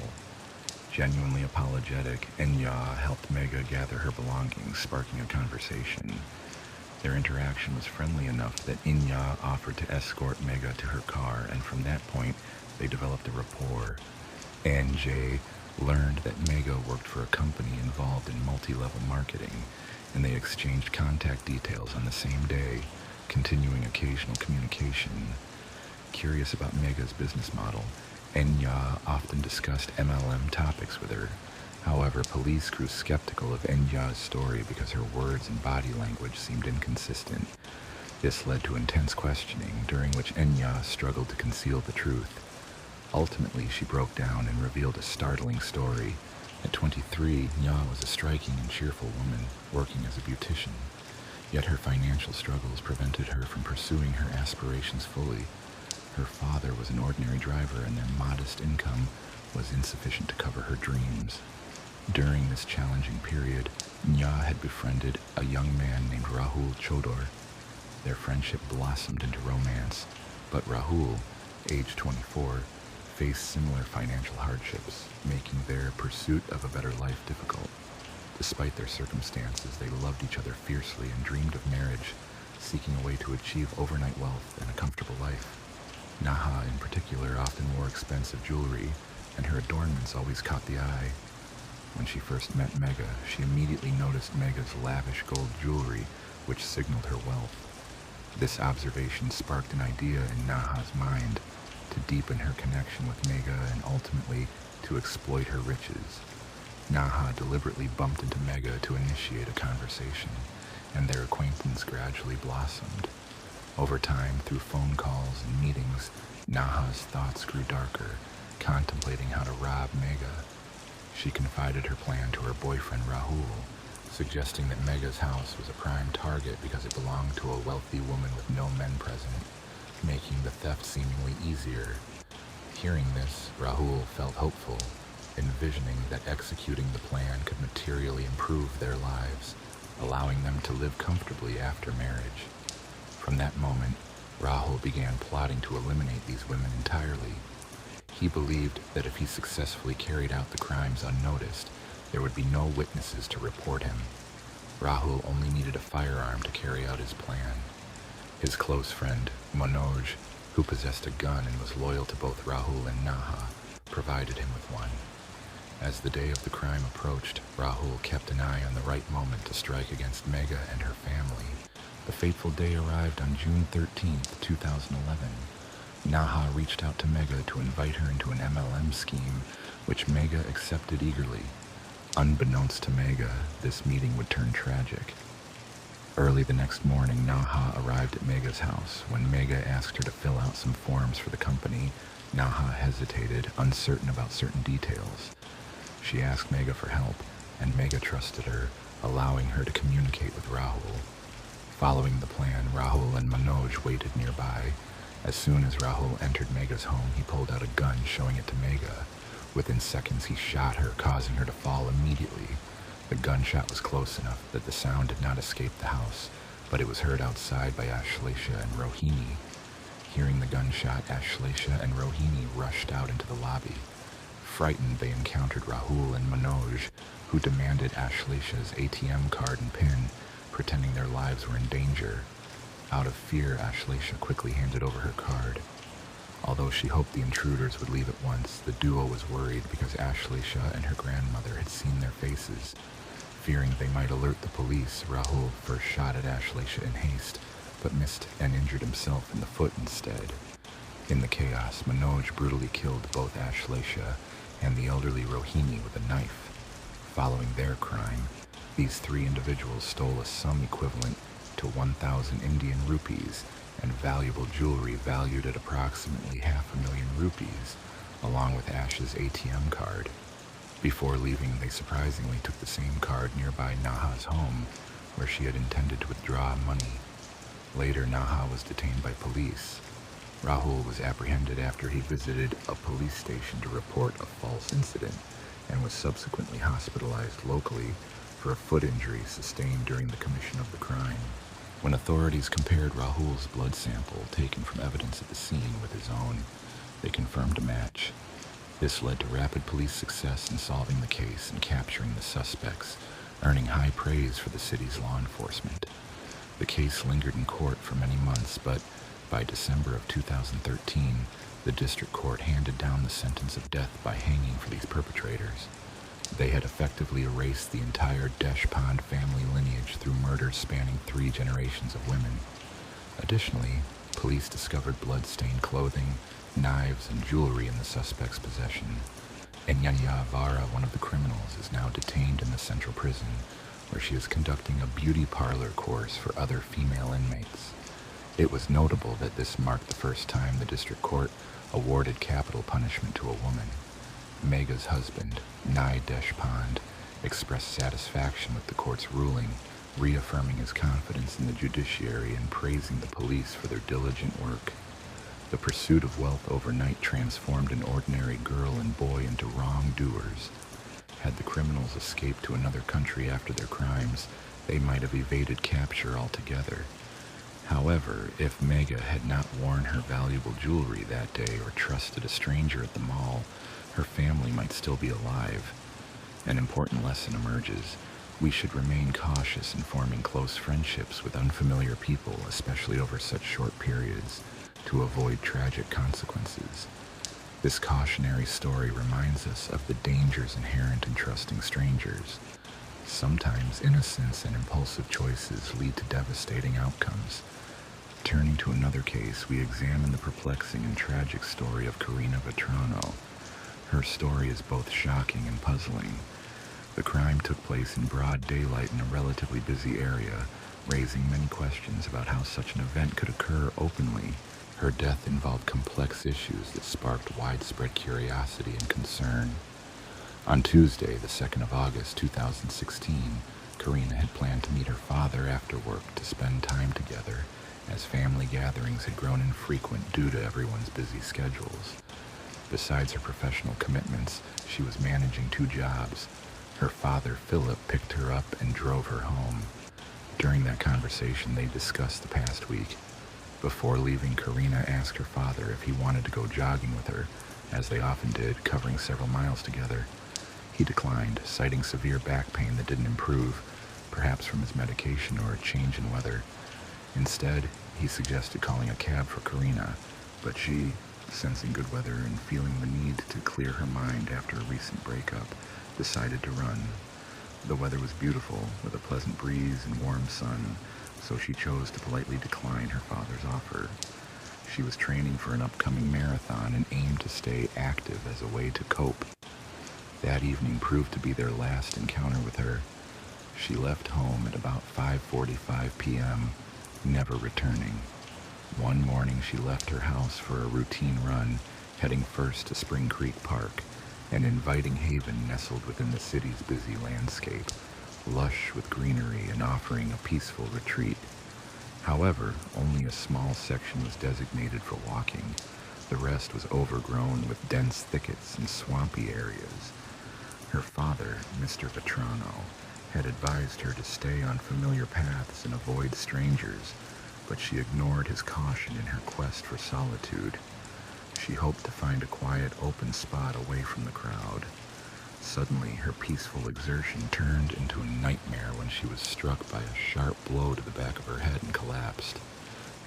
Genuinely apologetic, Enya helped Mega gather her belongings, sparking a conversation. Their interaction was friendly enough that Enya offered to escort Mega to her car, and from that point, they developed a rapport. NJ learned that Mega worked for a company involved in multi-level marketing, and they exchanged contact details on the same day, continuing occasional communication. Curious about Mega's business model, Enya often discussed MLM topics with her. However, police grew skeptical of Enya's story because her words and body language seemed inconsistent. This led to intense questioning, during which Enya struggled to conceal the truth. Ultimately, she broke down and revealed a startling story. At 23, Nya was a striking and cheerful woman working as a beautician, yet her financial struggles prevented her from pursuing her aspirations fully. Her father was an ordinary driver, and their modest income was insufficient to cover her dreams. During this challenging period, Nya had befriended a young man named Rahul Chodor. Their friendship blossomed into romance, but Rahul, age 24, faced similar financial hardships, making their pursuit of a better life difficult. Despite their circumstances, they loved each other fiercely and dreamed of marriage, seeking a way to achieve overnight wealth and a comfortable life. Naha, in particular, often wore expensive jewelry, and her adornments always caught the eye. When she first met Mega, she immediately noticed Mega's lavish gold jewelry, which signaled her wealth. This observation sparked an idea in Naha's mind to deepen her connection with Mega and ultimately to exploit her riches. Naha deliberately bumped into Mega to initiate a conversation, and their acquaintance gradually blossomed. Over time, through phone calls and meetings, Naha's thoughts grew darker, contemplating how to rob Mega. She confided her plan to her boyfriend Rahul, suggesting that Mega's house was a prime target because it belonged to a wealthy woman with no men present, making the theft seemingly easier. Hearing this, Rahul felt hopeful, envisioning that executing the plan could materially improve their lives, allowing them to live comfortably after marriage. From that moment, Rahul began plotting to eliminate these women entirely. He believed that if he successfully carried out the crimes unnoticed, there would be no witnesses to report him. Rahul only needed a firearm to carry out his plan. His close friend, Manoj, who possessed a gun and was loyal to both Rahul and Naha, provided him with one. As the day of the crime approached, Rahul kept an eye on the right moment to strike against Mega and her family. The fateful day arrived on June 13, 2011. Naha reached out to Mega to invite her into an MLM scheme, which Mega accepted eagerly. Unbeknownst to Mega, this meeting would turn tragic. Early the next morning, Naha arrived at Mega's house. When Mega asked her to fill out some forms for the company, Naha hesitated, uncertain about certain details. She asked Mega for help, and Mega trusted her, allowing her to communicate with Rahul. Following the plan, Rahul and Manoj waited nearby. As soon as Rahul entered Mega's home, he pulled out a gun, showing it to Mega. Within seconds, he shot her, causing her to fall immediately. The gunshot was close enough that the sound did not escape the house, but it was heard outside by Ashlesha and Rohini. Hearing the gunshot, Ashlesha and Rohini rushed out into the lobby. Frightened, they encountered Rahul and Manoj, who demanded Ashlesha's ATM card and PIN, pretending their lives were in danger. Out of fear, Ashlesha quickly handed over her card. Although she hoped the intruders would leave at once, the duo was worried because Ashlesha and her grandmother had seen their faces. Fearing they might alert the police, Rahul first shot at Ashlesha in haste, but missed and injured himself in the foot instead. In the chaos, Manoj brutally killed both Ashlesha and the elderly Rohini with a knife. Following their crime, these three individuals stole a sum equivalent to 1,000 Indian rupees and valuable jewelry valued at approximately 500,000 rupees, along with Ash's ATM card. Before leaving, they surprisingly took the same card nearby Naha's home, where she had intended to withdraw money. Later, Naha was detained by police. Rahul was apprehended after he visited a police station to report a false incident and was subsequently hospitalized locally for a foot injury sustained during the commission of the crime. When authorities compared Rahul's blood sample taken from evidence at the scene with his own, they confirmed a match. This led to rapid police success in solving the case and capturing the suspects, earning high praise for the city's law enforcement. The case lingered in court for many months, but by December of 2013, the district court handed down the sentence of death by hanging for these perpetrators. They had effectively erased the entire Deshpande family lineage through murders spanning 3 generations of women. Additionally, police discovered blood-stained clothing, knives, and jewelry in the suspect's possession. Enyanya Vara, one of the criminals, is now detained in the central prison, where she is conducting a beauty parlor course for other female inmates. It was notable that this marked the first time the district court awarded capital punishment to a woman. Mega's husband, Nye Deshpande, expressed satisfaction with the court's ruling, reaffirming his confidence in the judiciary and praising the police for their diligent work. The pursuit of wealth overnight transformed an ordinary girl and boy into wrongdoers. Had the criminals escaped to another country after their crimes, they might have evaded capture altogether. However, if Mega had not worn her valuable jewelry that day or trusted a stranger at the mall, her family might still be alive. An important lesson emerges. We should remain cautious in forming close friendships with unfamiliar people, especially over such short periods, to avoid tragic consequences. This cautionary story reminds us of the dangers inherent in trusting strangers. Sometimes innocence and impulsive choices lead to devastating outcomes. Turning to another case, we examine the perplexing and tragic story of Karina Vetrano. Her story is both shocking and puzzling. The crime took place in broad daylight in a relatively busy area, raising many questions about how such an event could occur openly. Her death involved complex issues that sparked widespread curiosity and concern. On Tuesday, the 2nd of August, 2016, Karina had planned to meet her father after work to spend time together, as family gatherings had grown infrequent due to everyone's busy schedules. Besides her professional commitments, she was managing 2 jobs. Her father, Philip, picked her up and drove her home. During that conversation, they discussed the past week. Before leaving, Karina asked her father if he wanted to go jogging with her, as they often did, covering several miles together. He declined, citing severe back pain that didn't improve, perhaps from his medication or a change in weather. Instead, he suggested calling a cab for Karina, but she, sensing good weather and feeling the need to clear her mind after a recent breakup, decided to run. The weather was beautiful, with a pleasant breeze and warm sun, so she chose to politely decline her father's offer. She was training for an upcoming marathon and aimed to stay active as a way to cope. That evening proved to be their last encounter with her. She left home at about 5:45 p.m., never returning. One morning she left her house for a routine run, heading first to Spring Creek Park, an inviting haven nestled within the city's busy landscape, lush with greenery and offering a peaceful retreat. However, only a small section was designated for walking. The rest was overgrown with dense thickets and swampy areas. Her father, Mr. Vetrano, had advised her to stay on familiar paths and avoid strangers, but she ignored his caution in her quest for solitude. She hoped to find a quiet, open spot away from the crowd. Suddenly, her peaceful exertion turned into a nightmare when she was struck by a sharp blow to the back of her head and collapsed.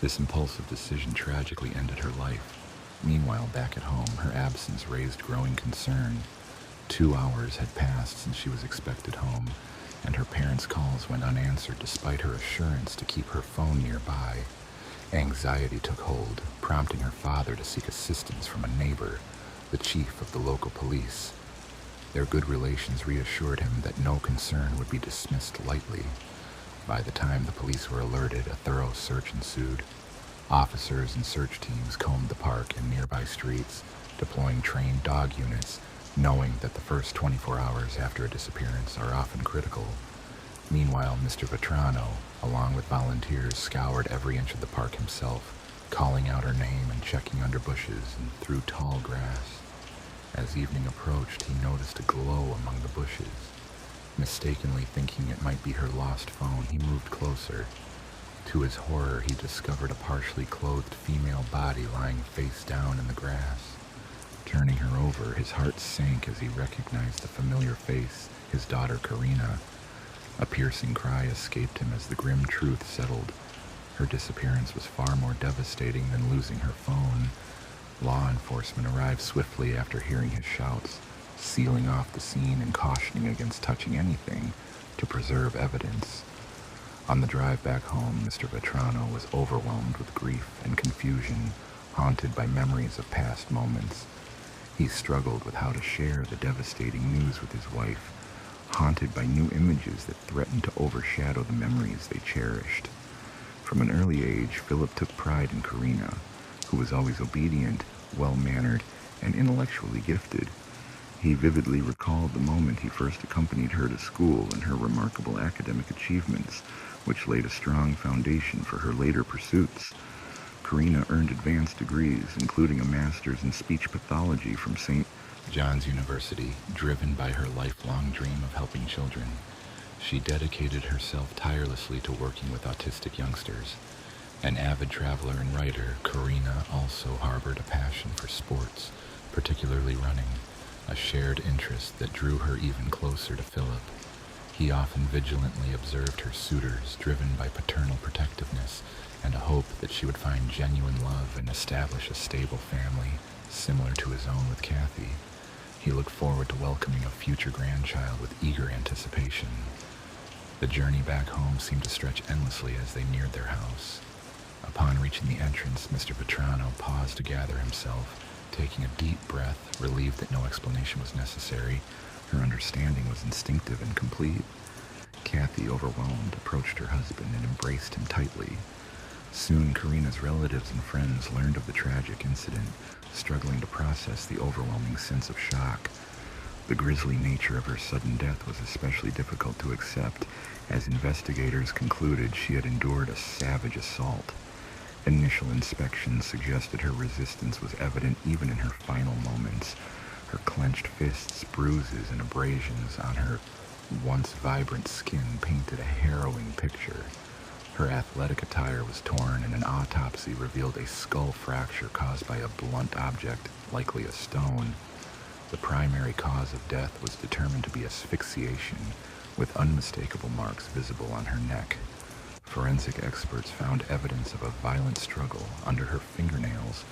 This impulsive decision tragically ended her life. Meanwhile, back at home, her absence raised growing concern. 2 hours had passed since she was expected home, and her parents' calls went unanswered despite her assurance to keep her phone nearby. Anxiety took hold, prompting her father to seek assistance from a neighbor, the chief of the local police. Their good relations reassured him that no concern would be dismissed lightly. By the time the police were alerted, a thorough search ensued. Officers and search teams combed the park and nearby streets, deploying trained dog units, knowing that the first 24 hours after a disappearance are often critical. Meanwhile, Mr. Vetrano, along with volunteers, scoured every inch of the park himself, calling out her name and checking under bushes and through tall grass. As evening approached, he noticed a glow among the bushes. Mistakenly thinking it might be her lost phone, he moved closer. To his horror, he discovered a partially clothed female body lying face down in the grass. Turning her over, his heart sank as he recognized the familiar face, his daughter Karina. A piercing cry escaped him as the grim truth settled. Her disappearance was far more devastating than losing her phone. Law enforcement arrived swiftly after hearing his shouts, sealing off the scene and cautioning against touching anything to preserve evidence. On the drive back home, Mr. Vetrano was overwhelmed with grief and confusion, haunted by memories of past moments. He struggled with how to share the devastating news with his wife, haunted by new images that threatened to overshadow the memories they cherished. From an early age, Philip took pride in Karina, who was always obedient, well-mannered, and intellectually gifted. He vividly recalled the moment he first accompanied her to school and her remarkable academic achievements, which laid a strong foundation for her later pursuits. Karina earned advanced degrees, including a master's in speech pathology from St. John's University, driven by her lifelong dream of helping children. She dedicated herself tirelessly to working with autistic youngsters. An avid traveler and writer, Karina also harbored a passion for sports, particularly running, a shared interest that drew her even closer to Philip. He often vigilantly observed her suitors, driven by paternal protectiveness and a hope that she would find genuine love and establish a stable family, similar to his own with Kathy. He looked forward to welcoming a future grandchild with eager anticipation. The journey back home seemed to stretch endlessly as they neared their house. Upon reaching the entrance, Mr. Petrano paused to gather himself, taking a deep breath, relieved that no explanation was necessary. Her understanding was instinctive and complete. Kathy, overwhelmed, approached her husband and embraced him tightly. Soon, Karina's relatives and friends learned of the tragic incident, struggling to process the overwhelming sense of shock. The grisly nature of her sudden death was especially difficult to accept, as investigators concluded she had endured a savage assault. Initial inspections suggested her resistance was evident even in her final moments. Her clenched fists, bruises, and abrasions on her once vibrant skin painted a harrowing picture. Her athletic attire was torn, and an autopsy revealed a skull fracture caused by a blunt object, likely a stone. The primary cause of death was determined to be asphyxiation, with unmistakable marks visible on her neck. Forensic experts found evidence of a violent struggle under her fingernails.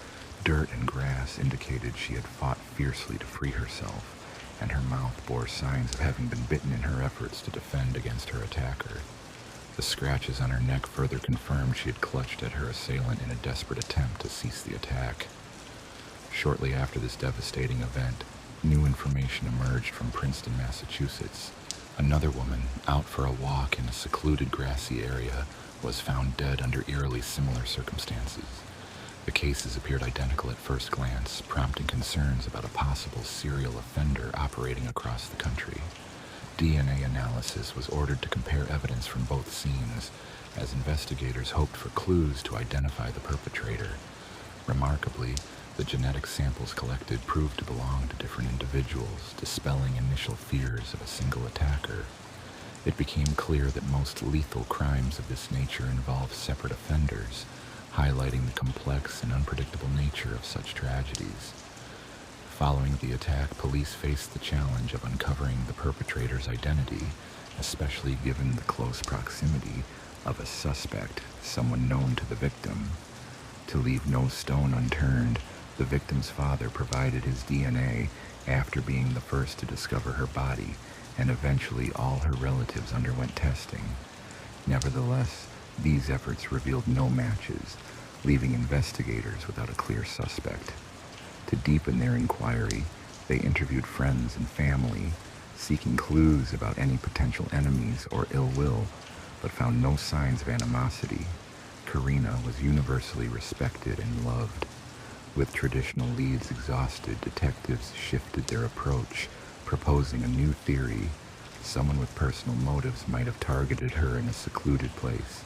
Dirt and grass indicated she had fought fiercely to free herself, and her mouth bore signs of having been bitten in her efforts to defend against her attacker. The scratches on her neck further confirmed she had clutched at her assailant in a desperate attempt to cease the attack. Shortly after this devastating event, new information emerged from Princeton, Massachusetts. Another woman, out for a walk in a secluded grassy area, was found dead under eerily similar circumstances. The cases appeared identical at first glance, prompting concerns about a possible serial offender operating across the country. DNA analysis was ordered to compare evidence from both scenes, as investigators hoped for clues to identify the perpetrator. Remarkably, the genetic samples collected proved to belong to different individuals, dispelling initial fears of a single attacker. It became clear that most lethal crimes of this nature involve separate offenders, highlighting the complex and unpredictable nature of such tragedies. Following the attack, police faced the challenge of uncovering the perpetrator's identity, especially given the close proximity of a suspect, someone known to the victim. To leave no stone unturned, the victim's father provided his DNA after being the first to discover her body, and eventually all her relatives underwent testing. Nevertheless, these efforts revealed no matches, leaving investigators without a clear suspect. To deepen their inquiry, they interviewed friends and family, seeking clues about any potential enemies or ill will, but found no signs of animosity. Karina was universally respected and loved. With traditional leads exhausted, detectives shifted their approach, proposing a new theory. Someone with personal motives might have targeted her in a secluded place.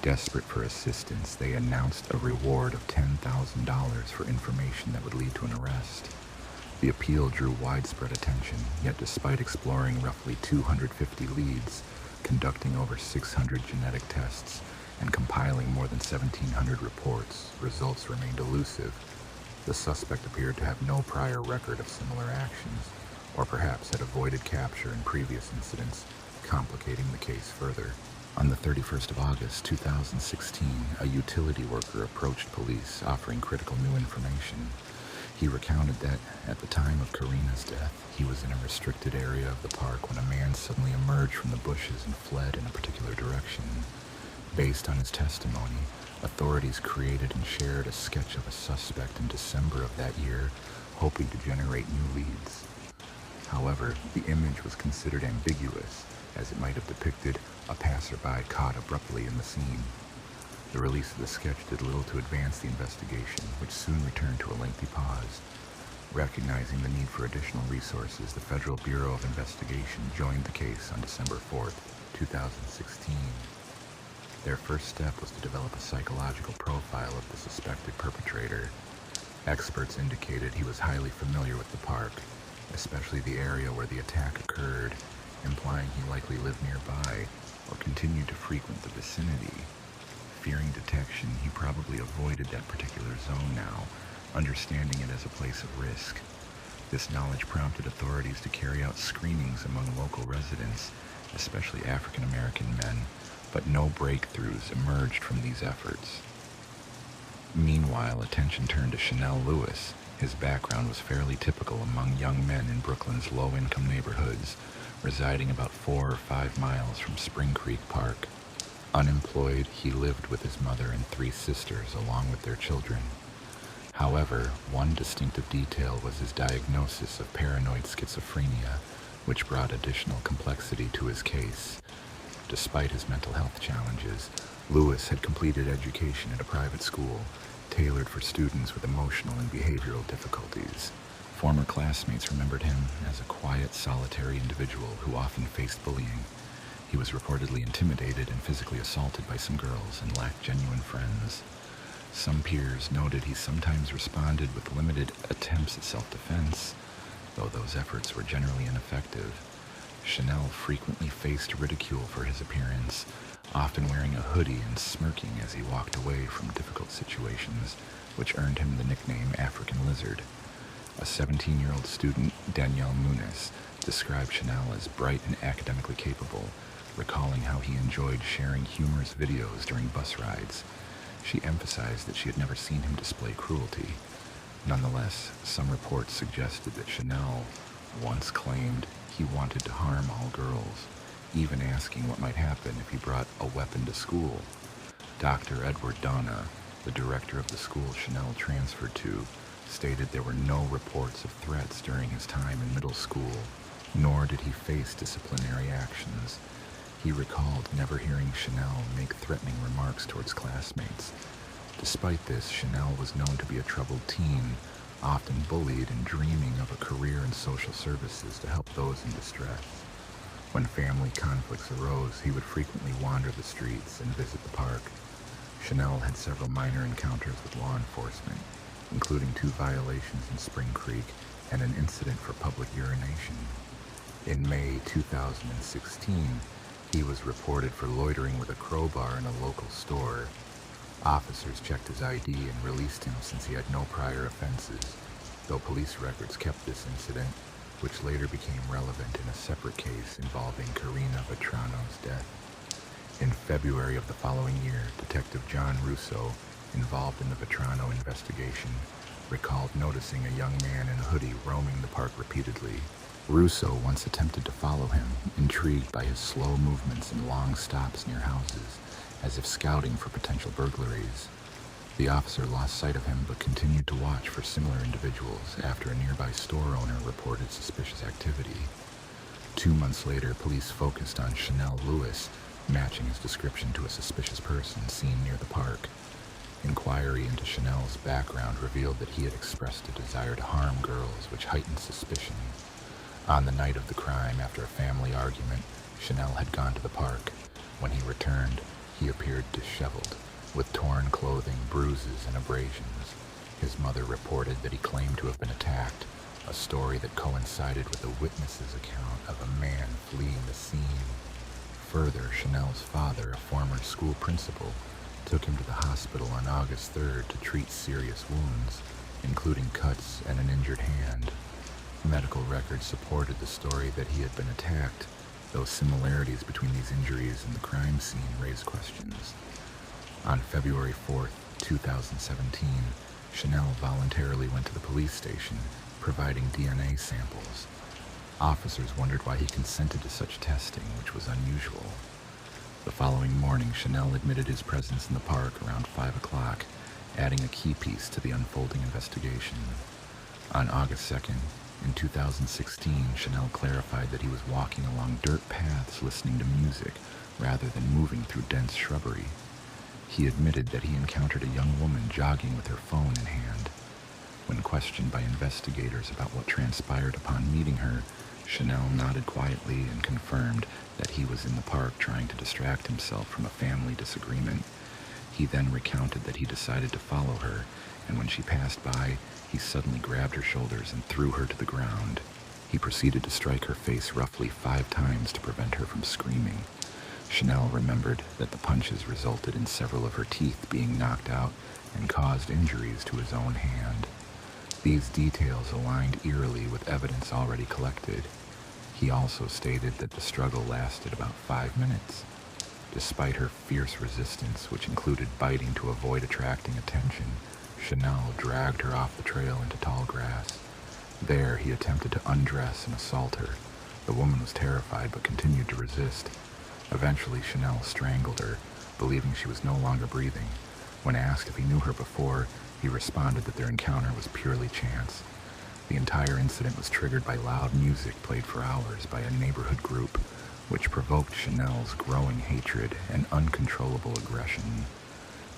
Desperate for assistance, they announced a reward of $10,000 for information that would lead to an arrest. The appeal drew widespread attention, yet despite exploring roughly 250 leads, conducting over 600 genetic tests, and compiling more than 1,700 reports, results remained elusive. The suspect appeared to have no prior record of similar actions, or perhaps had avoided capture in previous incidents, complicating the case further. On the 31st of August, 2016, a utility worker approached police offering critical new information. He recounted that, at the time of Karina's death, he was in a restricted area of the park when a man suddenly emerged from the bushes and fled in a particular direction. Based on his testimony, authorities created and shared a sketch of a suspect in December of that year, hoping to generate new leads. However, the image was considered ambiguous, as it might have depicted a passerby caught abruptly in the scene. The release of the sketch did little to advance the investigation, which soon returned to a lengthy pause. Recognizing the need for additional resources, the Federal Bureau of Investigation joined the case on December 4th, 2016. Their first step was to develop a psychological profile of the suspected perpetrator. Experts indicated he was highly familiar with the park, especially the area where the attack occurred, implying he likely lived nearby or continued to frequent the vicinity. Fearing detection, he probably avoided that particular zone now, understanding it as a place of risk. This knowledge prompted authorities to carry out screenings among local residents, especially African American men, but no breakthroughs emerged from these efforts. Meanwhile, attention turned to Chanel Lewis. His background was fairly typical among young men in Brooklyn's low-income neighborhoods, residing about 4 or 5 miles from Spring Creek Park. Unemployed, he lived with his mother and 3 sisters along with their children. However, one distinctive detail was his diagnosis of paranoid schizophrenia, which brought additional complexity to his case. Despite his mental health challenges, Lewis had completed education at a private school, tailored for students with emotional and behavioral difficulties. Former classmates remembered him as a quiet, solitary individual who often faced bullying. He was reportedly intimidated and physically assaulted by some girls and lacked genuine friends. Some peers noted he sometimes responded with limited attempts at self-defense, though those efforts were generally ineffective. Chanel frequently faced ridicule for his appearance, often wearing a hoodie and smirking as he walked away from difficult situations, which earned him the nickname African Lizard. A 17-year-old student, Danielle Muniz, described Chanel as bright and academically capable, recalling how he enjoyed sharing humorous videos during bus rides. She emphasized that she had never seen him display cruelty. Nonetheless, some reports suggested that Chanel once claimed he wanted to harm all girls, even asking what might happen if he brought a weapon to school. Dr. Edward Donna, the director of the school Chanel transferred to, stated there were no reports of threats during his time in middle school, nor did he face disciplinary actions. He recalled never hearing Chanel make threatening remarks towards classmates. Despite this, Chanel was known to be a troubled teen, often bullied and dreaming of a career in social services to help those in distress. When family conflicts arose, he would frequently wander the streets and visit the park. Chanel had several minor encounters with law enforcement, including 2 violations in Spring Creek and an incident for public urination. In May 2016, he was reported for loitering with a crowbar in a local store. Officers checked his ID and released him since he had no prior offenses, though police records kept this incident, which later became relevant in a separate case involving Karina Vetrano's death. In February of the following year, Detective John Russo, involved in the Vetrano investigation, recalled noticing a young man in a hoodie roaming the park repeatedly. Russo once attempted to follow him, intrigued by his slow movements and long stops near houses, as if scouting for potential burglaries. The officer lost sight of him but continued to watch for similar individuals after a nearby store owner reported suspicious activity. 2 months later, police focused on Chanel Lewis, matching his description to a suspicious person seen near the park. Inquiry into Chanel's background revealed that he had expressed a desire to harm girls, which heightened suspicion. On the night of the crime, after a family argument, Chanel had gone to the park. When he returned, he appeared disheveled, with torn clothing, bruises, and abrasions. His mother reported that he claimed to have been attacked, a story that coincided with a witness's account of a man fleeing the scene. Further, Chanel's father, a former school principal, took him to the hospital on August 3rd to treat serious wounds, including cuts and an injured hand. Medical records supported the story that he had been attacked, though similarities between these injuries and the crime scene raised questions. On February 4th, 2017, Chanel voluntarily went to the police station, providing DNA samples. Officers wondered why he consented to such testing, which was unusual. The following morning, Chanel admitted his presence in the park around 5 o'clock, adding a key piece to the unfolding investigation. On August 2nd, in 2016, Chanel clarified that he was walking along dirt paths listening to music rather than moving through dense shrubbery. He admitted that he encountered a young woman jogging with her phone in hand. When questioned by investigators about what transpired upon meeting her, Chanel nodded quietly and confirmed that he was in the park trying to distract himself from a family disagreement. He then recounted that he decided to follow her, and when she passed by, he suddenly grabbed her shoulders and threw her to the ground. He proceeded to strike her face roughly 5 times to prevent her from screaming. Chanel remembered that the punches resulted in several of her teeth being knocked out and caused injuries to his own hand. These details aligned eerily with evidence already collected. He also stated that the struggle lasted about 5 minutes. Despite her fierce resistance, which included biting to avoid attracting attention, Chanel dragged her off the trail into tall grass. There, he attempted to undress and assault her. The woman was terrified but continued to resist. Eventually, Chanel strangled her, believing she was no longer breathing. When asked if he knew her before, he responded that their encounter was purely chance. The entire incident was triggered by loud music played for hours by a neighborhood group, which provoked Chanel's growing hatred and uncontrollable aggression.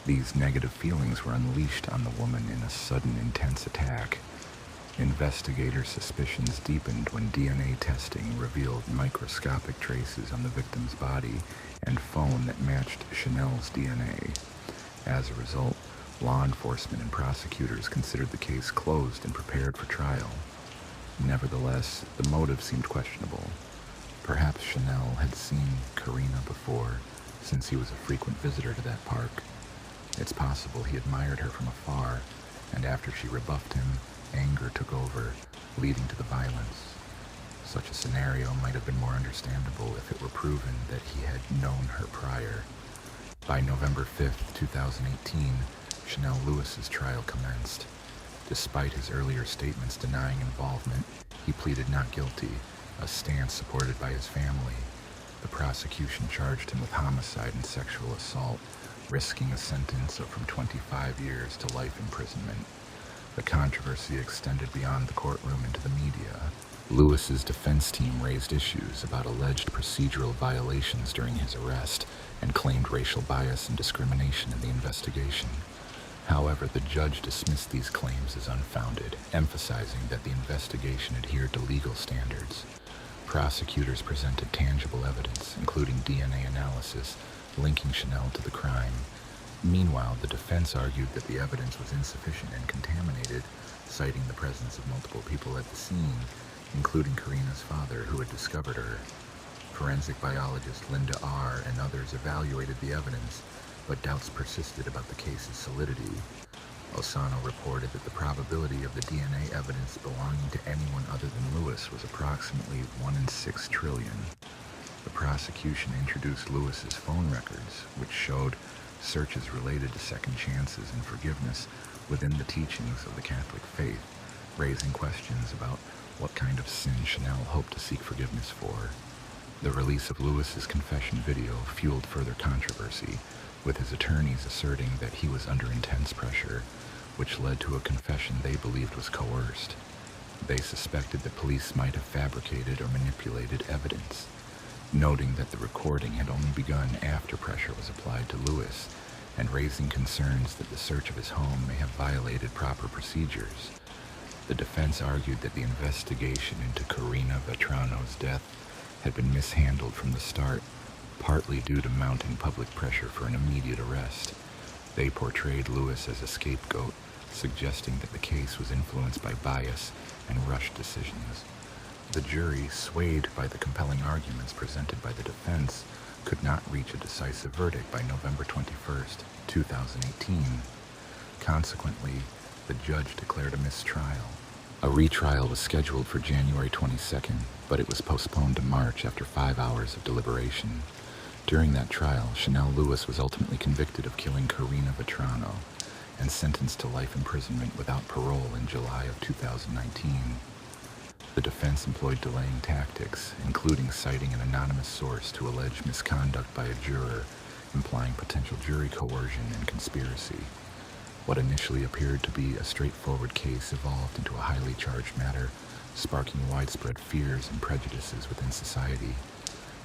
These negative feelings were unleashed on the woman in a sudden, intense attack. Investigators' suspicions deepened when DNA testing revealed microscopic traces on the victim's body and phone that matched Chanel's DNA. As a result, law enforcement and prosecutors considered the case closed and prepared for trial. Nevertheless, the motive seemed questionable. Perhaps Chanel had seen Karina before, since he was a frequent visitor to that park. It's possible he admired her from afar, and after she rebuffed him, anger took over, leading to the violence. Such a scenario might have been more understandable if it were proven that he had known her prior. By November 5th, 2018, Chanel Lewis's trial commenced. Despite his earlier statements denying involvement, he pleaded not guilty, a stance supported by his family. The prosecution charged him with homicide and sexual assault, risking a sentence of from 25 years to life imprisonment. The controversy extended beyond the courtroom into the media. Lewis's defense team raised issues about alleged procedural violations during his arrest and claimed racial bias and discrimination in the investigation. However, the judge dismissed these claims as unfounded, emphasizing that the investigation adhered to legal standards. Prosecutors presented tangible evidence, including DNA analysis, linking Chanel to the crime. Meanwhile, the defense argued that the evidence was insufficient and contaminated, citing the presence of multiple people at the scene, including Karina's father, who had discovered her. Forensic biologist Linda R. and others evaluated the evidence, but doubts persisted about the case's solidity. Osano reported that the probability of the DNA evidence belonging to anyone other than Lewis was approximately 1 in 6 trillion. The prosecution introduced Lewis's phone records, which showed searches related to second chances and forgiveness within the teachings of the Catholic faith, raising questions about what kind of sin Chanel hoped to seek forgiveness for. The release of Lewis's confession video fueled further controversy, with his attorneys asserting that he was under intense pressure, which led to a confession they believed was coerced. They suspected that police might have fabricated or manipulated evidence, noting that the recording had only begun after pressure was applied to Lewis, and raising concerns that the search of his home may have violated proper procedures. The defense argued that the investigation into Karina Vetrano's death had been mishandled from the start, partly due to mounting public pressure for an immediate arrest. They portrayed Lewis as a scapegoat, suggesting that the case was influenced by bias and rushed decisions. The jury, swayed by the compelling arguments presented by the defense, could not reach a decisive verdict by November 21st, 2018. Consequently, the judge declared a mistrial. A retrial was scheduled for January 22nd, but it was postponed to March after 5 hours of deliberation. During that trial, Chanel Lewis was ultimately convicted of killing Karina Vetrano and sentenced to life imprisonment without parole in July of 2019. The defense employed delaying tactics, including citing an anonymous source to allege misconduct by a juror, implying potential jury coercion and conspiracy. What initially appeared to be a straightforward case evolved into a highly charged matter, sparking widespread fears and prejudices within society.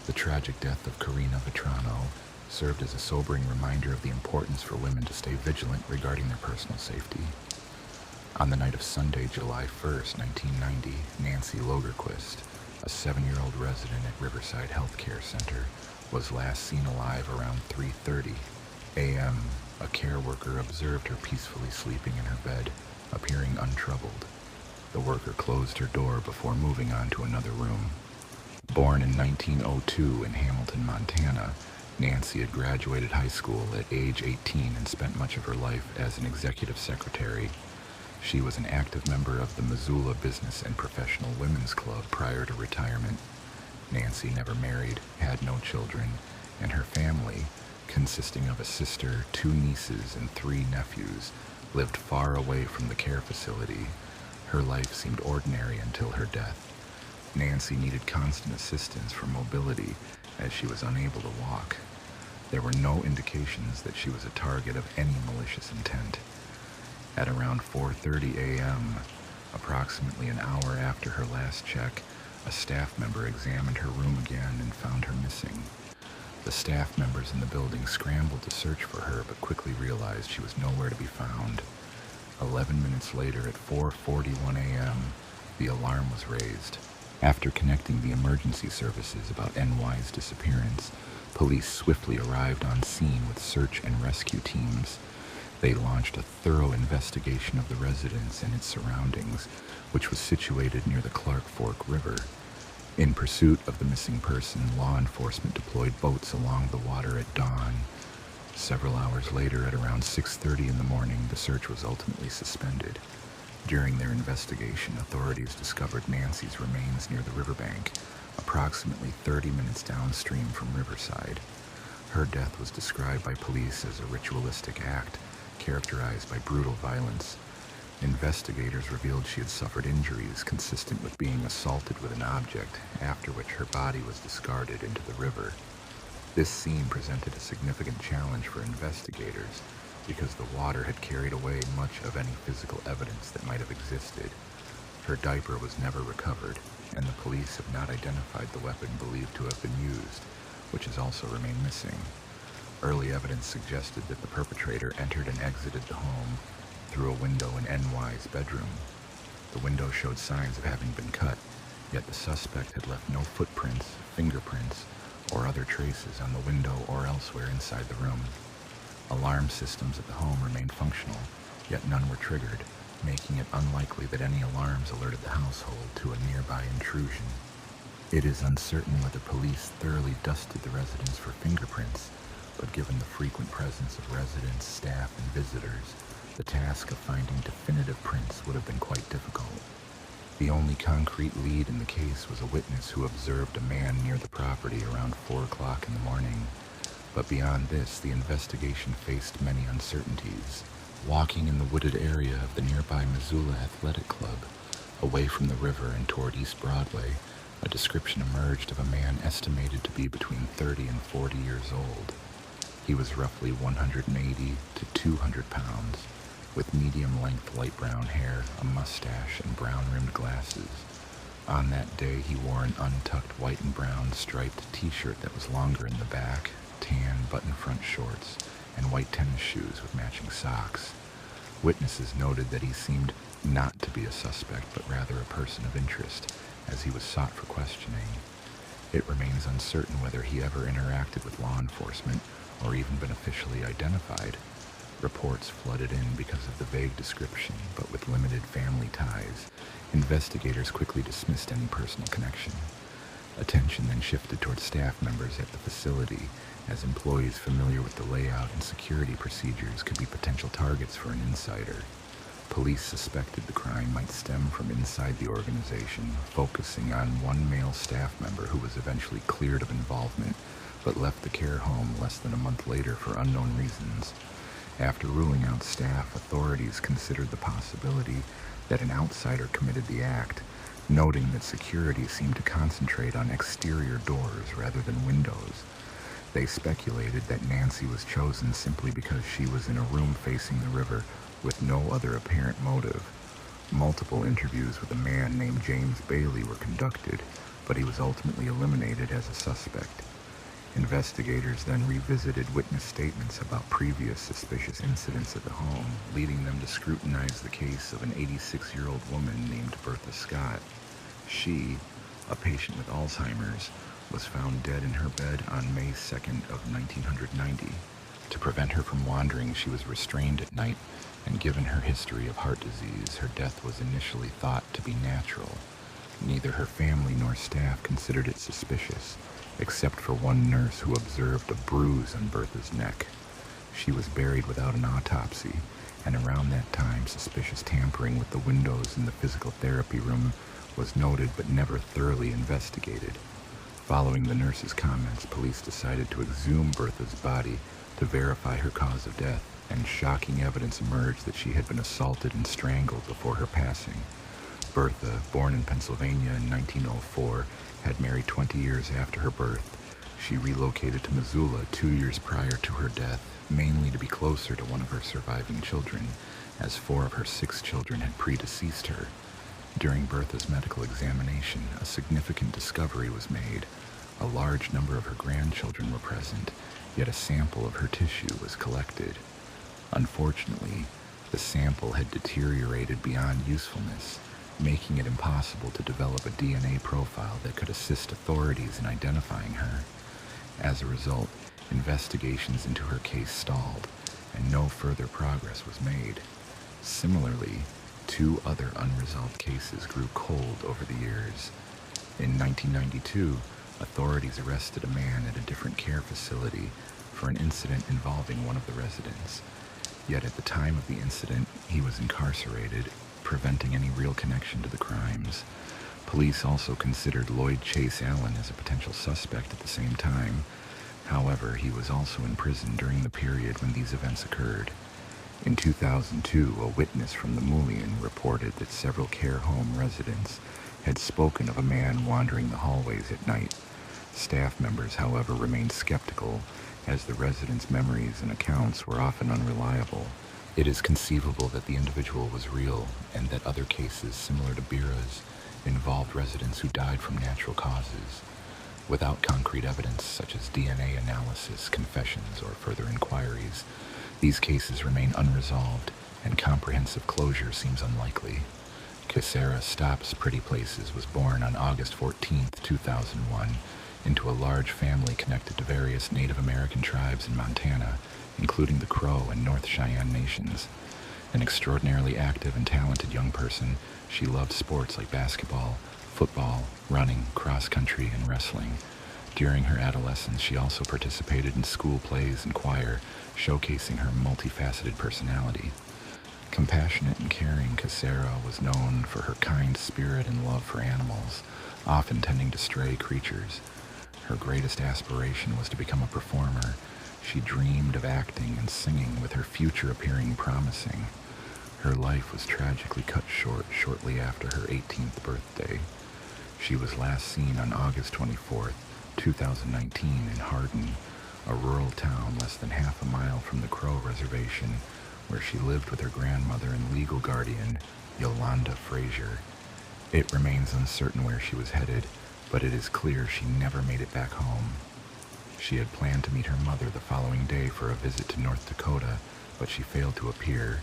The tragic death of Karina Vetrano served as a sobering reminder of the importance for women to stay vigilant regarding their personal safety. On the night of Sunday, July 1st, 1990, Nancy Logerquist, a 7-year-old resident at Riverside Healthcare Center, was last seen alive around 3:30 a.m. A care worker observed her peacefully sleeping in her bed, appearing untroubled. The worker closed her door before moving on to another room. Born in 1902 in Hamilton, Montana, Nancy had graduated high school at age 18 and spent much of her life as an executive secretary. She was an active member of the Missoula Business and Professional Women's Club prior to retirement. Nancy never married, had no children, and her family, consisting of a sister, 2 nieces, and 3 nephews, lived far away from the care facility. Her life seemed ordinary until her death. Nancy needed constant assistance for mobility as she was unable to walk. There were no indications that she was a target of any malicious intent. At around 4:30 a.m., approximately an hour after her last check, a staff member examined her room again and found her missing. The staff members in the building scrambled to search for her but quickly realized she was nowhere to be found. 11 minutes later, at 4:41 a.m., the alarm was raised. After connecting the emergency services about NY's disappearance, police swiftly arrived on scene with search and rescue teams. They launched a thorough investigation of the residence and its surroundings, which was situated near the Clark Fork River. In pursuit of the missing person, law enforcement deployed boats along the water at dawn. Several hours later, at around 6:30 in the morning, the search was ultimately suspended. During their investigation, authorities discovered Nancy's remains near the riverbank, approximately 30 minutes downstream from Riverside. Her death was described by police as a ritualistic act, characterized by brutal violence. Investigators revealed she had suffered injuries consistent with being assaulted with an object, after which her body was discarded into the river. This scene presented a significant challenge for investigators because the water had carried away much of any physical evidence that might have existed. Her diaper was never recovered, and the police have not identified the weapon believed to have been used, which has also remained missing. Early evidence suggested that the perpetrator entered and exited the home through a window in NY's bedroom. The window showed signs of having been cut, yet the suspect had left no footprints, fingerprints, or other traces on the window or elsewhere inside the room. Alarm systems at the home remained functional, yet none were triggered, making it unlikely that any alarms alerted the household to a nearby intrusion. It is uncertain whether police thoroughly dusted the residence for fingerprints, but given the frequent presence of residents, staff, and visitors, the task of finding definitive prints would have been quite difficult. The only concrete lead in the case was a witness who observed a man near the property around 4 o'clock in the morning. But beyond this, the investigation faced many uncertainties. Walking in the wooded area of the nearby Missoula Athletic Club, away from the river and toward East Broadway, a description emerged of a man estimated to be between 30 and 40 years old. He was roughly 180 to 200 pounds, with medium-length light brown hair, a mustache, and brown-rimmed glasses. On that day, he wore an untucked white and brown striped t-shirt that was longer in the back, tan button-front shorts, and white tennis shoes with matching socks. Witnesses noted that he seemed not to be a suspect, but rather a person of interest, as he was sought for questioning. It remains uncertain whether he ever interacted with law enforcement or even been officially identified. Reports flooded in because of the vague description, but with limited family ties, investigators quickly dismissed any personal connection. Attention then shifted toward staff members at the facility, as employees familiar with the layout and security procedures could be potential targets for an insider. Police suspected the crime might stem from inside the organization, focusing on one male staff member who was eventually cleared of involvement, but left the care home less than a month later for unknown reasons. After ruling out staff, authorities considered the possibility that an outsider committed the act, noting that security seemed to concentrate on exterior doors rather than windows. They speculated that Nancy was chosen simply because she was in a room facing the river with no other apparent motive. Multiple interviews with a man named James Bailey were conducted, but he was ultimately eliminated as a suspect. Investigators then revisited witness statements about previous suspicious incidents at the home, leading them to scrutinize the case of an 86-year-old woman named Bertha Scott. She, a patient with Alzheimer's, was found dead in her bed on May 2nd of 1990. To prevent her from wandering, she was restrained at night, and given her history of heart disease, her death was initially thought to be natural. Neither her family nor staff considered it suspicious, except for one nurse who observed a bruise on Bertha's neck. She was buried without an autopsy, and around that time, suspicious tampering with the windows in the physical therapy room was noted but never thoroughly investigated. Following the nurse's comments, police decided to exhume Bertha's body to verify her cause of death, and shocking evidence emerged that she had been assaulted and strangled before her passing. Bertha, born in Pennsylvania in 1904, had married 20 years after her birth. She relocated to Missoula 2 years prior to her death, mainly to be closer to one of her surviving children, as 4 of her 6 children had predeceased her. During Bertha's medical examination, a significant discovery was made. A large number of her grandchildren were present, yet a sample of her tissue was collected. Unfortunately, the sample had deteriorated beyond usefulness, making it impossible to develop a DNA profile that could assist authorities in identifying her. As a result, investigations into her case stalled, and no further progress was made. Similarly, 2 other unresolved cases grew cold over the years. In 1992, authorities arrested a man at a different care facility for an incident involving one of the residents. Yet at the time of the incident, he was incarcerated, preventing any real connection to the crimes. Police also considered Lloyd Chase Allen as a potential suspect at the same time. However, he was also in prison during the period when these events occurred. In 2002, a witness from the Mullion reported that several care home residents had spoken of a man wandering the hallways at night. Staff members, however, remained skeptical, as the residents' memories and accounts were often unreliable. It is conceivable that the individual was real, and that other cases similar to Bira's involved residents who died from natural causes. Without concrete evidence such as DNA analysis, confessions, or further inquiries, these cases remain unresolved, and comprehensive closure seems unlikely. Kisara Stops Pretty Places was born on August 14, 2001, into a large family connected to various Native American tribes in Montana, including the Crow and North Cheyenne nations. An extraordinarily active and talented young person, she loved sports like basketball, football, running, cross-country, and wrestling. During her adolescence, she also participated in school plays and choir, showcasing her multifaceted personality. Compassionate and caring, Kisara was known for her kind spirit and love for animals, often tending to stray creatures. Her greatest aspiration was to become a performer. She dreamed of acting and singing, with her future appearing promising. Her life was tragically cut short shortly after her 18th birthday. She was last seen on August 24th, 2019 in Hardin, a rural town less than half a mile from the Crow Reservation, where she lived with her grandmother and legal guardian, Yolanda Frazier. It remains uncertain where she was headed, but it is clear she never made it back home. She had planned to meet her mother the following day for a visit to North Dakota, but she failed to appear.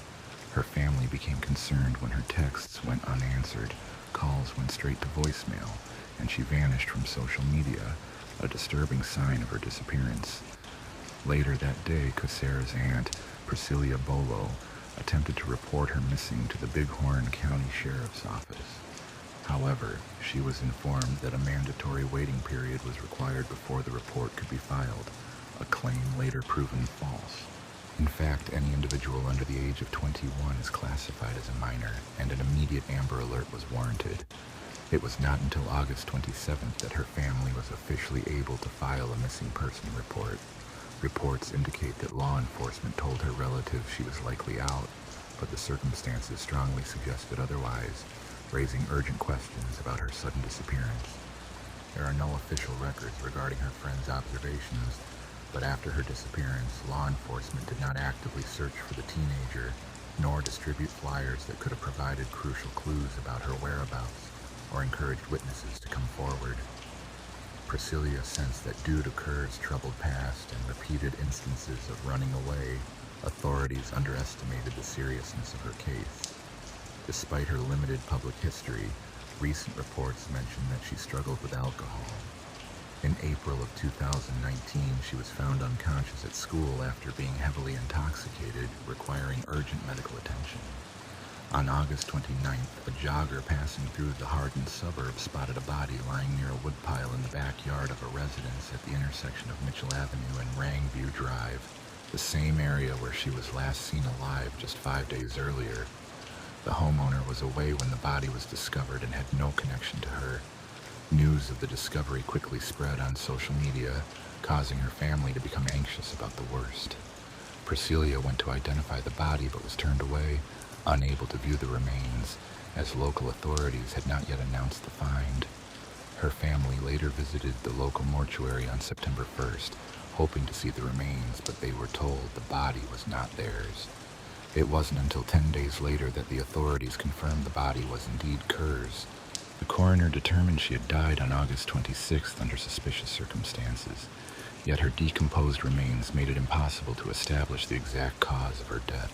Her family became concerned when her texts went unanswered, calls went straight to voicemail, and she vanished from social media, a disturbing sign of her disappearance. Later that day, Kisara's aunt, Priscilla Bolo, attempted to report her missing to the Bighorn County Sheriff's Office. However, she was informed that a mandatory waiting period was required before the report could be filed, a claim later proven false. In fact, any individual under the age of 21 is classified as a minor, and an immediate Amber Alert was warranted. It was not until August 27th that her family was officially able to file a missing person report. Reports indicate that law enforcement told her relatives she was likely out, but the circumstances strongly suggested otherwise, raising urgent questions about her sudden disappearance. There are no official records regarding her friend's observations, but after her disappearance, law enforcement did not actively search for the teenager, nor distribute flyers that could have provided crucial clues about her whereabouts or encouraged witnesses to come forward. Priscilla sensed that due to Kerr's troubled past and repeated instances of running away, authorities underestimated the seriousness of her case. Despite her limited public history, recent reports mentioned that she struggled with alcohol. In April of 2019, she was found unconscious at school after being heavily intoxicated, requiring urgent medical attention. On August 29th, a jogger passing through the Hardin suburb spotted a body lying near a woodpile in the backyard of a residence at the intersection of Mitchell Avenue and Rangview Drive, the same area where she was last seen alive just 5 days earlier. The homeowner was away when the body was discovered and had no connection to her. News of the discovery quickly spread on social media, causing her family to become anxious about the worst. Priscilla went to identify the body but was turned away, unable to view the remains, as local authorities had not yet announced the find. Her family later visited the local mortuary on September 1st, hoping to see the remains, but they were told the body was not theirs. It wasn't until 10 days later that the authorities confirmed the body was indeed Kerr's. The coroner determined she had died on August 26th under suspicious circumstances, yet her decomposed remains made it impossible to establish the exact cause of her death.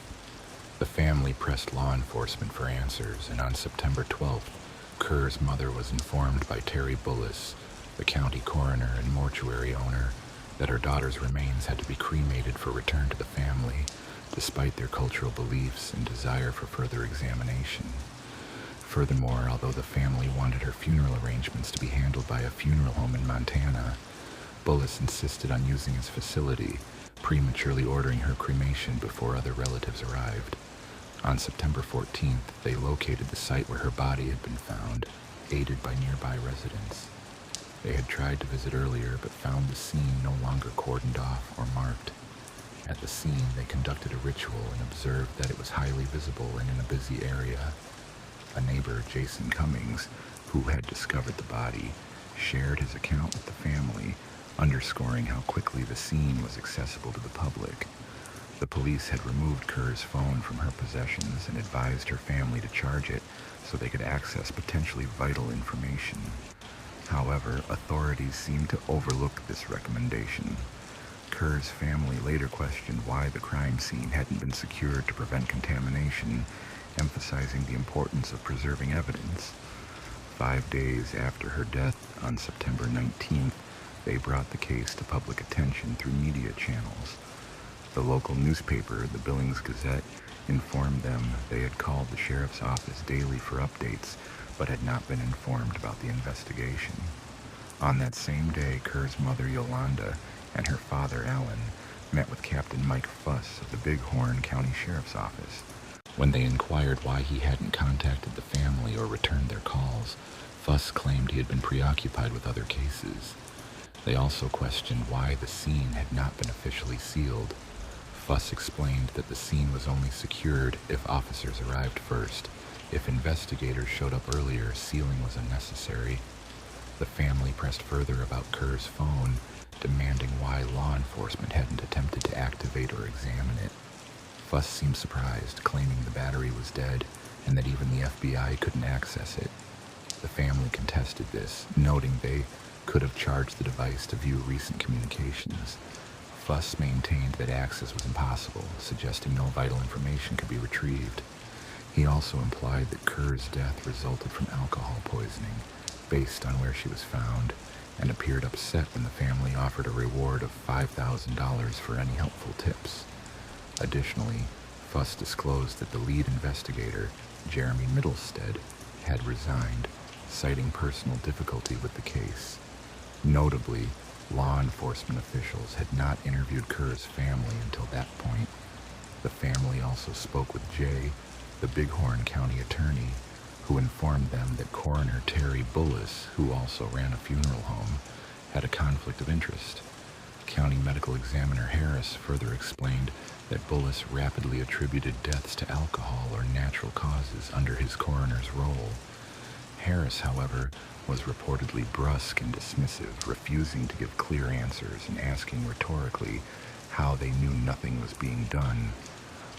The family pressed law enforcement for answers, and on September 12th, Kerr's mother was informed by Terry Bullis, the county coroner and mortuary owner, that her daughter's remains had to be cremated for return to the family, despite their cultural beliefs and desire for further examination. Furthermore, although the family wanted her funeral arrangements to be handled by a funeral home in Montana, Bullis insisted on using his facility, prematurely ordering her cremation before other relatives arrived. On September 14th, they located the site where her body had been found, aided by nearby residents. They had tried to visit earlier, but found the scene no longer cordoned off or marked. At the scene, they conducted a ritual and observed that it was highly visible and in a busy area. A neighbor, Jason Cummings, who had discovered the body, shared his account with the family, underscoring how quickly the scene was accessible to the public. The police had removed Kerr's phone from her possessions and advised her family to charge it so they could access potentially vital information. However, authorities seemed to overlook this recommendation. Kerr's family later questioned why the crime scene hadn't been secured to prevent contamination, emphasizing the importance of preserving evidence. 5 days after her death, on September 19th, they brought the case to public attention through media channels. The local newspaper, the Billings Gazette, informed them they had called the sheriff's office daily for updates, but had not been informed about the investigation. On that same day, Kerr's mother, Yolanda, and her father, Alan, met with Captain Mike Fuss of the Bighorn County Sheriff's Office. When they inquired why he hadn't contacted the family or returned their calls, Fuss claimed he had been preoccupied with other cases. They also questioned why the scene had not been officially sealed. Fuss explained that the scene was only secured if officers arrived first. If investigators showed up earlier, sealing was unnecessary. The family pressed further about Kerr's phone, demanding why law enforcement hadn't attempted to activate or examine it. Fuss seemed surprised, claiming the battery was dead and that even the FBI couldn't access it. The family contested this, noting they could have charged the device to view recent communications. Fuss maintained that access was impossible, suggesting no vital information could be retrieved. He also implied that Kerr's death resulted from alcohol poisoning, based on where she was found, and appeared upset when the family offered a reward of $5,000 for any helpful tips. Additionally, Fuss disclosed that the lead investigator, Jeremy Middlestead, had resigned, citing personal difficulty with the case. Notably, law enforcement officials had not interviewed Kerr's family until that point. The family also spoke with Jay, the Bighorn County attorney, who informed them that coroner Terry Bullis, who also ran a funeral home, had a conflict of interest. County medical examiner Harris further explained that Bullis rapidly attributed deaths to alcohol or natural causes under his coroner's role. Harris, however, was reportedly brusque and dismissive, refusing to give clear answers and asking rhetorically how they knew nothing was being done.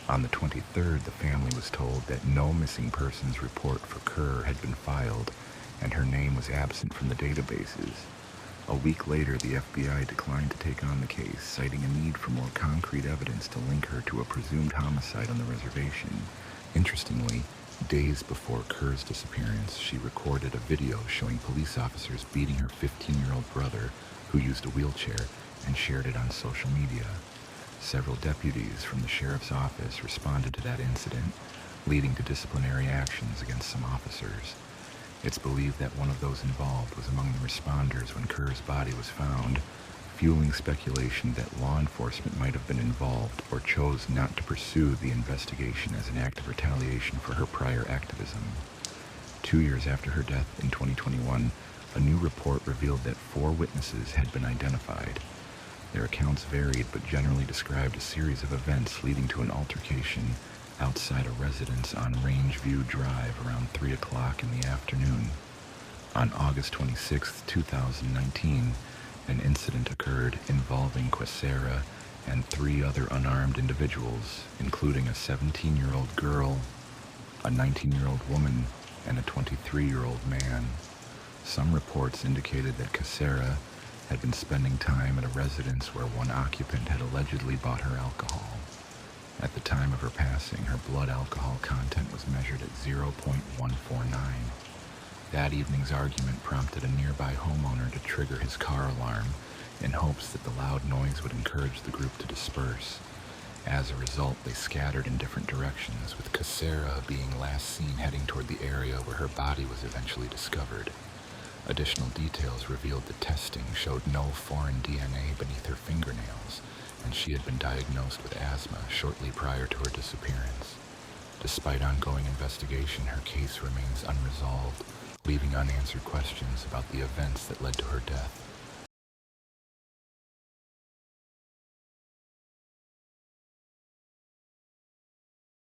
On the 23rd, the family was told that no missing persons report for Kerr had been filed, and her name was absent from the databases. A week later, the FBI declined to take on the case, citing a need for more concrete evidence to link her to a presumed homicide on the reservation. Interestingly, days before Kerr's disappearance, she recorded a video showing police officers beating her 15-year-old brother, who used a wheelchair, and shared it on social media. Several deputies from the sheriff's office responded to that incident, leading to disciplinary actions against some officers. It's believed that one of those involved was among the responders when Kerr's body was found, fueling speculation that law enforcement might have been involved or chose not to pursue the investigation as an act of retaliation for her prior activism. 2 years after her death in 2021, a new report revealed that 4 witnesses had been identified. Their accounts varied but generally described a series of events leading to an altercation outside a residence on Rangeview Drive around 3 o'clock in the afternoon. On August 26, 2019, an incident occurred involving Quasera and 3 other unarmed individuals, including a 17-year-old girl, a 19-year-old woman, and a 23-year-old man. Some reports indicated that Quasera had been spending time at a residence where one occupant had allegedly bought her alcohol. At the time of her passing, her blood alcohol content was measured at 0.149. That evening's argument prompted a nearby homeowner to trigger his car alarm in hopes that the loud noise would encourage the group to disperse. As a result, they scattered in different directions, with Quasera being last seen heading toward the area where her body was eventually discovered. Additional details revealed that testing showed no foreign DNA beneath her fingernails, and she had been diagnosed with asthma shortly prior to her disappearance. Despite ongoing investigation, her case remains unresolved, leaving unanswered questions about the events that led to her death.